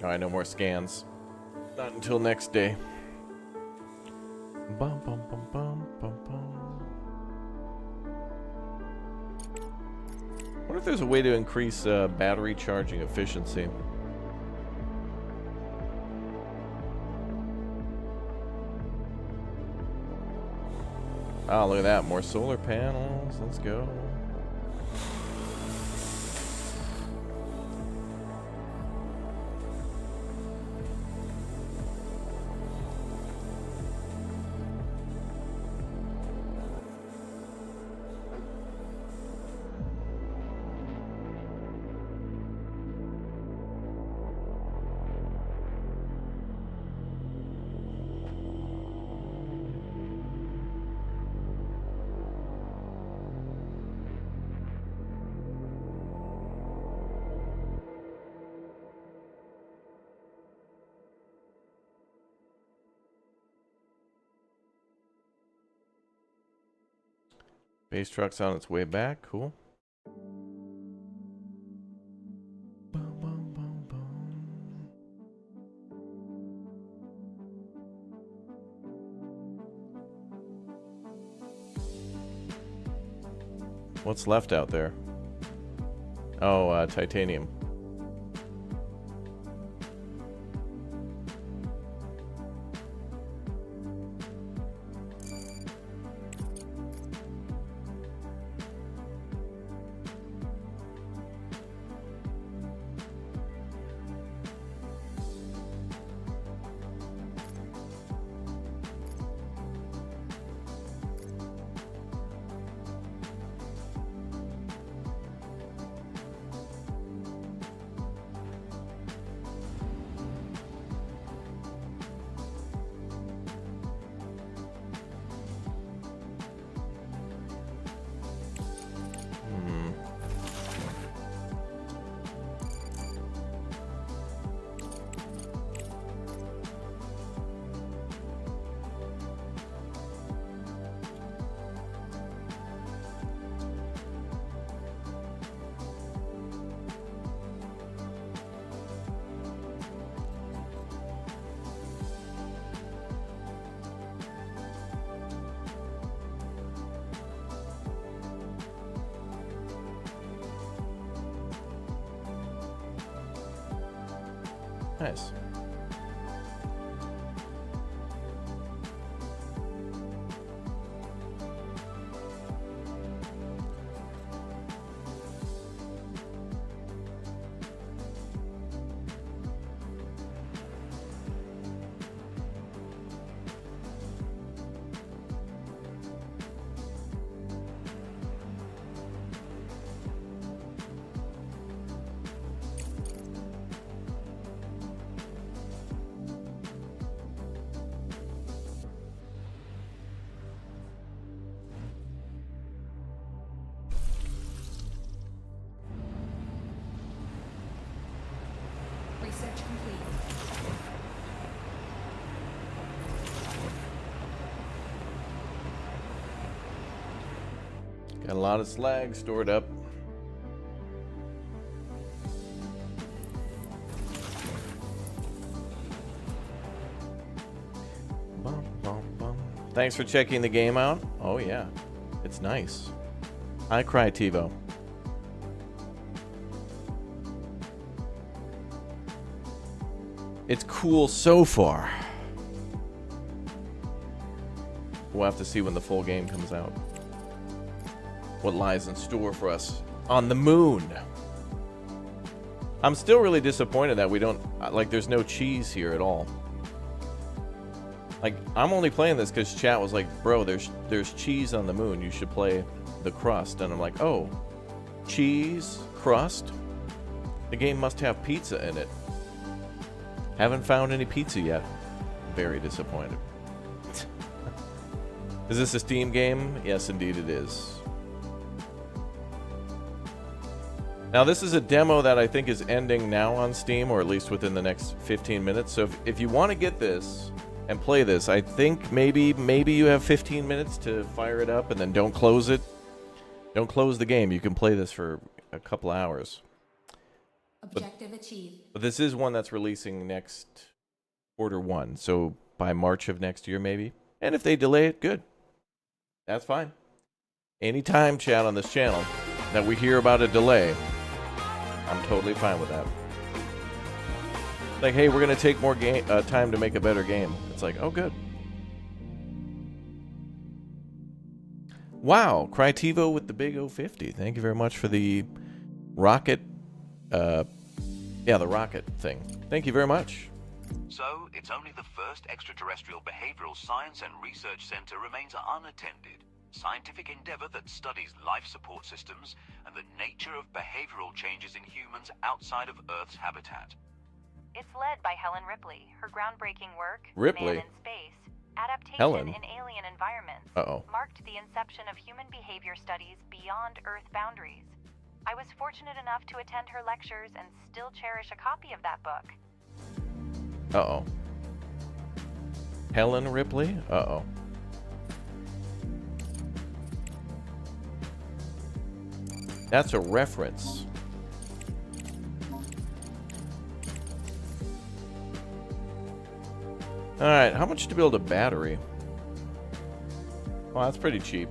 Alright, no more scans. Not until next day. Bum, bum, bum, bum, bum, bum. I wonder if there's a way to increase battery charging efficiency. Oh, look at that. More solar panels. Let's go. Base truck's on its way back. Cool. What's left out there? Oh, titanium. Nice. Research complete. Got a lot of slag stored up. Bum, bum, bum. Thanks for checking the game out. Oh yeah, it's nice. I cry TiVo. It's cool so far. We'll have to see when the full game comes out. What lies in store for us on the moon. I'm still really disappointed that we don't, like, there's no cheese here at all. Like, I'm only playing this because chat was like, bro, there's cheese on the moon. You should play the Crust. And I'm like, oh, cheese, Crust? The game must have pizza in it. Haven't found any pizza yet. Very disappointed. Is this a Steam game? Yes, indeed it is. Now, this is a demo that I think is ending now on Steam, or at least within the next 15 minutes. So if you want to get this and play this, I think maybe you have 15 minutes to fire it up and then don't close it. Don't close the game. You can play this for a couple hours. Objective achieved. But this is one that's releasing next Q1, so by March of next year maybe. And if they delay it, good. That's fine. Anytime, chat, on this channel that we hear about a delay, I'm totally fine with that. Like, hey, we're going to take more time to make a better game. It's like, oh, good. Wow, Crytivo with the big 050. Thank you very much for the rocket, the rocket thing. Thank you very much. So, it's only the first extraterrestrial behavioral science and research center remains unattended. Scientific endeavor that studies life support systems and the nature of behavioral changes in humans outside of Earth's habitat. It's led by Helen Ripley. Her groundbreaking work, Ripley? Man in Space, Adaptation Helen? in Alien Environments, Uh-oh. marked the inception of human behavior studies beyond Earth boundaries. I was fortunate enough to attend her lectures and still cherish a copy of that book. Uh-oh. Helen Ripley? Uh-oh. That's a reference. Alright, how much to build a battery? Well, that's pretty cheap.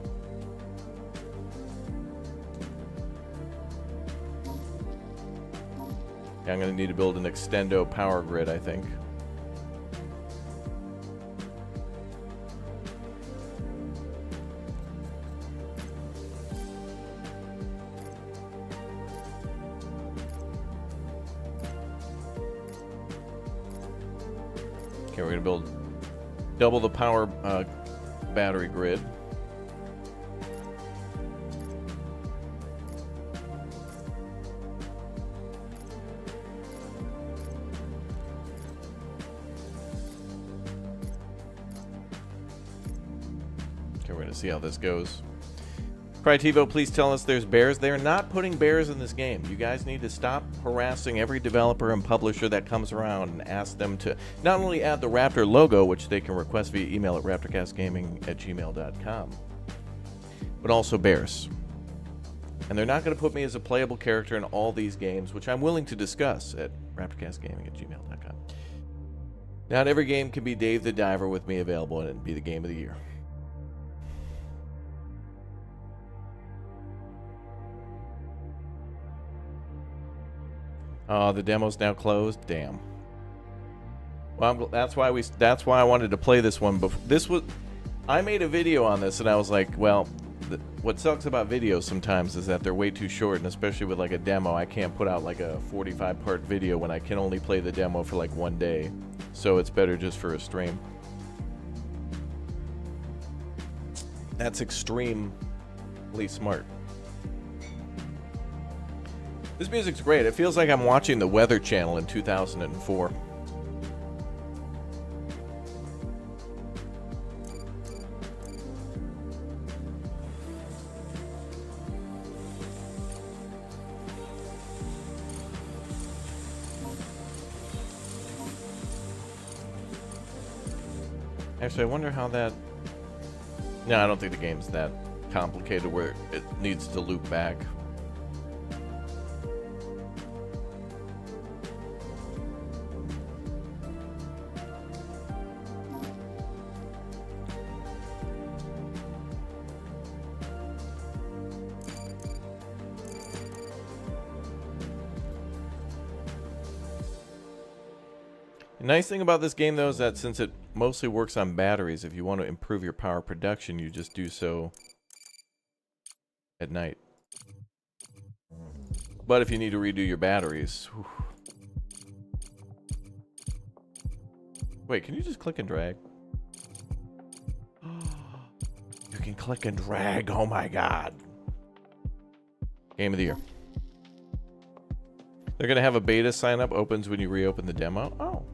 Yeah, I'm going to need to build an extendo power grid, I think. Okay, we're going to build double the power battery grid. Okay, we're going to see how this goes. Crytivo, please tell us there's bears. They're not putting bears in this game. You guys need to stop harassing every developer and publisher that comes around and ask them to not only add the Raptor logo, which they can request via email at raptorcastgaming@gmail.com, but also bears. And they're not going to put me as a playable character in all these games, which I'm willing to discuss at raptorcastgaming@gmail.com. Not every game can be Dave the Diver with me available and it'd be the game of the year. Oh, the demo's now closed. Damn. Well, that's why I wanted to play this one. Before I made a video on this, and I was like, well, what sucks about videos sometimes is that they're way too short, and especially with like a demo, I can't put out like a 45-part video when I can only play the demo for like one day. So it's better just for a stream. That's extremely smart. This music's great. It feels like I'm watching the Weather Channel in 2004. Actually, I wonder how that... No, I don't think the game's that complicated where it needs to loop back. The nice thing about this game, though, is that since it mostly works on batteries, if you want to improve your power production, you just do so at night. But if you need to redo your batteries... Whew. Wait, can you just click and drag? You can click and drag. Oh my god. Game of the year. They're going to have a beta sign up, opens when you reopen the demo. Oh.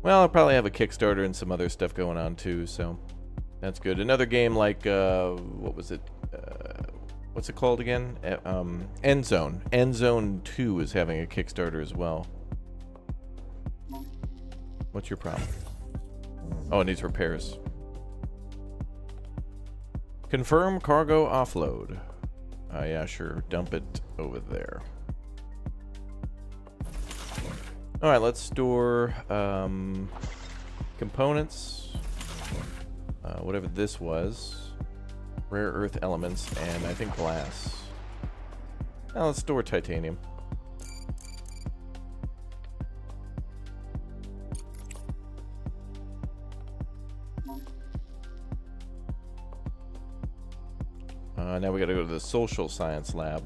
Well, I'll probably have a Kickstarter and some other stuff going on too, so that's good. Another game like, what was it? What's it called again? Endzone. Endzone 2 is having a Kickstarter as well. What's your problem? Oh, it needs repairs. Confirm cargo offload. Yeah, sure. Dump it over there. Alright, let's store components, whatever this was, rare earth elements, and I think glass. Now let's store titanium. Now we gotta go to the social science lab.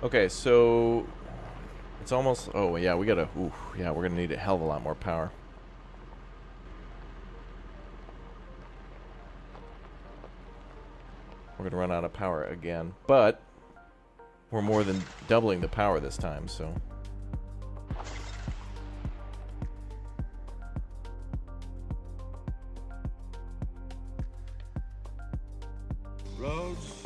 Okay, so it's almost... Oh, yeah, we gotta... Ooh, yeah, we're gonna need a hell of a lot more power. We're gonna run out of power again, but we're more than doubling the power this time, so... Roads.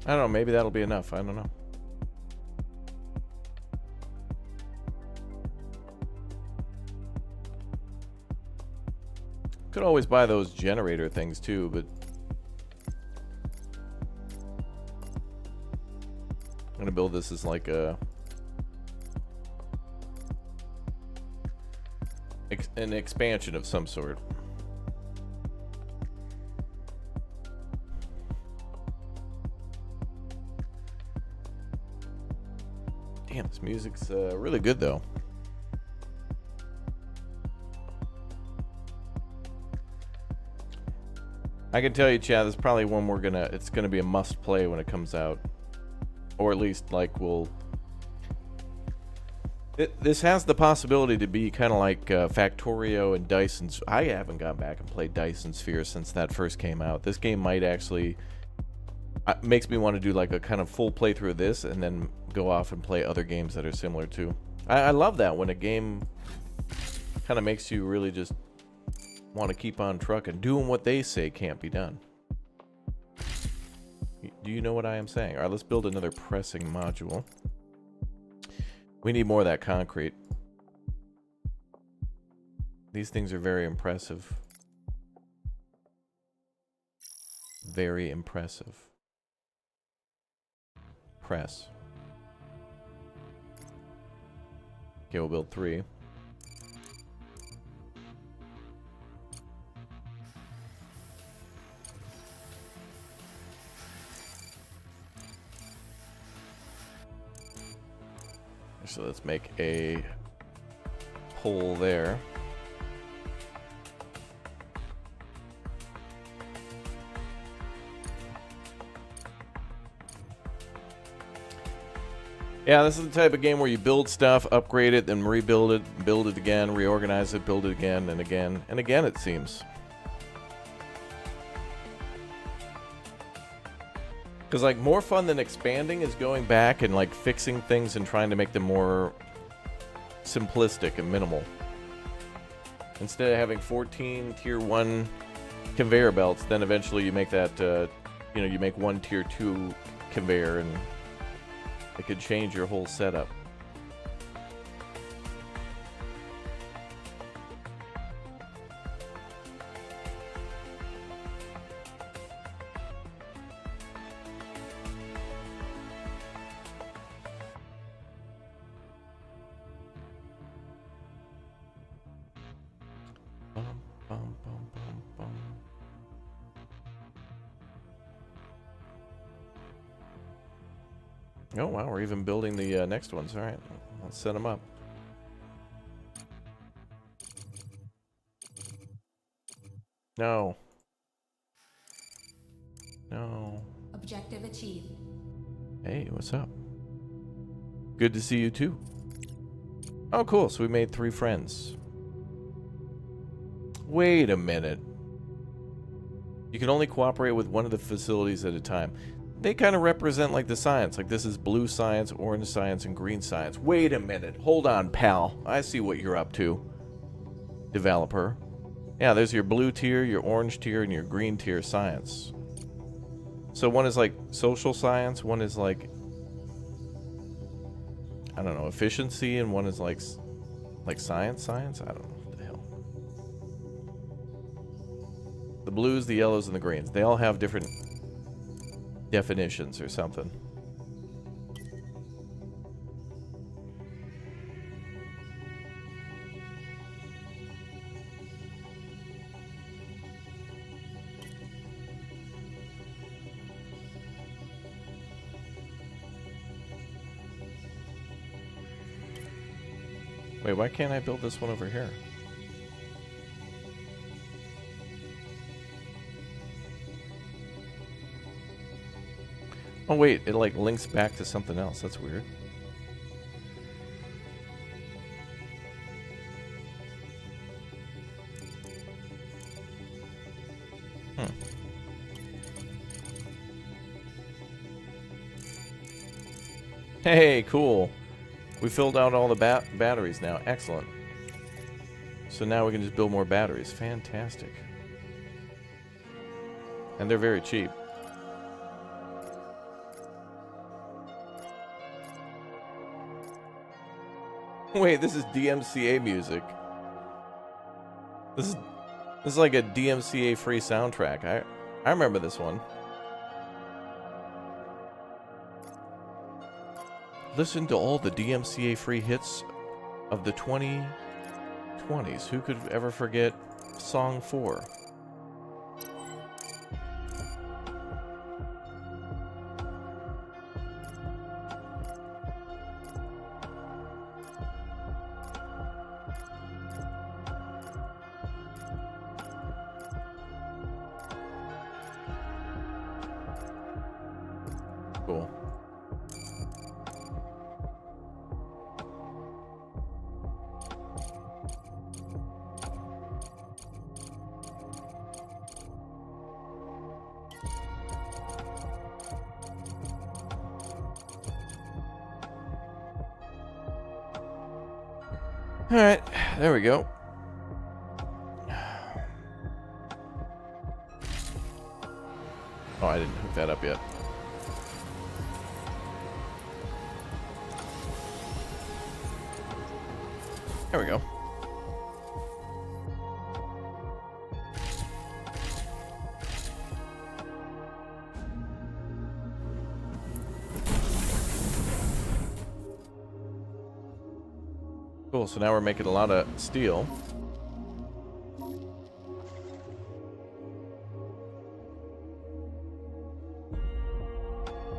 I don't know, maybe that'll be enough. I don't know. Could always buy those generator things too, but I'm gonna build this as like a an expansion of some sort. Damn, this music's really good though. I can tell you, Chad, this is probably one it's gonna be a must play when it comes out. Or at least like this has the possibility to be kind of like Factorio and Dyson's. I haven't gone back and played Dyson Sphere since that first came out. This game might actually makes me want to do like a kind of full playthrough of this and then go off and play other games that are similar too. I love that when a game kind of makes you really just want to keep on trucking, doing what they say can't be done. Do you know what I am saying? All right, let's build another pressing module. We need more of that concrete. These things are very impressive. Very impressive. Press. Okay, we'll build 3. So let's make a hole there. Yeah, this is the type of game where you build stuff, upgrade it, then rebuild it, build it again, reorganize it, build it again, and again, and again, it seems. Because, like, more fun than expanding is going back and, like, fixing things and trying to make them more simplistic and minimal. Instead of having 14 Tier 1 conveyor belts, then eventually you make that, you make one Tier 2 conveyor, and it could change your whole setup. Oh wow, we're even building the next ones. All right, let's set them up. No. No. Objective achieved. Hey, what's up? Good to see you too. Oh, cool. So we made 3 friends. Wait a minute. You can only cooperate with one of the facilities at a time. They kind of represent like the science. Like this is blue science, orange science, and green science. Wait a minute. Hold on, pal. I see what you're up to, developer. Yeah, there's your blue tier, your orange tier, and your green tier science. So one is like social science, one is like, I don't know, efficiency, and one is like science. I don't know what the hell. The blues, the yellows, and the greens. They all have different definitions or something. Wait, why can't I build this one over here? Oh wait, it like links back to something else. That's weird. Hey, cool. We filled out all the batteries now. Excellent. So now we can just build more batteries. Fantastic. And they're very cheap. Wait, this is DMCA music. This is like a DMCA free soundtrack. I remember this one. Listen to all the DMCA free hits of the 2020s. Who could ever forget Song 4? Cool. All right, there we go. Oh, I didn't hook that up yet. There we go. Cool, so now we're making a lot of steel.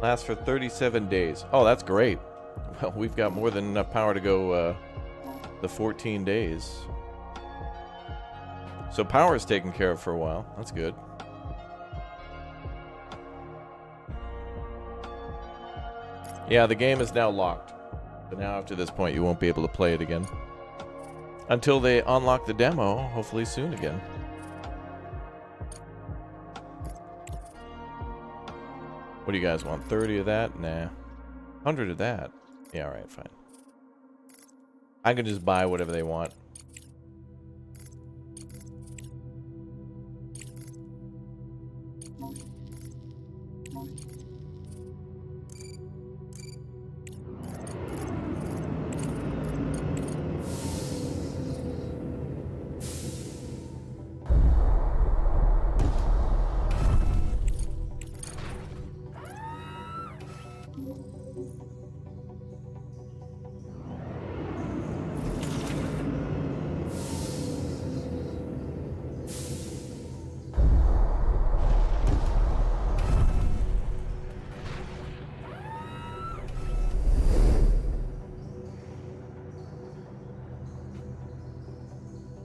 Lasts for 37 days. Oh, that's great. Well, we've got more than enough power to go the 14 days. So power is taken care of for a while. That's good. Yeah, the game is now locked. But now after this point, you won't be able to play it again. Until they unlock the demo, hopefully soon again. What do you guys want? 30 of that? Nah. 100 of that? Yeah, alright, fine. I can just buy whatever they want.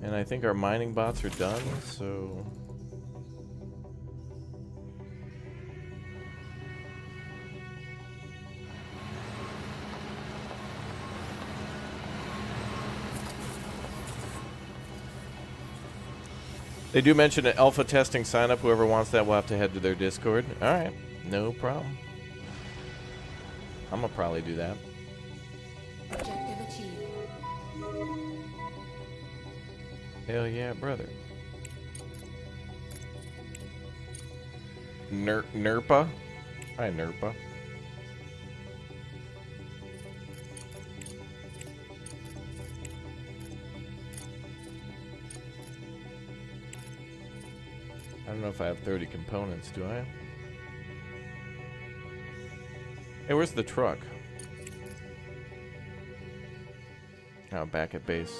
And I think our mining bots are done, so... They do mention an alpha testing sign up. Whoever wants that will have to head to their Discord. Alright, no problem. I'm gonna probably do that. Objective achieved. Hell yeah, brother. Nerpa? Hi, Nerpa. I don't know if I have 30 components, do I? Hey, where's the truck? Oh, back at base.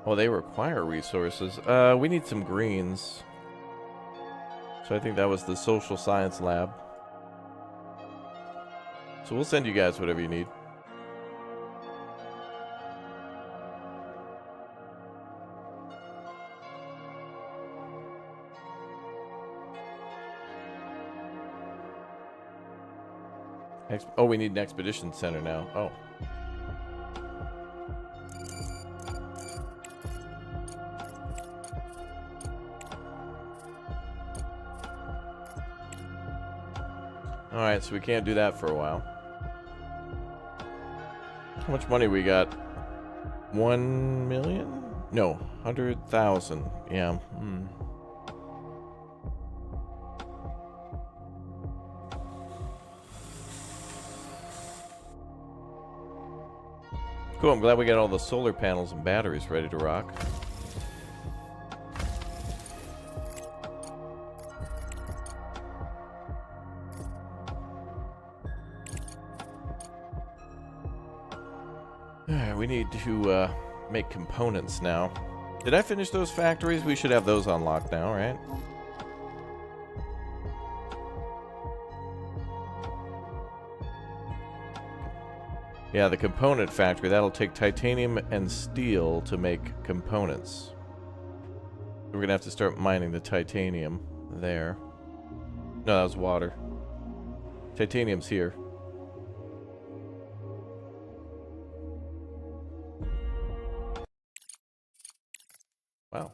Oh, they require resources. We need some greens. So I think that was the social science lab. So we'll send you guys whatever you need. Oh, we need an expedition center now. Oh. Alright, so we can't do that for a while. How much money we got? 1 million? No, 100,000. Yeah. Cool, I'm glad we got all the solar panels and batteries ready to rock. Alright, we need to make components now. Did I finish those factories? We should have those unlocked now, right? Yeah, the component factory. That'll take titanium and steel to make components. We're gonna have to start mining the titanium there. No, that was water. Titanium's here. Wow.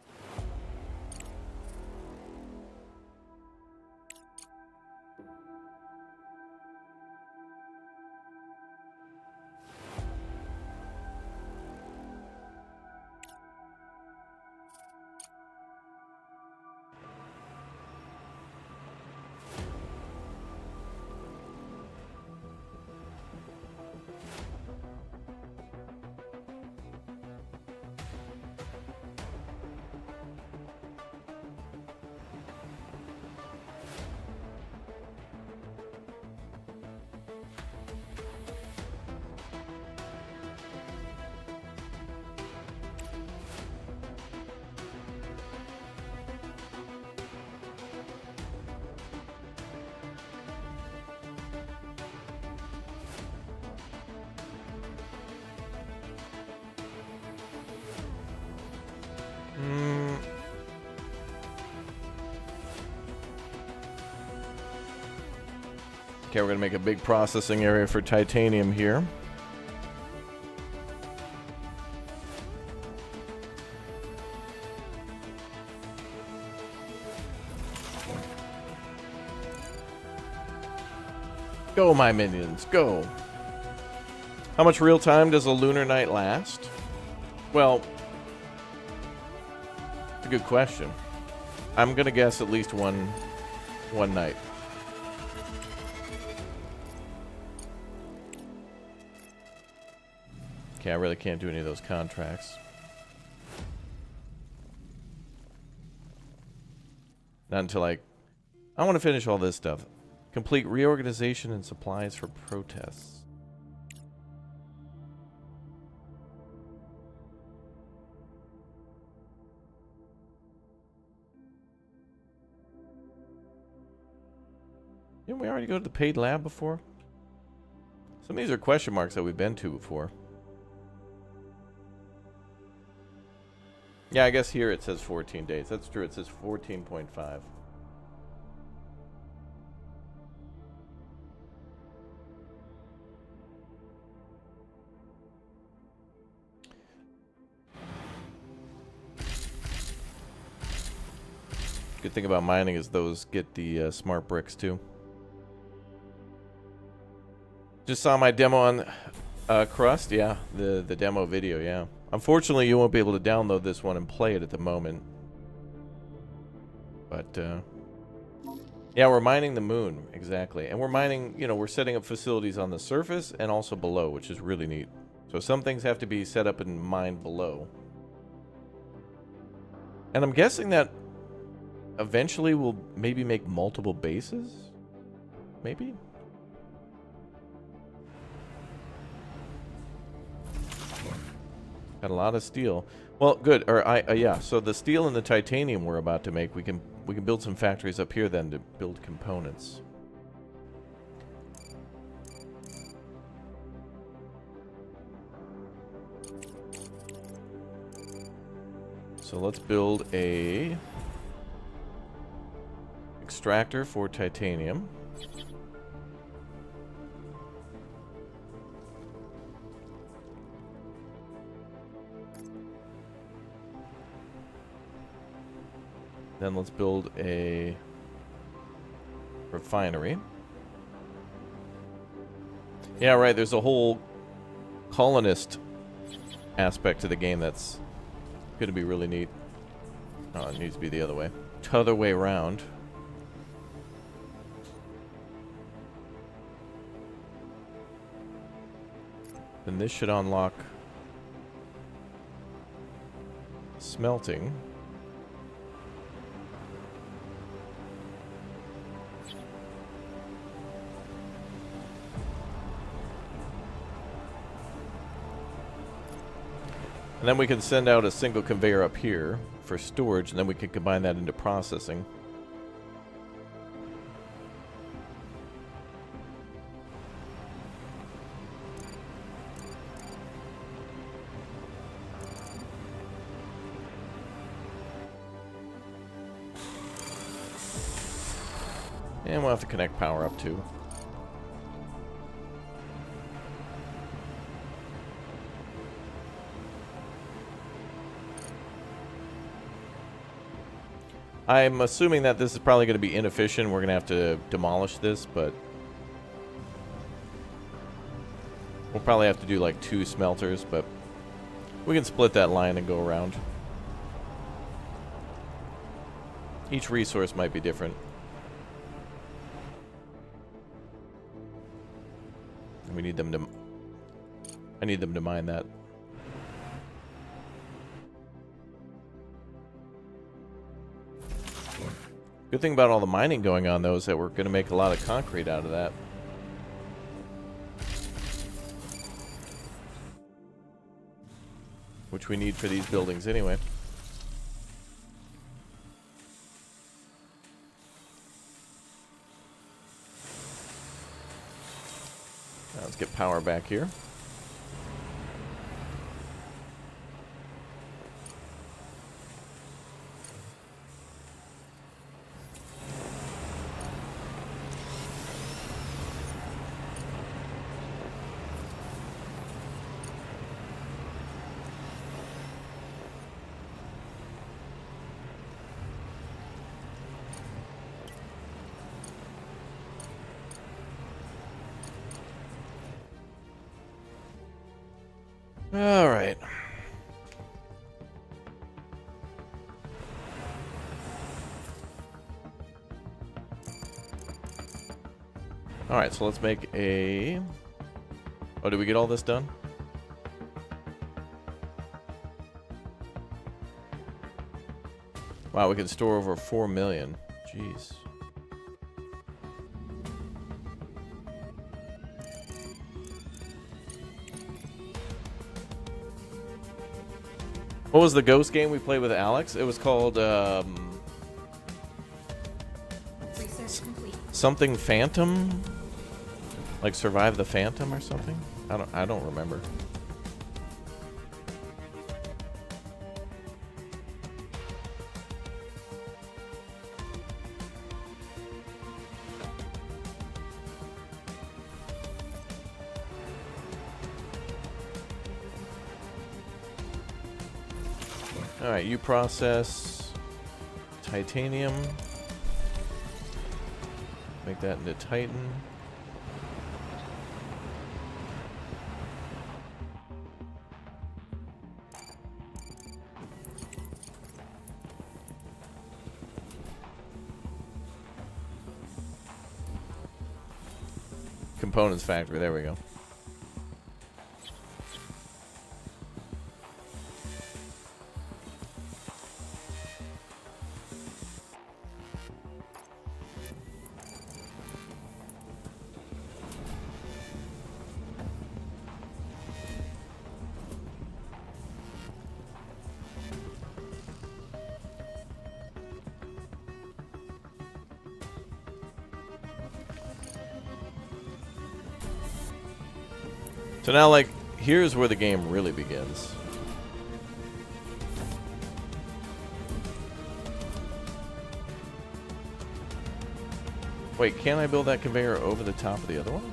Okay, we're gonna make a big processing area for titanium here. Go, my minions, go. How much real time does a lunar night last? Well, it's a good question. I'm gonna guess at least one night. Okay, I really can't do any of those contracts. Not until I want to finish all this stuff. Complete reorganization and supplies for protests. Didn't we already go to the paid lab before? Some of these are question marks that we've been to before. Yeah, I guess here it says 14 days. That's true. It says 14.5. Good thing about mining is those get the smart bricks too. Just saw my demo on Crust. Yeah, the demo video, yeah. Unfortunately, you won't be able to download this one and play it at the moment. But, yeah, we're mining the moon, exactly. And we're mining, you know, we're setting up facilities on the surface and also below, which is really neat. So some things have to be set up and mined below. And I'm guessing that eventually we'll maybe make multiple bases? Maybe? Got a lot of steel. Well, good. Or yeah. So the steel and the titanium we're about to make, we can build some factories up here then to build components. So let's build a extractor for titanium. Then let's build a refinery. Yeah, right, there's a whole colonist aspect to the game that's going to be really neat. Oh, it needs to be the other way. T'other way around. Then this should unlock smelting. And then we can send out a single conveyor up here for storage, and then we can combine that into processing. And we'll have to connect power up too. I'm assuming that this is probably going to be inefficient. We're going to have to demolish this, but we'll probably have to do like 2 smelters, but we can split that line and go around. Each resource might be different. And we need them to... I need them to mine that. Good thing about all the mining going on, though, is that we're going to make a lot of concrete out of that. Which we need for these buildings anyway. Now let's get power back here. All right. All right, so let's make a... Oh, did we get all this done? Wow, we can store over 4 million. Jeez. What was the ghost game we played with Alex? It was called something Phantom, like Survive the Phantom or something. I don't remember. Alright, you process titanium. Make that into Titan. Components factory, there we go. So now, like, here's where the game really begins. Wait, can I build that conveyor over the top of the other one?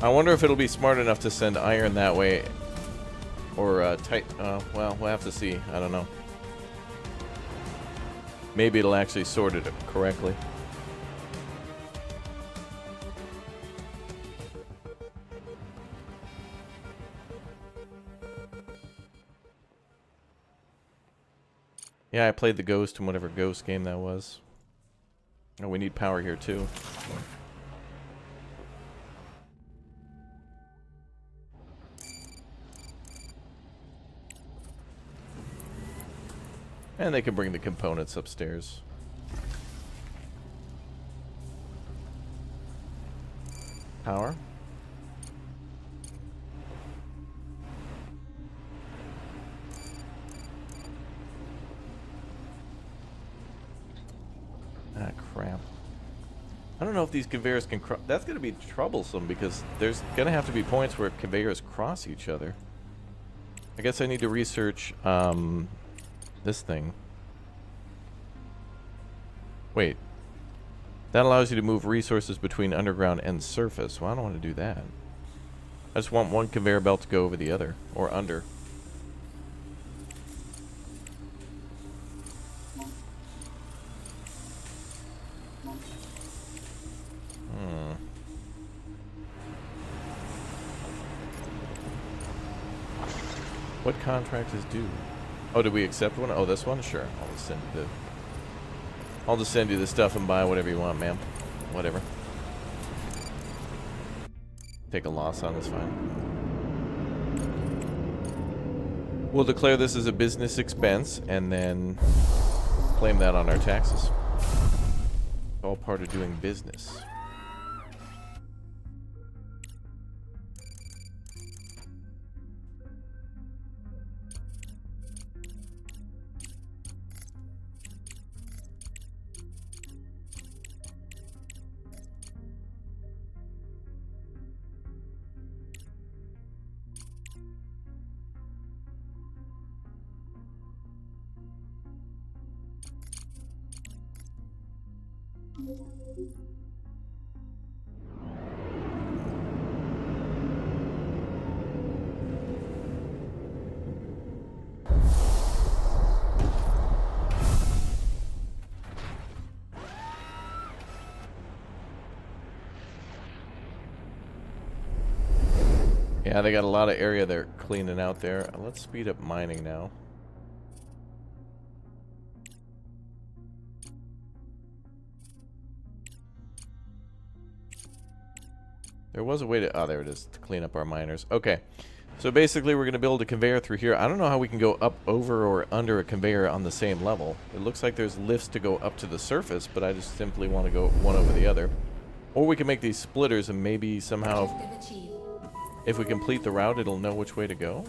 I wonder if it'll be smart enough to send iron that way. Or tight. Well, we'll have to see. I don't know. Maybe it'll actually sort it correctly. Yeah, I played the Ghost in whatever Ghost game that was. Oh, we need power here too. And they can bring the components upstairs. Power. Ah, crap. I don't know if these conveyors can cross. That's going to be troublesome because there's going to have to be points where conveyors cross each other. I guess I need to research this thing. Wait. That allows you to move resources between underground and surface. Well, I don't want to do that. I just want one conveyor belt to go over the other. Or under. What contract is due? Oh, did we accept one? Oh, this one? Sure. I'll just send you the stuff and buy whatever you want, ma'am. Whatever. Take a loss on this, fine. We'll declare this as a business expense and then claim that on our taxes. All part of doing business. Yeah, they got a lot of area they're cleaning out there. Let's speed up mining now. There was a way to... Oh, there it is. To clean up our miners. Okay. So basically, we're going to build a conveyor through here. I don't know how we can go up, over, or under a conveyor on the same level. It looks like there's lifts to go up to the surface, but I just simply want to go one over the other. Or we can make these splitters and maybe somehow... If we complete the route, it'll know which way to go.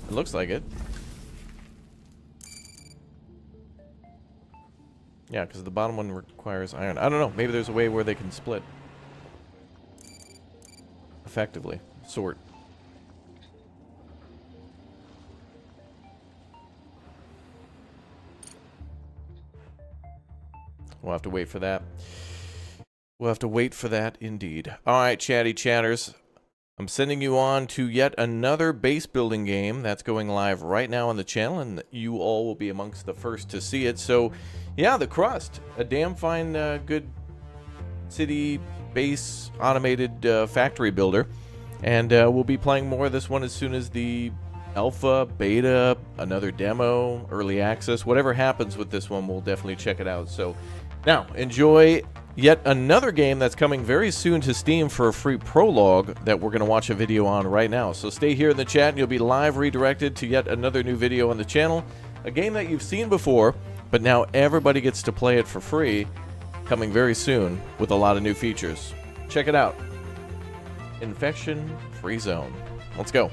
It looks like it. Yeah, because the bottom one requires iron. I don't know. Maybe there's a way where they can split. Effectively. Sort. We'll have to wait for that. We'll have to wait for that indeed. Alright, chatty chatters. I'm sending you on to yet another base building game that's going live right now on the channel, and you all will be amongst the first to see it. So, yeah, the Crust. A damn fine, good city base automated factory builder. And we'll be playing more of this one as soon as the alpha, beta, another demo, early access, whatever happens with this one, we'll definitely check it out. So, now, enjoy yet another game that's coming very soon to Steam for a free prologue that we're going to watch a video on right now. So stay here in the chat and you'll be live redirected to yet another new video on the channel. A game that you've seen before, but now everybody gets to play it for free, coming very soon with a lot of new features. Check it out. Infection Free Zone. Let's go.